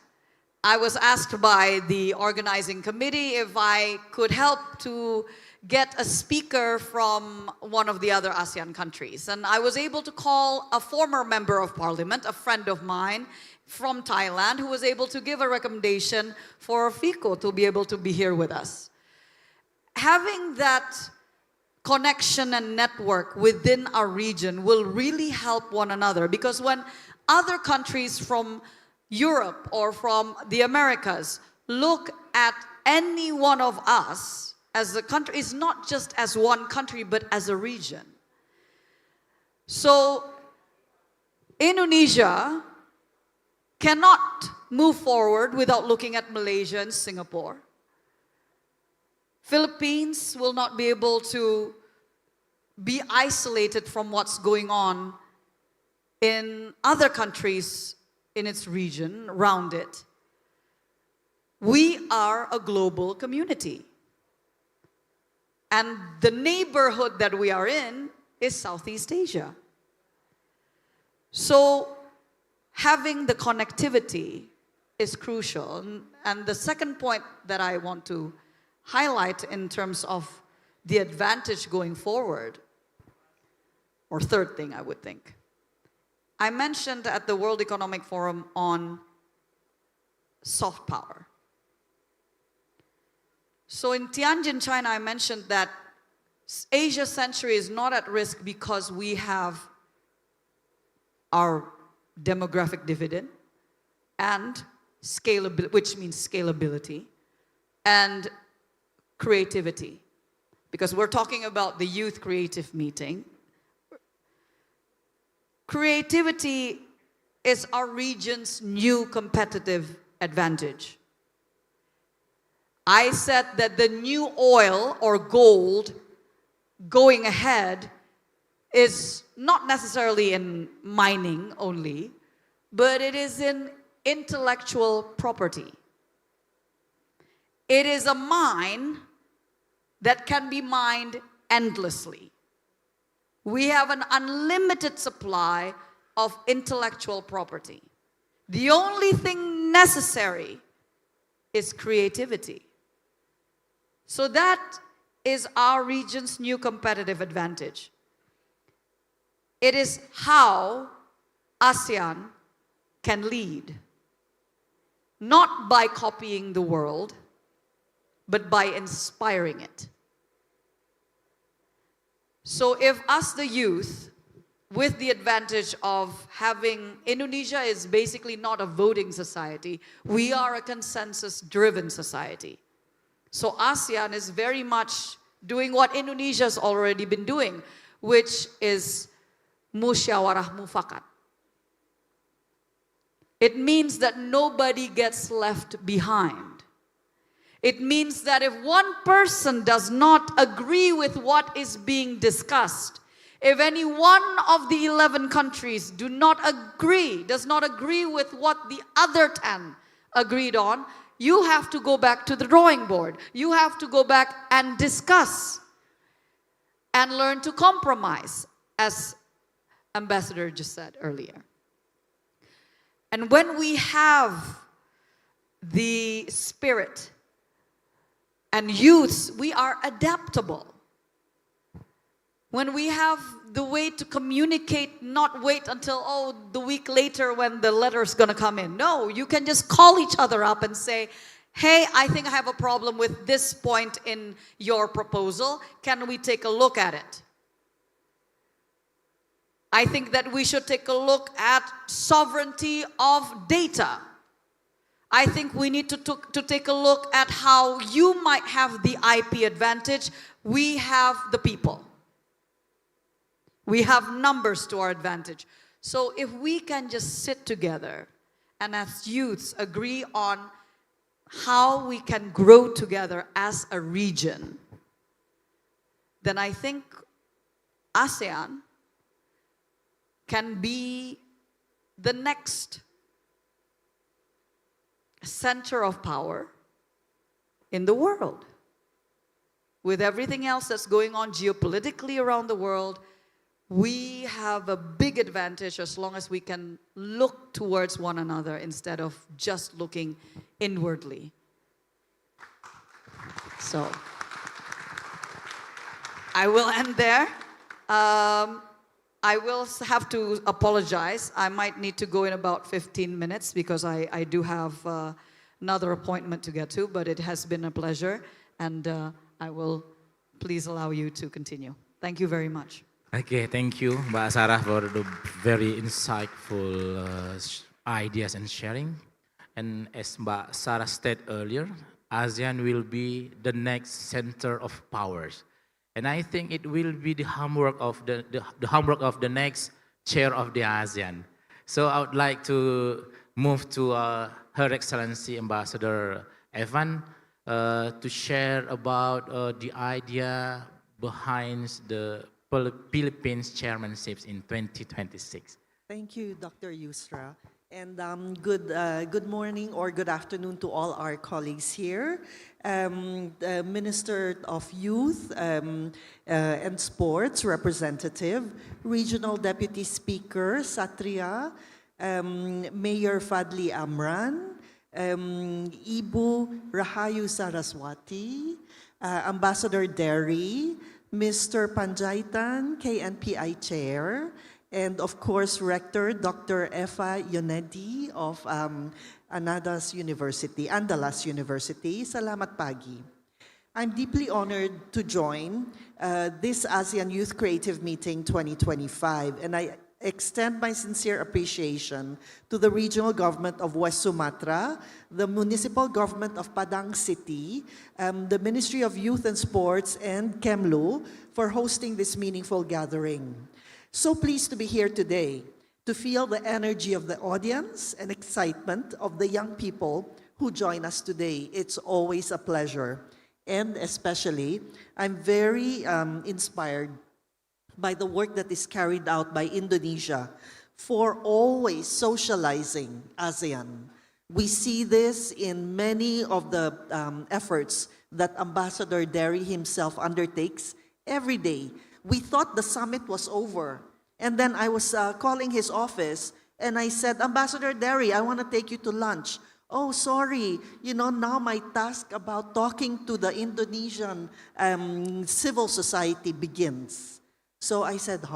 I was asked by the organizing committee if I could help to get a speaker from one of the other ASEAN countries. And I was able to call a former member of parliament, a friend of mine from Thailand, who was able to give a recommendation for FICO to be able to be here with us. Having that connection and network within our region will really help one another, because when other countries from Europe or from the Americas look at any one of us as a country, it's not just as one country, but as a region. So Indonesia cannot move forward without looking at Malaysia and Singapore. Philippines will not be able to be isolated from what's going on in other countries in its region, around it. We are a global community. And the neighborhood that we are in is Southeast Asia. So having the connectivity is crucial. And the second point that I want to highlight in terms of the advantage going forward, or third thing I would think, I mentioned at the World Economic Forum on soft power. So in Tianjin, China, I mentioned that Asia's century is not at risk because we have our demographic dividend and scalability, which means scalability, and creativity. Because we're talking about the Youth Creative Meeting. Creativity is our region's new competitive advantage. I said that the new oil or gold going ahead is not necessarily in mining only, but it is in intellectual property. It is a mine that can be mined endlessly. We have an unlimited supply of intellectual property. The only thing necessary is creativity. So that is our region's new competitive advantage. It is how ASEAN can lead, not by copying the world, but by inspiring it. So if us, the youth, with the advantage of having, Indonesia is basically not a voting society. We are a consensus-driven society. So ASEAN is very much doing what Indonesia's already been doing, which is musyawarah mufakat. It means that nobody gets left behind. It means that if one person does not agree with what is being discussed, if any one of the 11 countries does not agree with what the other 10 agreed on, you have to go back to the drawing board. You have to go back and discuss and learn to compromise, as Ambassador just said earlier. And when we have the spirit and youths, we are adaptable. When we have the way to communicate, not wait until, the week later when the letter's gonna come in. No, you can just call each other up and say, hey, I think I have a problem with this point in your proposal. Can we take a look at it? I think that we should take a look at sovereignty of data. I think we need to take a look at how you might have the IP advantage. We have the people. We have numbers to our advantage. So if we can just sit together and as youths agree on how we can grow together as a region, then I think ASEAN can be the next center of power in the world. With everything else that's going on geopolitically around the world, we have a big advantage as long as we can look towards one another instead of just looking inwardly. So, I will end there. I will have to apologize. I might need to go in about 15 minutes because I do have another appointment to get to, but it has been a pleasure, and I will please allow you to continue. Thank you very much. Okay, thank you, Mbak Sarah, for the very insightful ideas and sharing. And as Mbak Sarah said earlier, ASEAN will be the next center of powers. And I think it will be the homework of the next chair of the ASEAN. So I would like to move to Her Excellency Ambassador Evan to share about the idea behind the Philippines chairmanships in 2026. Thank you, Dr. Yusra. And good morning or good afternoon to all our colleagues here. The Minister of Youth and Sports Representative, Regional Deputy Speaker Satria, Mayor Fadli Amran, Ibu Rahayu Saraswati, Ambassador Derry, Mr. Panjaitan, KNPI Chair, and of course, Rector Dr. Efa Yonedi of Andalas University. Salamat pagi. I'm deeply honored to join this ASEAN Youth Creative Meeting 2025, and I extend my sincere appreciation to the regional government of West Sumatra, the municipal government of Padang City, the Ministry of Youth and Sports, and KEMLU for hosting this meaningful gathering. So pleased to be here today to feel the energy of the audience and excitement of the young people who join us today. It's always a pleasure. And especially, I'm very inspired by the work that is carried out by Indonesia for always socializing ASEAN. We see this in many of the efforts that Ambassador Derry himself undertakes every day. We thought the summit was over. And then I was calling his office and I said, Ambassador Derry, I want to take you to lunch. Oh, sorry, now my task about talking to the Indonesian civil society begins. So I said,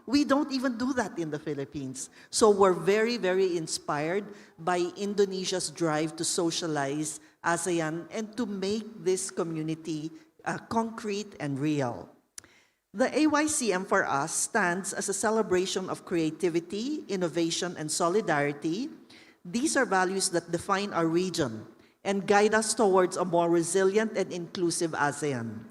we don't even do that in the Philippines. So we're very, very inspired by Indonesia's drive to socialize ASEAN and to make this community concrete and real. The AYCM for us stands as a celebration of creativity, innovation, and solidarity. These are values that define our region and guide us towards a more resilient and inclusive ASEAN.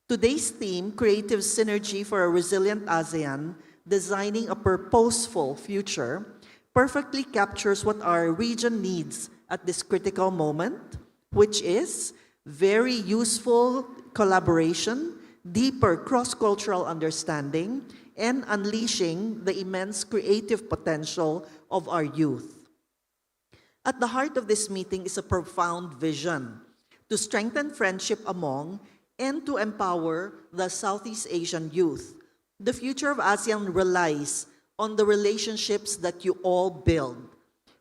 Today's theme, Creative Synergy for a Resilient ASEAN, Designing a Purposeful Future, perfectly captures what our region needs at this critical moment, which is very useful collaboration, deeper cross-cultural understanding, and unleashing the immense creative potential of our youth. At the heart of this meeting is a profound vision to strengthen friendship among and to empower the Southeast Asian youth. The future of ASEAN relies on the relationships that you all build,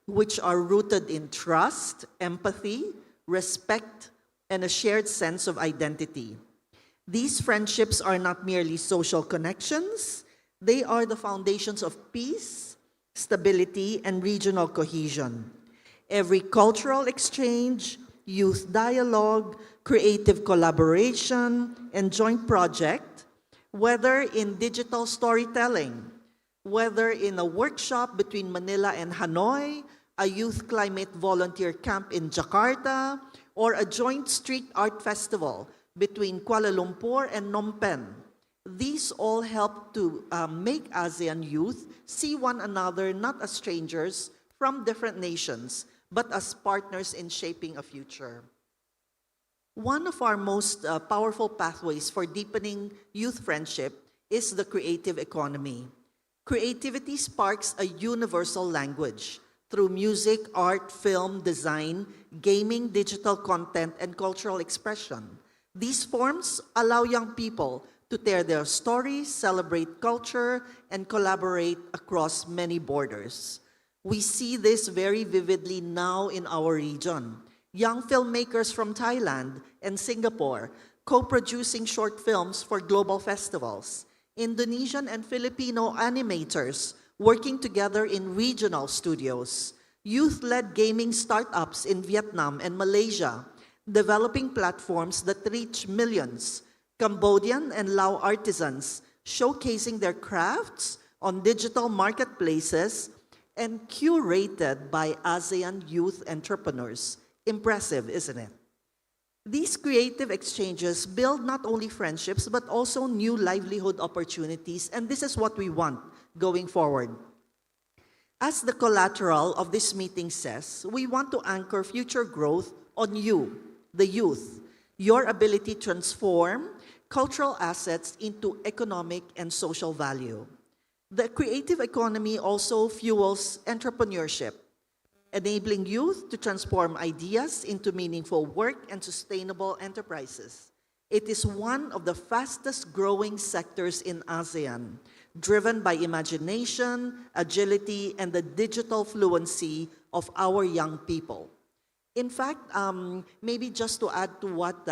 which are rooted in trust, empathy, respect, and a shared sense of identity. These friendships are not merely social connections, they are the foundations of peace, stability, and regional cohesion. Every cultural exchange, youth dialogue, creative collaboration, and joint project, whether in digital storytelling, whether in a workshop between Manila and Hanoi, a youth climate volunteer camp in Jakarta, or a joint street art festival between Kuala Lumpur and Phnom Penh. These all help to make ASEAN youth see one another not as strangers from different nations, but as partners in shaping a future. One of our most powerful pathways for deepening youth friendship is the creative economy. Creativity sparks a universal language through music, art, film, design, gaming, digital content, and cultural expression. These forms allow young people to tell their stories, celebrate culture, and collaborate across many borders. We see this very vividly now in our region. Young filmmakers from Thailand and Singapore co-producing short films for global festivals. Indonesian and Filipino animators working together in regional studios. Youth-led gaming startups in Vietnam and Malaysia, developing platforms that reach millions. Cambodian and Lao artisans showcasing their crafts on digital marketplaces and curated by ASEAN youth entrepreneurs. Impressive, isn't it? These creative exchanges build not only friendships, but also new livelihood opportunities, and this is what we want going forward. As the collateral of this meeting says, we want to anchor future growth on you, the youth, your ability to transform cultural assets into economic and social value. The creative economy also fuels entrepreneurship, enabling youth to transform ideas into meaningful work and sustainable enterprises. It is one of the fastest growing sectors in ASEAN, driven by imagination, agility, and the digital fluency of our young people. In fact, maybe just to add to what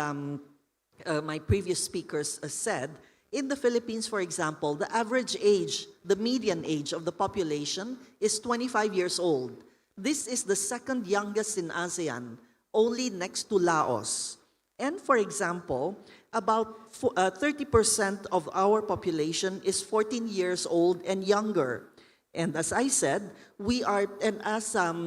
my previous speakers said, in the Philippines, for example, the average age, the median age of the population is 25 years old. This is the second youngest in ASEAN, only next to Laos. And for example, about 30% of our population is 14 years old and younger. And as I said, we are, and as our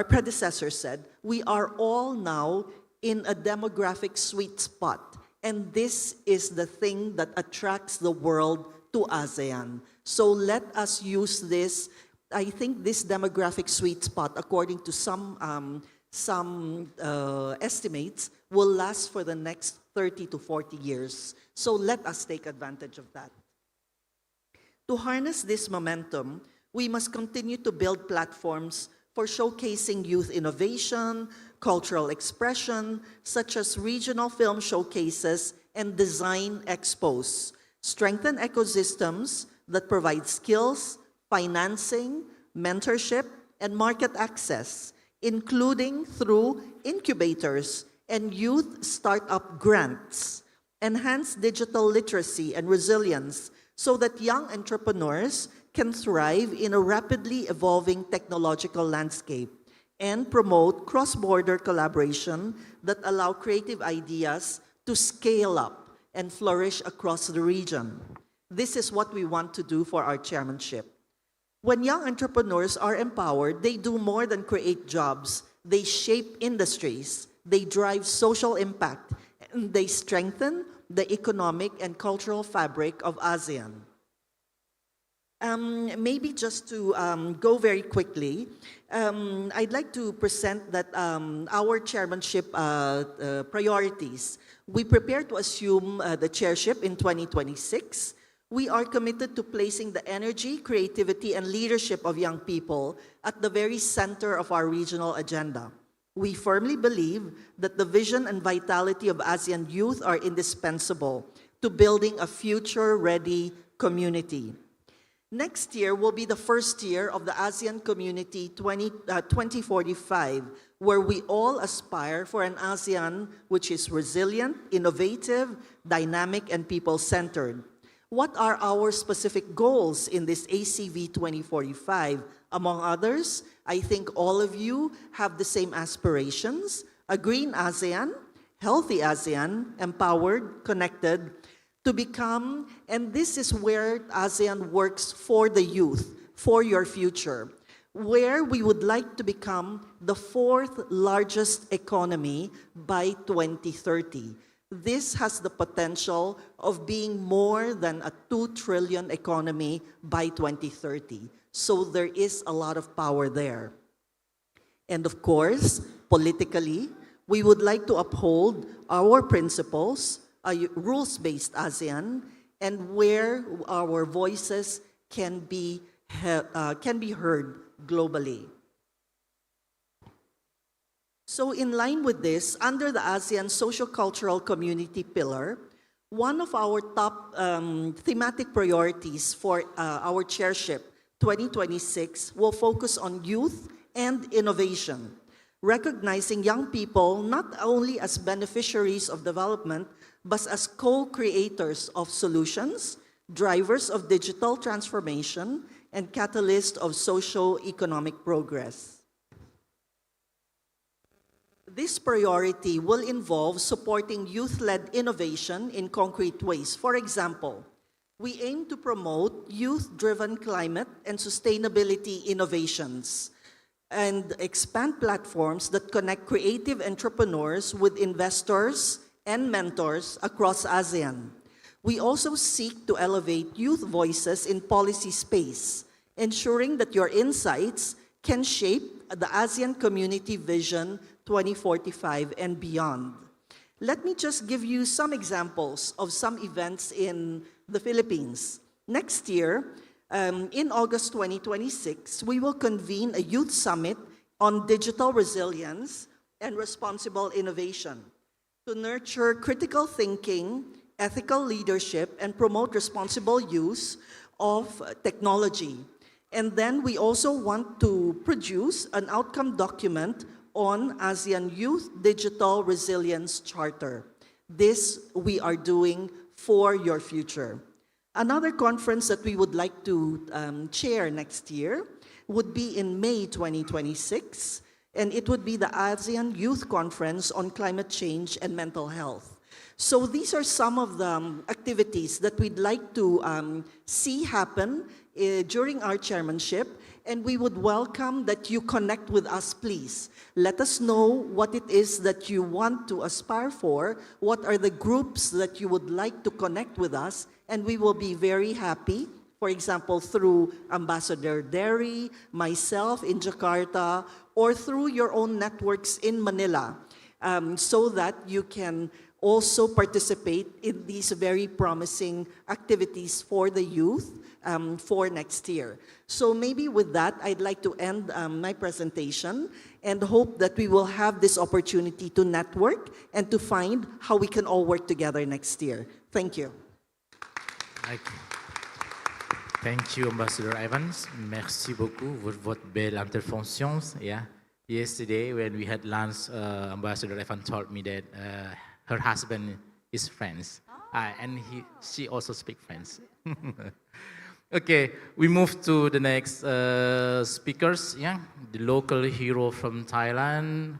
predecessor said, we are all now in a demographic sweet spot. And this is the thing that attracts the world to ASEAN. So let us use this. I think this demographic sweet spot, according to some estimates, will last for the next 30 to 40 years. So let us take advantage of that. To harness this momentum, we must continue to build platforms for showcasing youth innovation, cultural expression, such as regional film showcases and design expos. Strengthen ecosystems that provide skills, financing, mentorship, and market access, including through incubators and youth startup grants. Enhance digital literacy and resilience so that young entrepreneurs can thrive in a rapidly evolving technological landscape, and promote cross-border collaboration that allow creative ideas to scale up and flourish across the region. This is what we want to do for our chairmanship. When young entrepreneurs are empowered, they do more than create jobs. They shape industries, they drive social impact, and they strengthen the economic and cultural fabric of ASEAN. Maybe just to go very quickly, I'd like to present that our chairmanship priorities. We prepare to assume the chairship in 2026. We are committed to placing the energy, creativity, and leadership of young people at the very center of our regional agenda. We firmly believe that the vision and vitality of ASEAN youth are indispensable to building a future-ready community. Next year will be the first year of the ASEAN Community 2045, where we all aspire for an ASEAN which is resilient, innovative, dynamic, and people-centered. What are our specific goals in this ACV 2045? Among others, I think all of you have the same aspirations: a green ASEAN, healthy ASEAN, empowered, connected, to become, and this is where ASEAN works for the youth, for your future, where we would like to become the fourth largest economy by 2030. This has the potential of being more than a 2 trillion economy by 2030. So there is a lot of power there. And of course, politically, we would like to uphold our principles, a rules-based ASEAN, and where our voices can be heard globally. So in line with this, under the ASEAN Socio-Cultural Community Pillar, one of our top thematic priorities for our chairship 2026 will focus on youth and innovation, recognizing young people not only as beneficiaries of development, but as co-creators of solutions, drivers of digital transformation, and catalysts of socio-economic progress. This priority will involve supporting youth-led innovation in concrete ways. For example, we aim to promote youth-driven climate and sustainability innovations and expand platforms that connect creative entrepreneurs with investors and mentors across ASEAN. We also seek to elevate youth voices in policy space, ensuring that your insights can shape the ASEAN Community Vision 2045 and beyond. Let me just give you some examples of some events in the Philippines. Next year, in August 2026, we will convene a youth summit on digital resilience and responsible innovation to nurture critical thinking, ethical leadership, and promote responsible use of technology. And then we also want to produce an outcome document on ASEAN Youth Digital Resilience Charter. This we are doing for your future. Another conference that we would like to chair next year would be in May 2026, and it would be the ASEAN Youth Conference on Climate Change and Mental Health. So these are some of the activities that we'd like to see happen during our chairmanship, and we would welcome that you connect with us, please. Let us know what it is that you want to aspire for, what are the groups that you would like to connect with us, and we will be very happy, for example, through Ambassador Derry, myself in Jakarta, or through your own networks in Manila, so that you can also participate in these very promising activities for the youth for next year. So maybe with that, I'd like to end my presentation and hope that we will have this opportunity to network and to find how we can all work together next year. Thank you. Thank you, Ambassador Evans. Merci beaucoup pour votre belle intervention. Yeah. Yesterday, when we had lunch, Ambassador Evans told me that her husband is French, and she also speaks French. Okay, we move to the next speakers. Yeah, the local hero from Thailand.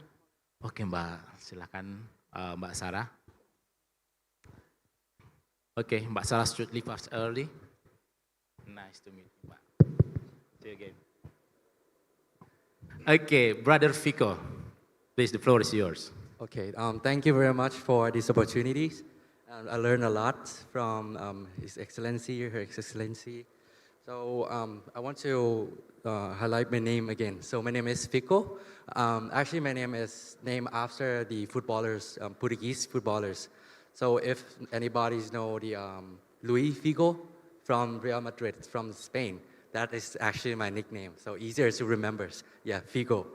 Okay, Mbak, silakan Mbak Sarah. Okay, Mbak Sarah should leave us early. Nice to meet you, Mbak. See you again. Okay, Brother Fico, please, the floor is yours. Okay, thank you very much for these opportunities. I learned a lot from His Excellency, Her Excellency. So I want to highlight my name again. So my name is Fico. Actually, my name is named after the footballers, Portuguese footballers. So if anybody know the Luis Figo from Real Madrid, from Spain, that is actually my nickname. So easier to remember. Yeah, Figo.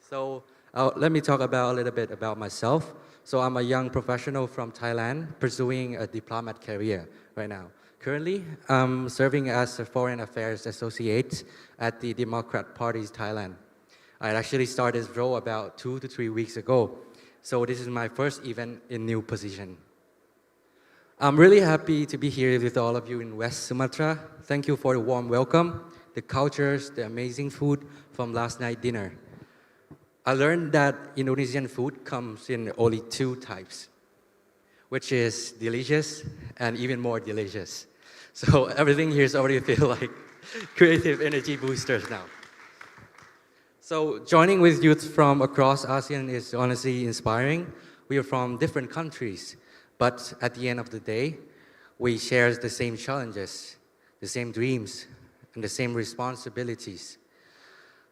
So let me talk about a little bit about myself. So I'm a young professional from Thailand pursuing a diplomat career right now. Currently, I'm serving as a Foreign Affairs Associate at the Democrat Party's Thailand. I actually started this role about 2 to 3 weeks ago. So this is my first event in new position. I'm really happy to be here with all of you in West Sumatra. Thank you for the warm welcome, the cultures, the amazing food from last night dinner. I learned that Indonesian food comes in only 2 types, which is delicious and even more delicious. So everything here is already feel like creative energy boosters now. So joining with youth from across ASEAN is honestly inspiring. We are from different countries, but at the end of the day, we share the same challenges, the same dreams, and the same responsibilities.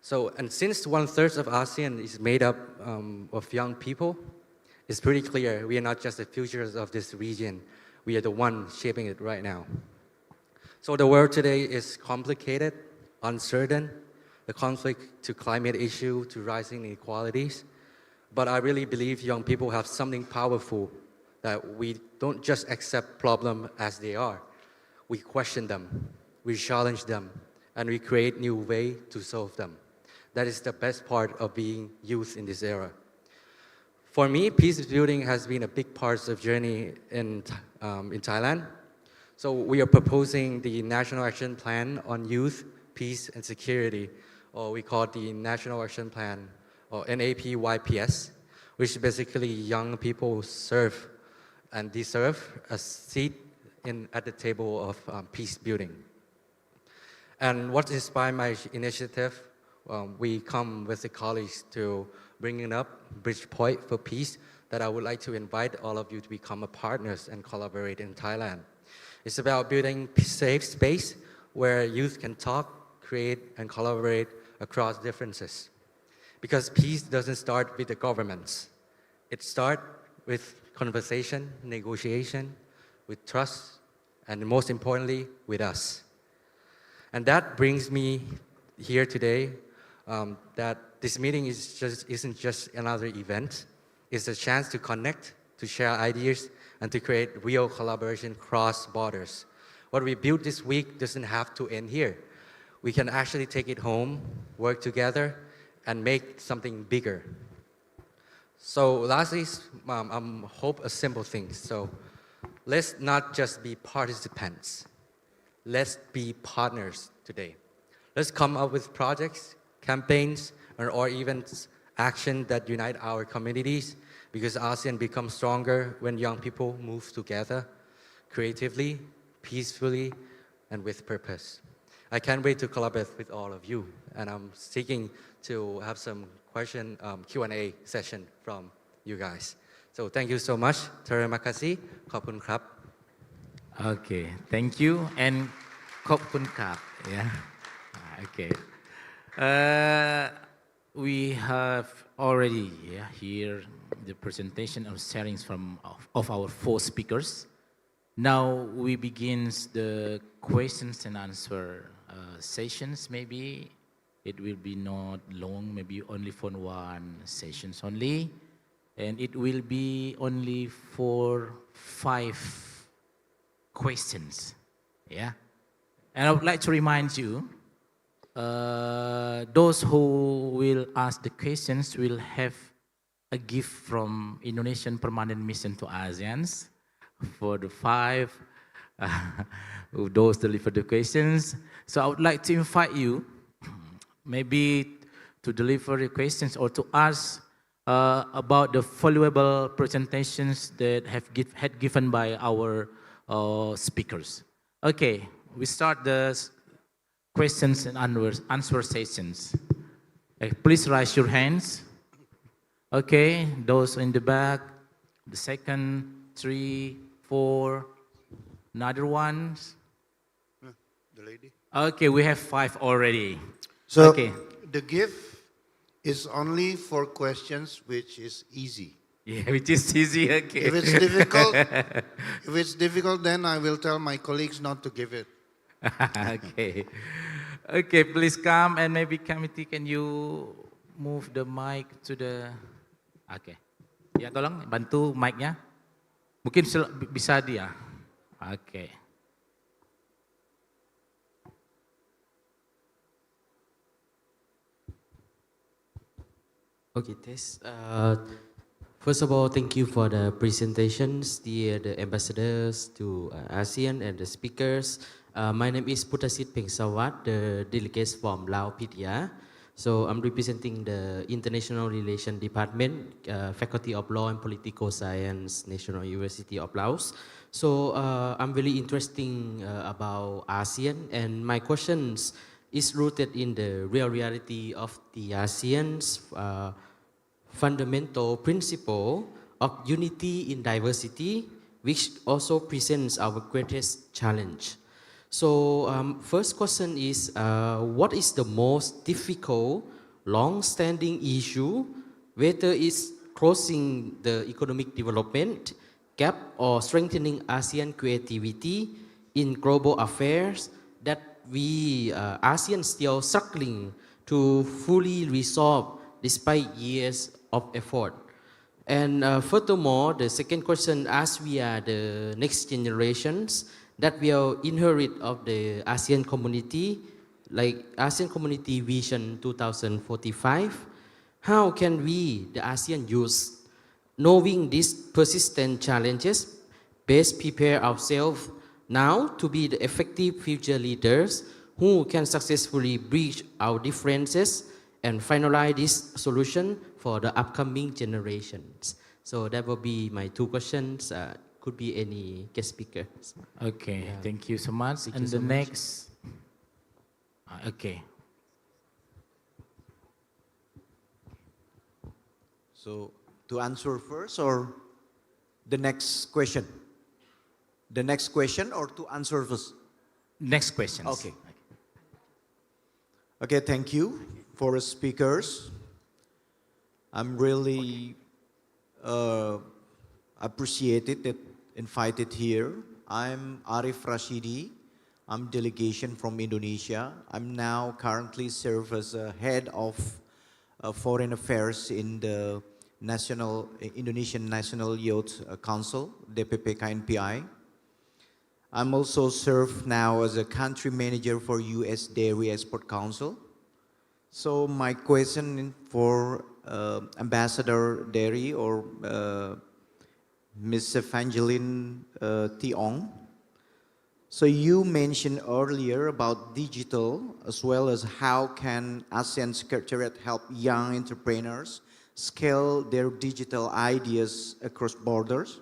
So, and since 1/3 of ASEAN is made up of young people, it's pretty clear we are not just the futures of this region, we are the one shaping it right now. So the world today is complicated, uncertain, the conflict to climate issue, to rising inequalities. But I really believe young people have something powerful that we don't just accept problems as they are. We question them, we challenge them, and we create new ways to solve them. That is the best part of being youth in this era. For me, peace building has been a big part of journey in Thailand. So we are proposing the National Action Plan on Youth, Peace and Security, or we call it the National Action Plan, or NAPYPS, which basically young people serve and deserve a seat at the table of peace building. And what inspired my initiative, we come with the colleagues to bringing up Bridgepoint for Peace that I would like to invite all of you to become a partners and collaborate in Thailand. It's about building a safe space where youth can talk, create, and collaborate across differences. Because peace doesn't start with the governments. It starts with conversation, negotiation, with trust, and most importantly, with us. And that brings me here today, that this meeting isn't just another event. It's a chance to connect, to share ideas, and to create real collaboration across borders. What we built this week doesn't have to end here. We can actually take it home, work together, and make something bigger. So lastly, hope a simple thing. So let's not just be participants. Let's be partners today. Let's come up with projects, campaigns, or even action that unite our communities, because ASEAN becomes stronger when young people move together creatively, peacefully, and with purpose. I can't wait to collaborate with all of you, and I'm seeking to have some Q&A session from you guys. So thank you so much. Terima kasih. Khop kun krap. Okay, thank you and khop kun krap. Yeah. Okay. We have already here the presentation of sharings of our 4 speakers. Now we begin the questions and answer sessions. Maybe it will be not long, maybe only for 1 sessions only, and it will be only for 5 questions. Yeah, and I would like to remind you, those who will ask the questions will have a gift from Indonesian Permanent Mission to ASEAN for the 5 those deliver the questions. So I would like to invite you maybe to deliver the questions or to ask about the valuable presentations that had given by our speakers. Okay, we start the questions and answer sessions. Please raise your hands. Okay, those in the back, the second, 3, 4, another ones. The lady. Okay, we have 5 already. So okay. the gift is only for questions which is easy. Yeah, which is easy. Okay. If it's difficult, then I will tell my colleagues not to give it. Okay. Okay, please come and maybe committee, can you move the mic to the... Okay. Ya, tolong bantu mic-nya. Mungkin bisa dia. Okay. Okay, Tess. First of all, thank you for the presentations, the ambassadors to ASEAN and the speakers. My name is Putasit Pengsawat, the delegates from Lao PTR. So I'm representing the International Relations Department, Faculty of Law and Political Science, National University of Laos. So I'm really interesting about ASEAN, and my questions is rooted in the real reality of the ASEAN's fundamental principle of unity in diversity, which also presents our greatest challenge. So first question is, what is the most difficult, long-standing issue, whether it's closing the economic development gap or strengthening ASEAN creativity in global affairs, that we ASEAN still struggling to fully resolve despite years of effort? And furthermore, the second question, as we are the next generations that will inherit of the ASEAN community, like ASEAN Community Vision 2045, how can we, the ASEAN youth, knowing these persistent challenges, best prepare ourselves now to be the effective future leaders who can successfully bridge our differences and finalize this solution for the upcoming generations? So that will be my 2 questions. Could be any guest speakers. Okay, yeah. Thank you so much. Thank and you so the much. next, okay. So to answer first or the next question? The next question or to answer first? Next questions. Okay. Okay, thank you for the speakers. I'm really appreciated that invited here. I'm Arif Rashidi. I'm delegation from Indonesia. I'm now currently serve as a head of foreign affairs in the Indonesian National Youth Council, DPP KNPI. I'm also serve now as a country manager for US Dairy Export Council. So my question for Ambassador Dairy or Ms. Evangeline Tiong. So you mentioned earlier about digital as well as how can ASEAN Secretariat help young entrepreneurs scale their digital ideas across borders.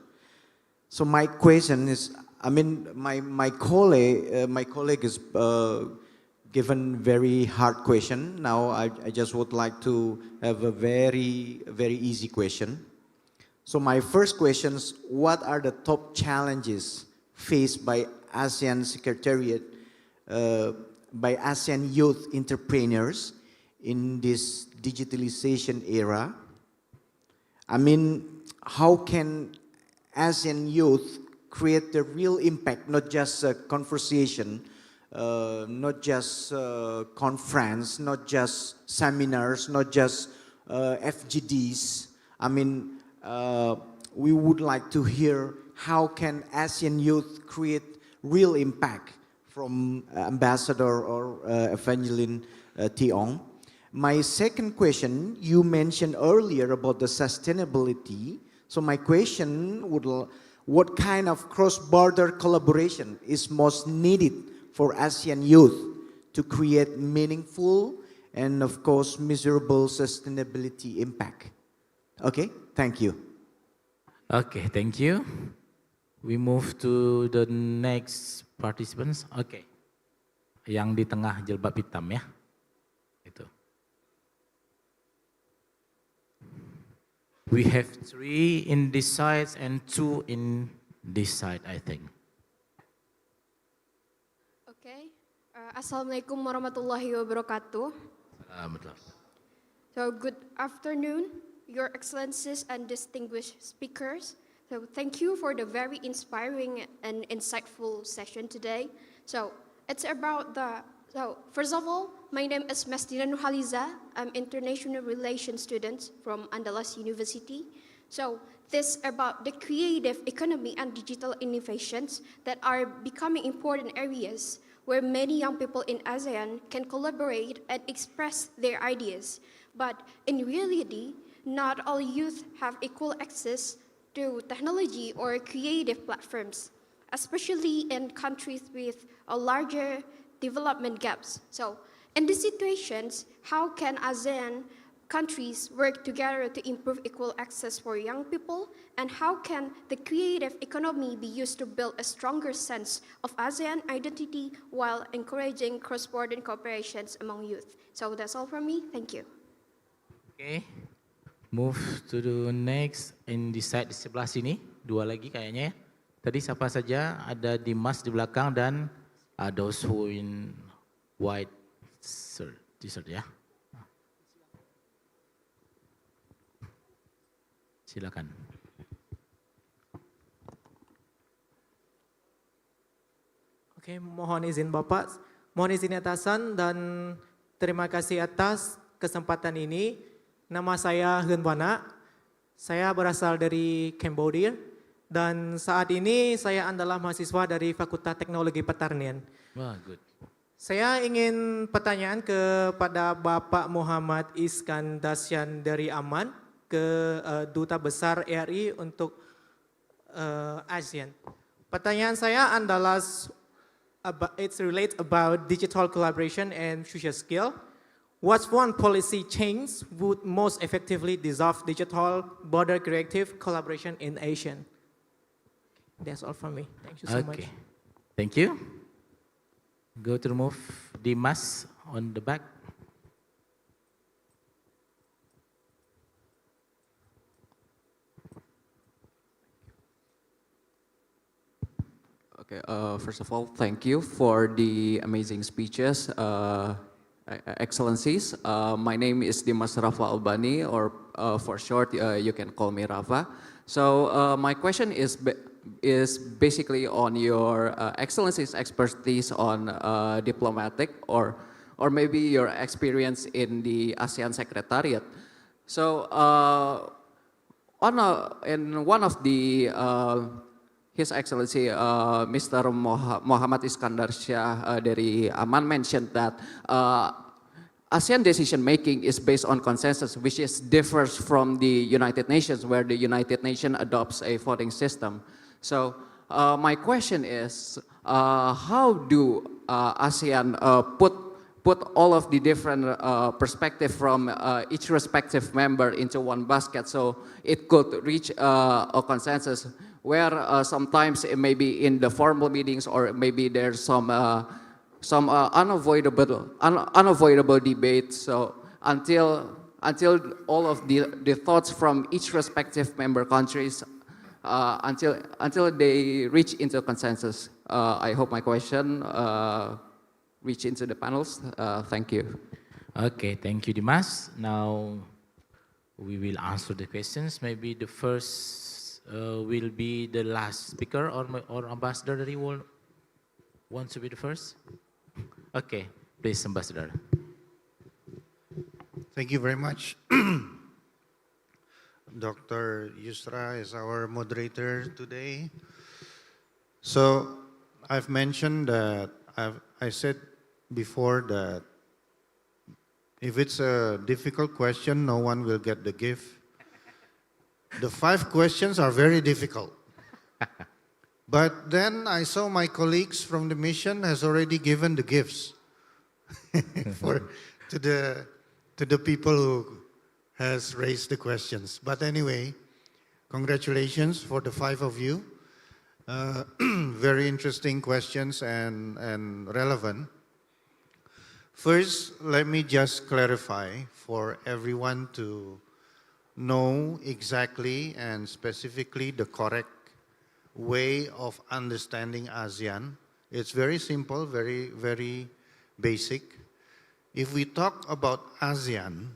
So my question is, I mean, my colleague is given very hard question. Now I just would like to have a very easy question. So my first question is, what are the top challenges faced by ASEAN Secretariat, by ASEAN youth entrepreneurs in this digitalization era? I mean, how can ASEAN youth create the real impact, not just a conversation, not just conference, not just seminars, not just FGDs. I mean, we would like to hear how can ASEAN youth create real impact from Ambassador or Evangeline Tiong. My second question, you mentioned earlier about the sustainability. So my question would, what kind of cross-border collaboration is most needed for ASEAN youth to create meaningful and of course measurable sustainability impact? Okay, thank you. Okay, thank you. We move to the next participants. Okay. Yang di tengah jilbab hitam ya. Itu. We have 3 in this side and 2 in this side, I think. Okay. Assalamualaikum warahmatullahi wabarakatuh. So good afternoon, Your Excellencies and distinguished speakers. So thank you for the very inspiring and insightful session today. So it's about first of all, my name is Mesdina Nurhaliza. I'm international relations student from Andalas University. So this about the creative economy and digital innovations that are becoming important areas where many young people in ASEAN can collaborate and express their ideas. But in reality, not all youth have equal access to technology or creative platforms, especially in countries with a larger development gaps. So in these situations, how can ASEAN countries work together to improve equal access for young people? And how can the creative economy be used to build a stronger sense of ASEAN identity while encouraging cross-border cooperations among youth? So that's all from me. Thank you. Okay. Move to the next in the side di sebelah sini. 2 lagi kayaknya ya. Tadi siapa saja? Ada Dimas di belakang dan those who in white t-shirt ya. Silakan. Oke, mohon izin Bapak, mohon izin atasan dan terima kasih atas kesempatan ini. Nama saya Hun Wana, saya berasal dari Cambodia dan saat ini saya adalah mahasiswa dari Fakultas Teknologi Pertanian. Wah, good. Saya ingin pertanyaan kepada Bapak Muhammad Iskandasyan dari Aman, ke Duta Besar RI untuk ASEAN. Pertanyaan saya adalah, it's related about digital collaboration and social skill. What one policy change would most effectively dissolve digital border creative collaboration in ASEAN? That's all from me. Thank you so much. Thank you. Go to move Dimas on the back. Okay, first of all, thank you for the amazing speeches, Excellencies. My name is Dimas Rafa Albani, or for short, you can call me Rafa. So my question is basically on your Excellencies' expertise on diplomatic or maybe your experience in the ASEAN Secretariat. So in one of the His Excellency Mr. Muhammad Iskandar Shah dari Aman mentioned that ASEAN decision making is based on consensus, which differs from the United Nations, where the United Nations adopts a voting system. So my question is, how do ASEAN put all of the different perspective from each respective member into one basket so it could reach a consensus where sometimes it may be in the formal meetings or maybe there's some unavoidable debate. So until all of the thoughts from each respective member countries until they reach into consensus. I hope my question reach into the panels. Thank you. Okay, thank you, Dimas. Now we will answer the questions. Maybe the first will be the last speaker or ambassador that you want to be the first. Okay, please, Ambassador. Thank you very much. Dr. Yusra is our moderator today. So I've mentioned that I said before that if it's a difficult question, no one will get the gift. The 5 questions are very difficult. But then I saw my colleagues from the mission has already given the gifts to the people who has raised the questions. But anyway, congratulations for the 5 of you. Very interesting questions and relevant. First, let me just clarify for everyone to know exactly and specifically the correct way of understanding ASEAN. It's very simple, very, very basic. If we talk about ASEAN,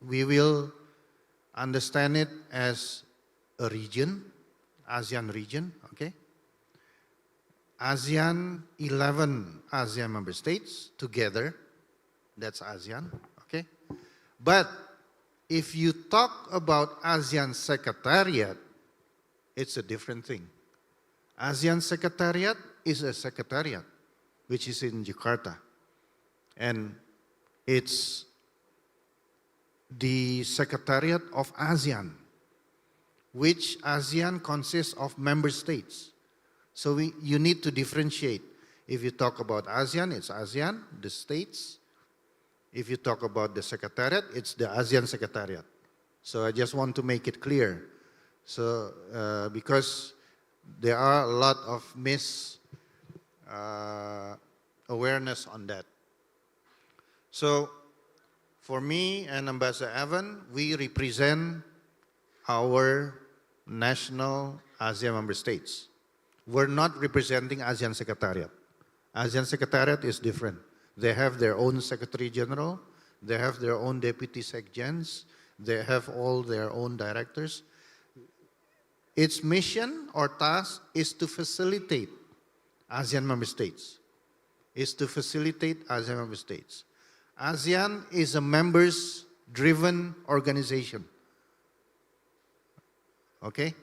we will understand it as a region, ASEAN region, okay? ASEAN, 11 ASEAN member states together, that's ASEAN, okay? But if you talk about ASEAN Secretariat, it's a different thing. ASEAN Secretariat is a secretariat, which is in Jakarta. And it's the Secretariat of ASEAN, which ASEAN consists of member states. So you need to differentiate. If you talk about ASEAN, it's ASEAN, the states. If you talk about the Secretariat, it's the ASEAN Secretariat. So I just want to make it clear. So because there are a lot of awareness on that. So for me and Ambassador Evan, we represent our national ASEAN member states. We're not representing ASEAN Secretariat. ASEAN Secretariat is different. They have their own Secretary General, they have their own Deputy Secgens, they have all their own directors. Its mission or task is to facilitate ASEAN member states. ASEAN is a members-driven organization. Okay?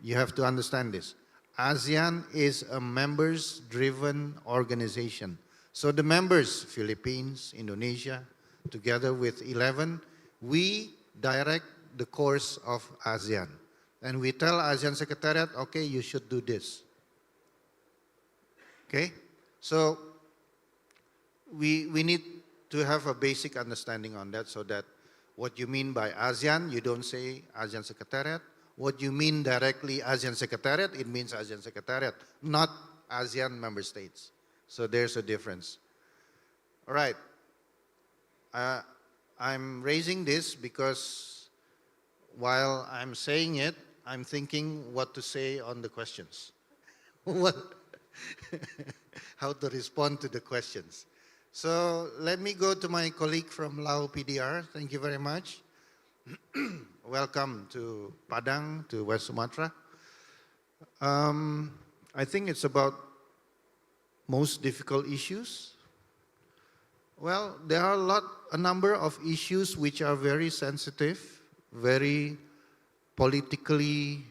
You have to understand this. ASEAN is a members-driven organization. So the members, Philippines, Indonesia, together with 11, we direct the course of ASEAN. And we tell ASEAN Secretariat, okay, you should do this. Okay? So we need to have a basic understanding on that, so that what you mean by ASEAN, you don't say ASEAN Secretariat. What you mean directly ASEAN Secretariat, it means ASEAN Secretariat, not ASEAN member states. So there's a difference. All right. I'm raising this because while I'm saying it, I'm thinking what to say on the questions. How to respond to the questions. So let me go to my colleague from Lao PDR. Thank you very much. Welcome to Padang, to West Sumatra. I think it's about most difficult issues. Well, there are a number of issues which are very sensitive, very politically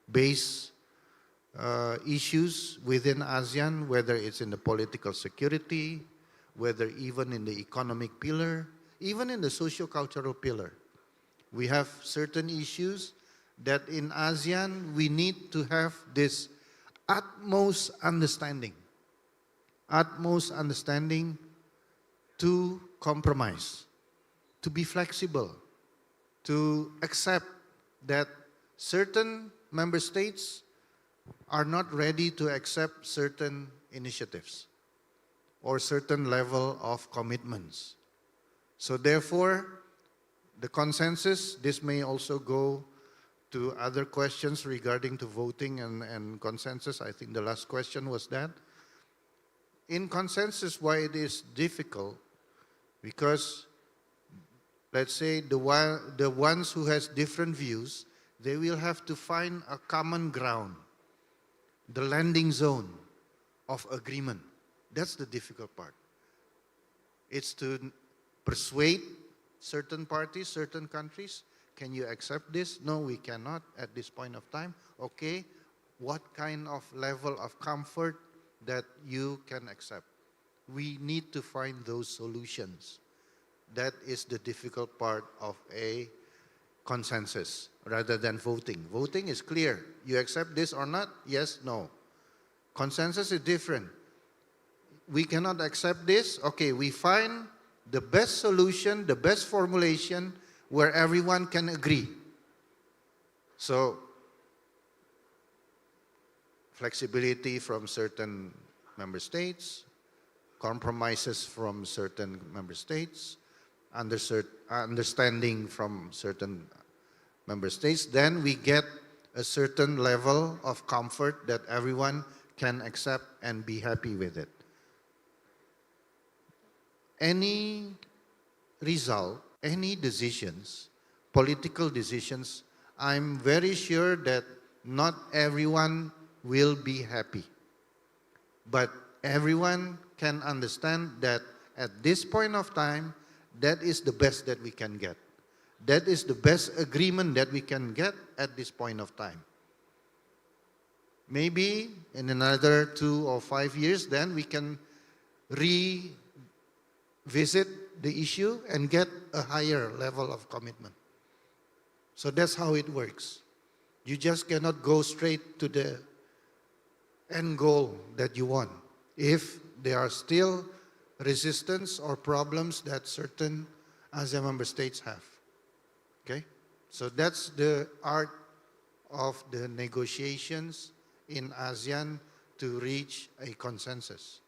based issues within ASEAN, whether it's in the political security, whether even in the economic pillar, even in the socio-cultural pillar. We have certain issues that in ASEAN we need to have this utmost understanding to compromise, to be flexible, to accept that certain member states are not ready to accept certain initiatives or certain level of commitments. So therefore, the consensus, this may also go to other questions regarding to voting and consensus. I think the last question was that. In consensus, why it is difficult, because let's say the ones who has different views, they will have to find a common ground, the landing zone of agreement. That's the difficult part. It's to persuade certain parties, certain countries. Can you accept this? No, we cannot at this point of time. Okay, what kind of level of comfort that you can accept? We need to find those solutions. That is the difficult part of a consensus rather than voting. Voting is clear. You accept this or not? Yes, no. Consensus is different. We cannot accept this. Okay, we find the best solution, the best formulation where everyone can agree. So flexibility from certain member states, compromises from certain member states, understanding from certain member states, then we get a certain level of comfort that everyone can accept and be happy with it. Any result, any decisions, political decisions, I'm very sure that not everyone will be happy. But everyone can understand that at this point of time, that is the best that we can get. That is the best agreement that we can get at this point of time. Maybe in another 2 or 5 years, then we can revisit the issue and get a higher level of commitment. So that's how it works. You just cannot go straight to the end goal that you want if there are still resistance or problems that certain ASEAN member states have. Okay? So that's the art of the negotiations in ASEAN to reach a consensus.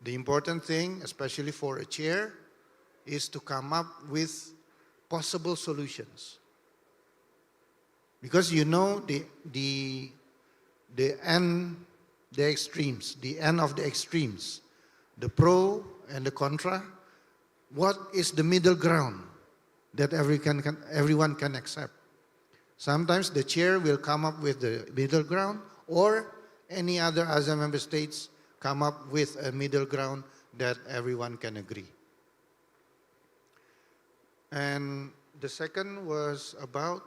The important thing, especially for a chair, is to come up with possible solutions. Because you know the end of the extremes, the pro and the contra, what is the middle ground that everyone can accept? Sometimes the chair will come up with the middle ground, or any other ASEAN member states come up with a middle ground that everyone can agree. And the second was about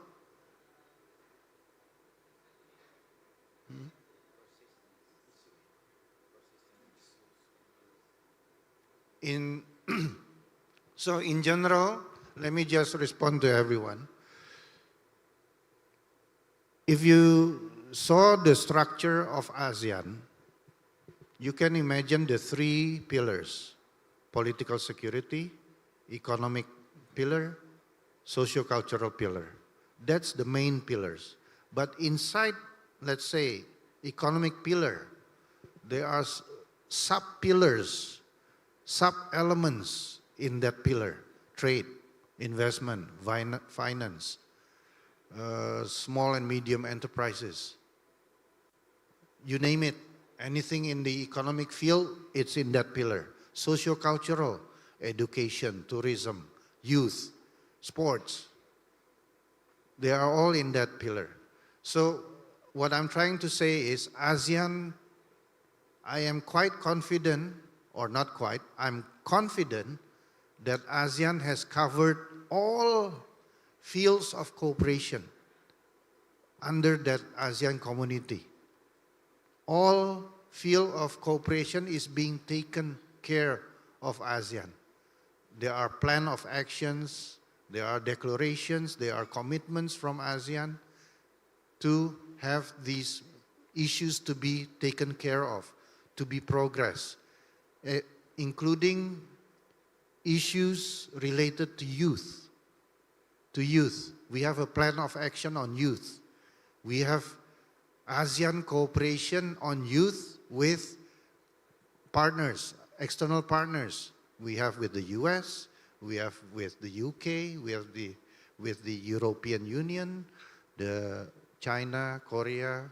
so in general, let me just respond to everyone. If you saw the structure of ASEAN, you can imagine the 3 pillars: political security, economic pillar, socio-cultural pillar. That's the main pillars. But inside, let's say, economic pillar, there are sub-pillars, sub-elements in that pillar: trade, investment, finance, small and medium enterprises. You name it, anything in the economic field, it's in that pillar. Socio-cultural, education, tourism, youth, sports, they are all in that pillar. So what I'm trying to say is ASEAN, I am quite confident, or not quite, I'm confident that ASEAN has covered all fields of cooperation under that ASEAN community. All field of cooperation is being taken care of ASEAN. There are plan of actions, there are declarations, there are commitments from ASEAN to have these issues to be taken care of, to be progressed, including issues related to youth. We have a plan of action on youth. We have ASEAN cooperation on youth with partners, external partners. We have with the US, we have with the UK, we have with the European Union, the China, Korea,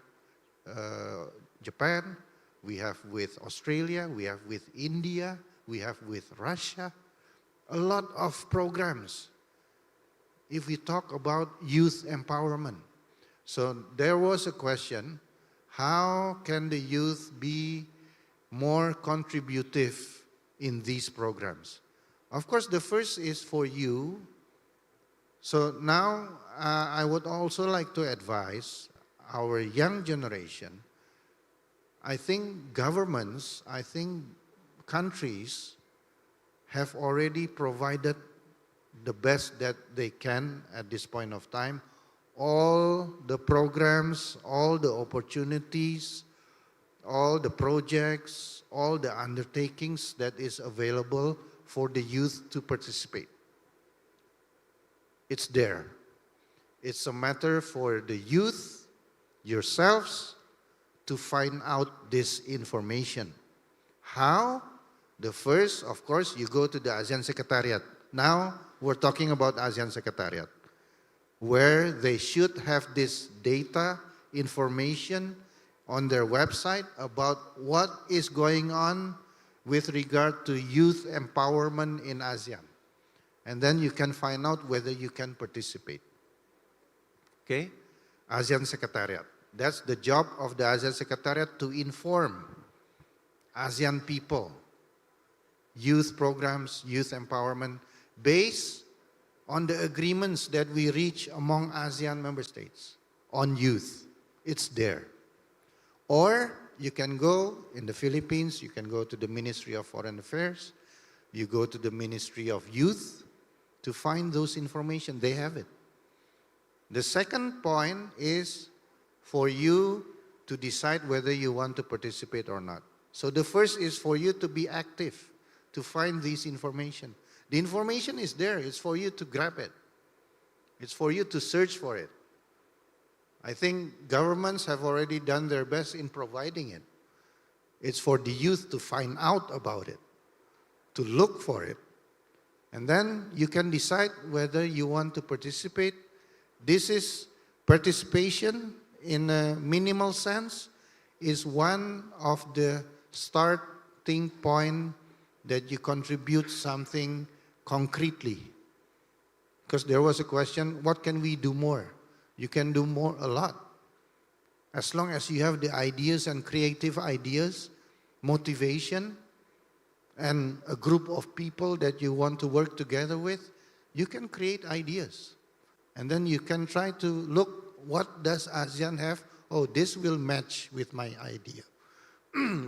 Japan. We have with Australia, we have with India, we have with Russia. A lot of programs if we talk about youth empowerment. So there was a question, how can the youth be more contributive in these programs? Of course, the first is for you. So now I would also like to advise our young generation. I think governments, I think countries have already provided the best that they can at this point of time. All the programs, all the opportunities, all the projects, all the undertakings that is available for the youth to participate. It's there. It's a matter for the youth, yourselves, to find out this information. How? The first, of course, you go to the ASEAN Secretariat. Now, we're talking about ASEAN Secretariat, where they should have this data, information on their website about what is going on with regard to youth empowerment in ASEAN. And then you can find out whether you can participate. Okay? ASEAN Secretariat. That's the job of the ASEAN Secretariat, to inform ASEAN people, youth programs, youth empowerment, based on the agreements that we reach among ASEAN member states on youth. It's there. Or you can go in the Philippines, you can go to the Ministry of Foreign Affairs, you go to the Ministry of Youth to find those information. They have it. The second point is for you to decide whether you want to participate or not. So the first is for you to be active, to find this information. The information is there. It's for you to grab it. It's for you to search for it. I think governments have already done their best in providing it. It's for the youth to find out about it, to look for it. And then you can decide whether you want to participate. This is participation in a minimal sense, is one of the starting point that you contribute something concretely. Because there was a question, what can we do more? You can do more, a lot. As long as you have the ideas and creative ideas, motivation, and a group of people that you want to work together with, you can create ideas. And then you can try to look, what does ASEAN have? Oh, this will match with my idea,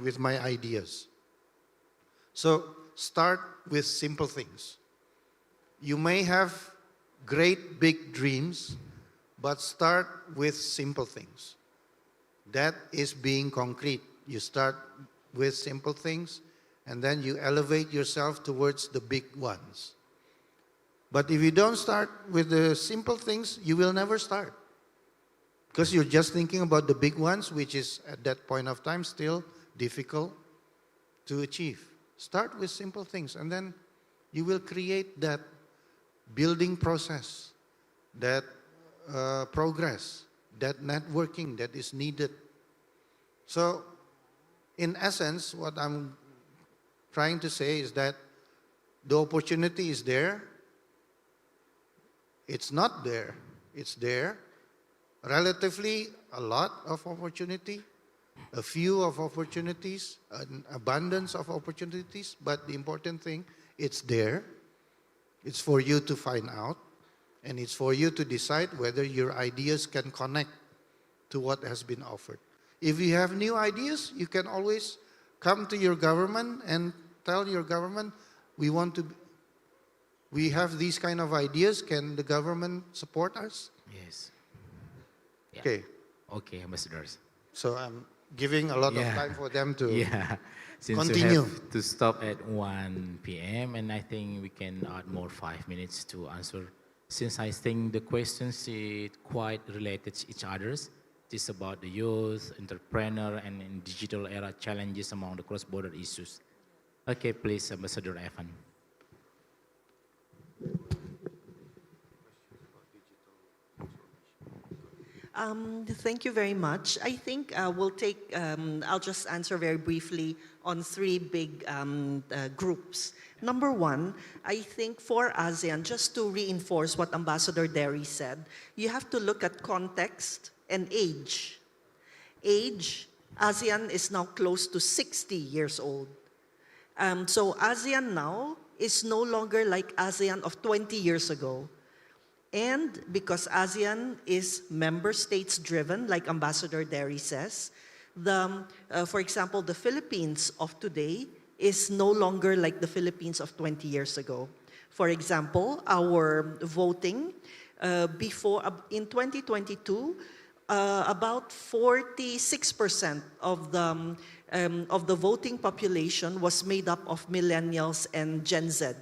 with my ideas. So start with simple things. You may have great big dreams, but start with simple things. That is being concrete. You start with simple things, and then you elevate yourself towards the big ones. But if you don't start with the simple things, you will never start. Because you're just thinking about the big ones, which is at that point of time still difficult to achieve. Start with simple things, and then you will create that building process, that progress, that networking that is needed. So, in essence, what I'm trying to say is that the opportunity is there. It's not there. It's there. Relatively, a lot of opportunity, a few of opportunities, an abundance of opportunities, but the important thing, it's there. It's for you to find out, and it's for you to decide whether your ideas can connect to what has been offered. If you have new ideas, you can always come to your government and tell your government, we have these kind of ideas, can the government support us? Yes. Yeah. Okay. Okay, ambassadors. So I'm giving a lot of time for them to Since continue. we have to stop at 1 p.m. and I think we can add more 5 minutes to answer. Since I think the questions is quite related to each other's. It's about the youth, entrepreneur, and in digital era challenges among the cross-border issues. Okay, please, Ambassador Evan. Thank you very much. I think I'll just answer very briefly on three big groups. Number one, I think for ASEAN, just to reinforce what Ambassador Derry said, you have to look at context and age. Age, ASEAN is now close to 60 years old. So ASEAN now is no longer like ASEAN of 20 years ago. And because ASEAN is member states driven, like Ambassador Derry says, for example, the Philippines of today is no longer like the Philippines of 20 years ago. For example, our voting in 2022, about 46% of the voting population was made up of millennials and Gen Z.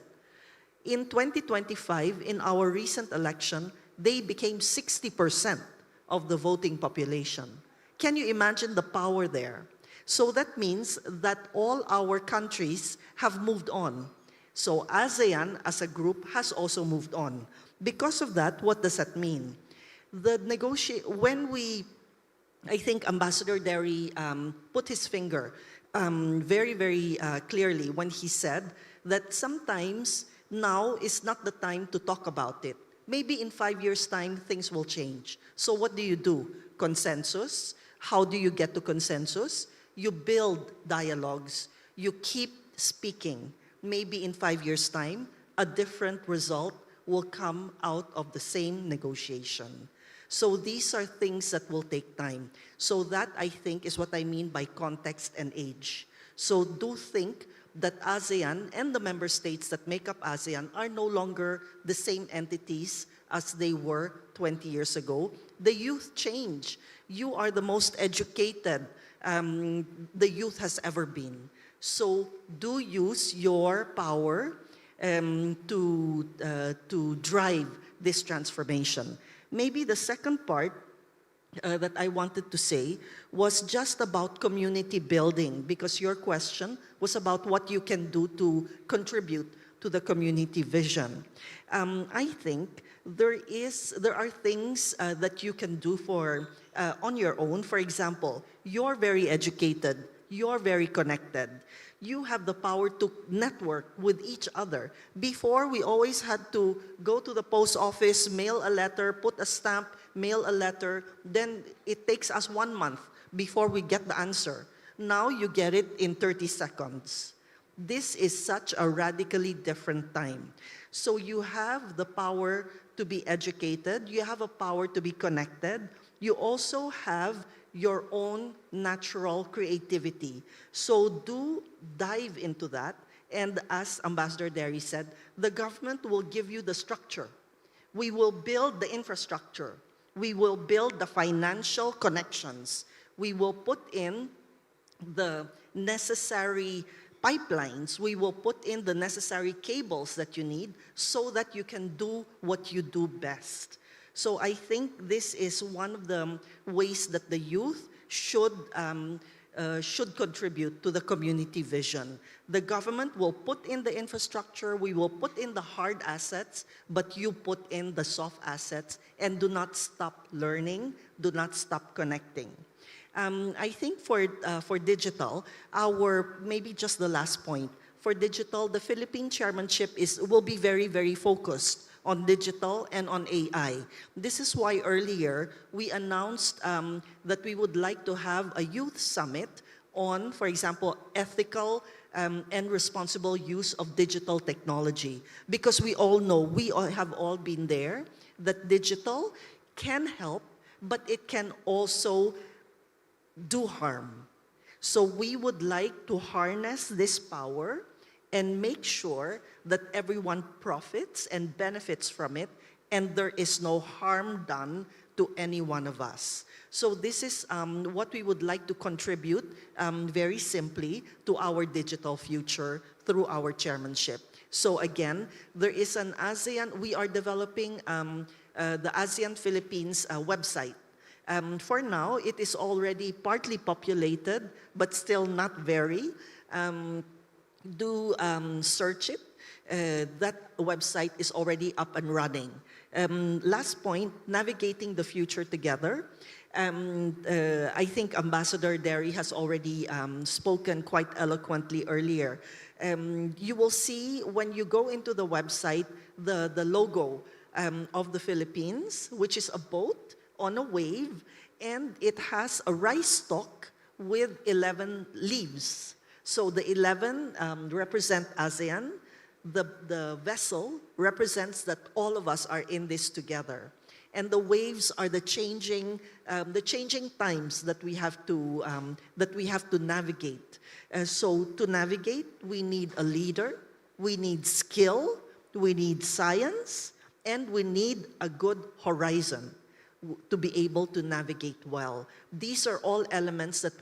In 2025, in our recent election, they became 60% of the voting population. Can you imagine the power there? So that means that all our countries have moved on. So ASEAN as a group has also moved on. Because of that, what does that mean? I think Ambassador Derry put his finger very, very clearly when he said that sometimes now is not the time to talk about it. Maybe in 5 years' time, things will change. So what do? Consensus. How do you get to consensus? You build dialogues. You keep speaking. Maybe in 5 years' time, a different result will come out of the same negotiation. So these are things that will take time. So that, I think, is what I mean by context and age. So do think that ASEAN and the member states that make up ASEAN are no longer the same entities as they were 20 years ago. The youth change. You are the most educated the youth has ever been. So do use your power to drive this transformation. Maybe the second part that I wanted to say was just about community building, because your question was about what you can do to contribute to the community vision. I think there are things that you can do on your own. For example, you're very educated, you're very connected. You have the power to network with each other. Before, we always had to go to the post office, mail a letter, put a stamp, mail a letter. Then it takes us 1 month before we get the answer. Now you get it in 30 seconds. This is such a radically different time. So you have the power to be educated. You have a power to be connected. You also have your own natural creativity. So do dive into that. And as Ambassador Derry said, the government will give you the structure. We will build the infrastructure. We will build the financial connections. We will put in the necessary pipelines. We will put in the necessary cables that you need so that you can do what you do best. So I think this is one of the ways that the youth should contribute to the community vision. The government will put in the infrastructure, we will put in the hard assets, but you put in the soft assets, and do not stop learning, do not stop connecting. I think for digital, maybe just the last point, for digital, the Philippine chairmanship will be very, very focused on digital and on AI. This is why earlier we announced that we would like to have a youth summit on, for example, ethical and responsible use of digital technology. Because we all know, we all have all been there, that digital can help, but it can also do harm. So we would like to harness this power and make sure that everyone profits and benefits from it, and there is no harm done to any one of us. So this is what we would like to contribute very simply to our digital future through our chairmanship. So again, there is an ASEAN, we are developing the ASEAN Philippines website. For now, it is already partly populated, but still not very. Do search it. That website is already up and running. Last point, navigating the future together. I think Ambassador Derry has already spoken quite eloquently earlier. You will see when you go into the website, the logo of the Philippines, which is a boat on a wave, and it has a rice stalk with 11 leaves. So the 11 represent ASEAN. The vessel represents that all of us are in this together. And the waves are the changing times that we have to navigate. So to navigate, we need a leader, we need skill, we need science, and we need a good horizon to be able to navigate well. These are all elements that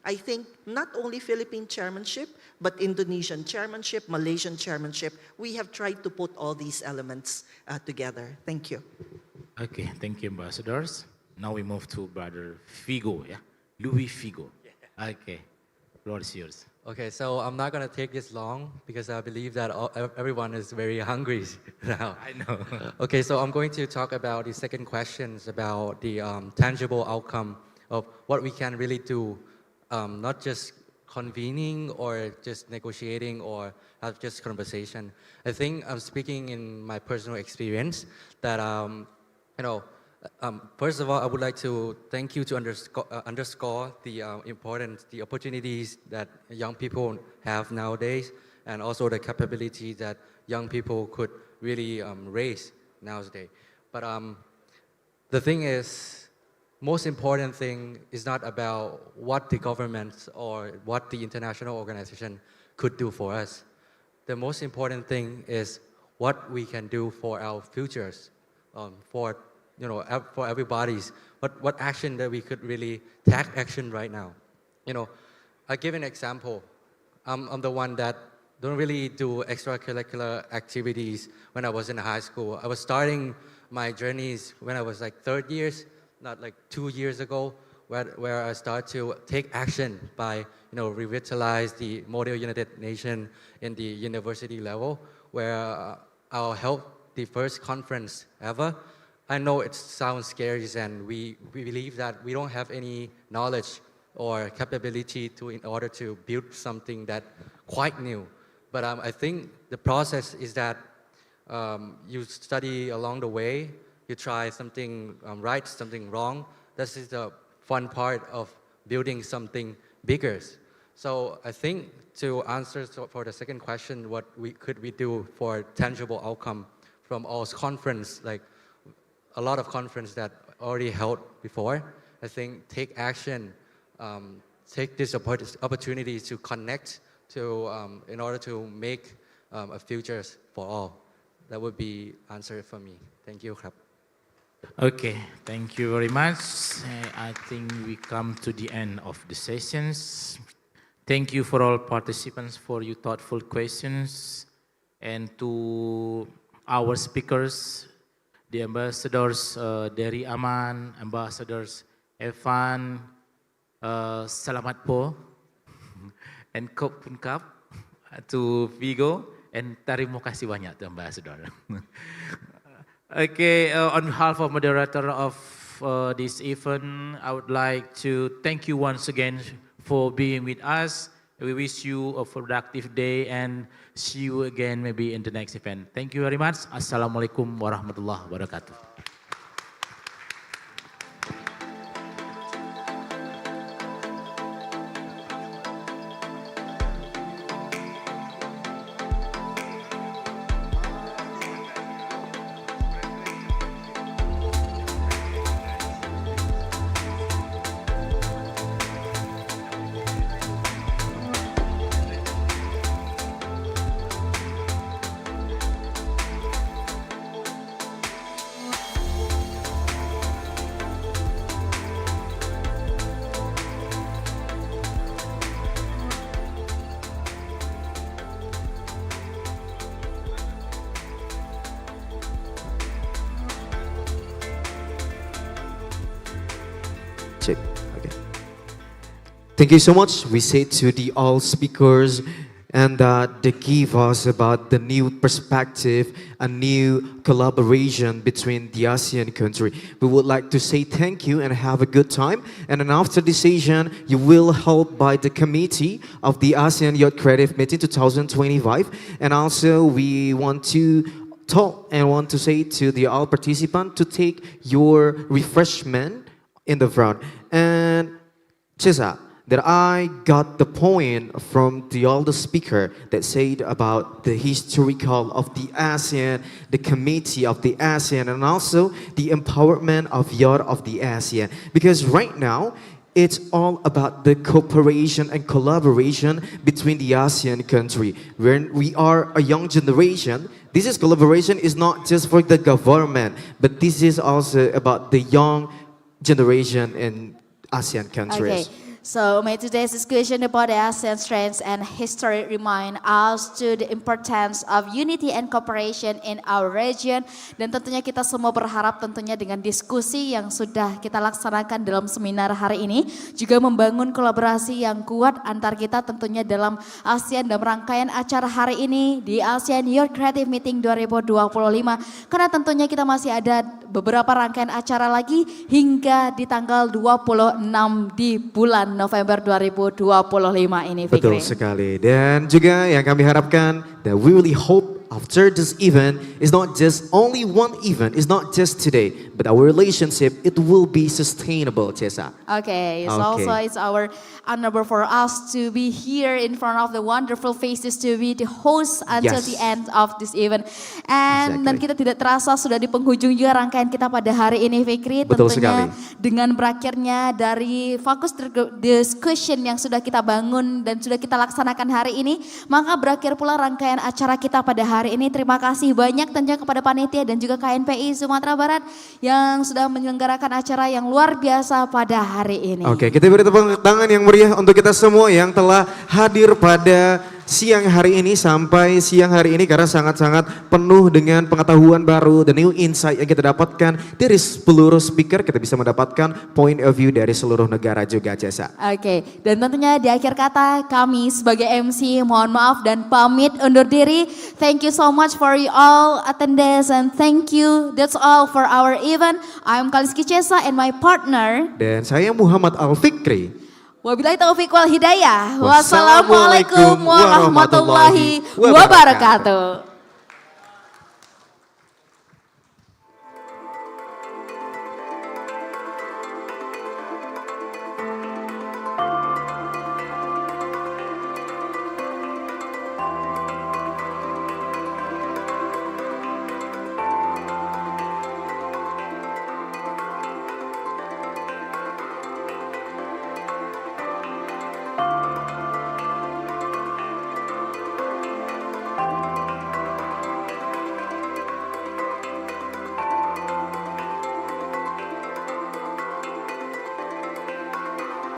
I think, not only Philippine chairmanship, but Indonesian chairmanship, Malaysian chairmanship, we have tried to put all these elements together. Thank you. Okay, thank you, ambassadors. Now we move to Brother Figo, yeah? Louis Figo. Okay, floor is yours. Okay, so I'm not going to take this long because I believe that everyone is very hungry now. I know. Okay, so I'm going to talk about the second questions about the tangible outcome of what we can really do, not just convening or just negotiating or have just conversation. I think I'm speaking in my personal experience that, first of all, I would like to thank you to underscore the importance, the opportunities that young people have nowadays, and also the capability that young people could really raise nowadays. But the thing is, most important thing is not about what the government or what the international organization could do for us. The most important thing is what we can do for our futures, for everybody's, what action that we could really take action right now. I give an example. I'm the one that don't really do extracurricular activities when I was in high school. I was starting my journeys when I was like third years, not like 2 years ago, where I start to take action by revitalize the model United Nation in the university level, where I'll help the first conference ever. I know it sounds scary, and we believe that we don't have any knowledge or capability in order to build something that quite new. But I think the process is that you study along the way, you try something right, something wrong. This is the fun part of building something bigger. So I think to answer for the second question, what could we do for tangible outcome from all conference, like a lot of conference that already held before, I think take action, take this opportunity to connect to, in order to make a future for all. That would be answer for me. Thank you. Okay, thank you very much. I think we come to the end of the sessions. Thank you for all participants for your thoughtful questions, and to our speakers, the ambassadors dari Aman, ambassadors Evan, Selamat Po, and Kop Kap, to Vigo, and terima kasih banyak to ambassador. Okay, on behalf of moderator of this event, I would like to thank you once again for being with us. We wish you a productive day and see you again maybe in the next event. Thank you very much. Assalamualaikum warahmatullahi wabarakatuh. Okay. Thank you so much. We say to the all speakers, and they give us about the new perspective, a new collaboration between the ASEAN country. We would like to say thank you and have a good time. And then after this session, you will held by the committee of the ASEAN Youth Creative Meeting 2025. And also we want to talk and want to say to the all participants to take your refreshment in the front. And Chesa, that I got the point from the older speaker that said about the historical of the ASEAN, the committee of the ASEAN, and also the empowerment of youth of the ASEAN. Because right now, it's all about the cooperation and collaboration between the ASEAN country. When we are a young generation, this is collaboration is not just for the government, but this is also about the young generation in ASEAN countries. Okay. So may today's discussion about the ASEAN strengths and history remind us to the importance of unity and cooperation in our region. Dan tentunya kita semua berharap tentunya dengan diskusi yang sudah kita laksanakan dalam seminar hari ini juga membangun kolaborasi yang kuat antar kita tentunya dalam ASEAN dalam rangkaian acara hari ini di ASEAN Youth Creative Meeting 2025. Karena tentunya kita masih ada beberapa rangkaian acara lagi hingga di tanggal 26 di bulan November 2025 ini, Fikri. Betul sekali. Dan juga yang kami harapkan that we really hope after this event is not just only one event, it's not just today, but our relationship, it will be sustainable, Cesa. Okay, so also it's our honor for us to be here in front of the wonderful faces to be the host until the end of this event. And dan kita tidak terasa sudah di penghujung juga rangkaian kita pada hari ini, Fikri. Betul Tentunya sekali. dengan berakhirnya dari fokus discussion yang sudah kita bangun dan sudah kita laksanakan hari ini, maka berakhir pula rangkaian acara kita pada hari ini. Terima kasih banyak tentunya kepada panitia dan juga KNPI Sumatera Barat yang sudah menyelenggarakan acara yang luar biasa pada hari ini. Oke, kita beri tepuk tangan yang meriah untuk kita semua yang telah hadir pada siang hari ini sampai siang hari ini karena sangat-sangat penuh dengan pengetahuan baru dan new insight yang kita dapatkan dari seluruh speaker. Kita bisa mendapatkan point of view dari seluruh negara juga, Cesa. Oke, dan tentunya di akhir kata kami sebagai MC mohon maaf dan pamit undur diri. Thank you so much for you all attendance and thank you. That's all for our event. I'm Kaliski Cesa and my partner. Dan saya Muhammad Al-Fikri. Wabillahi taufiq wal hidayah. Wassalamualaikum warahmatullahi wabarakatuh.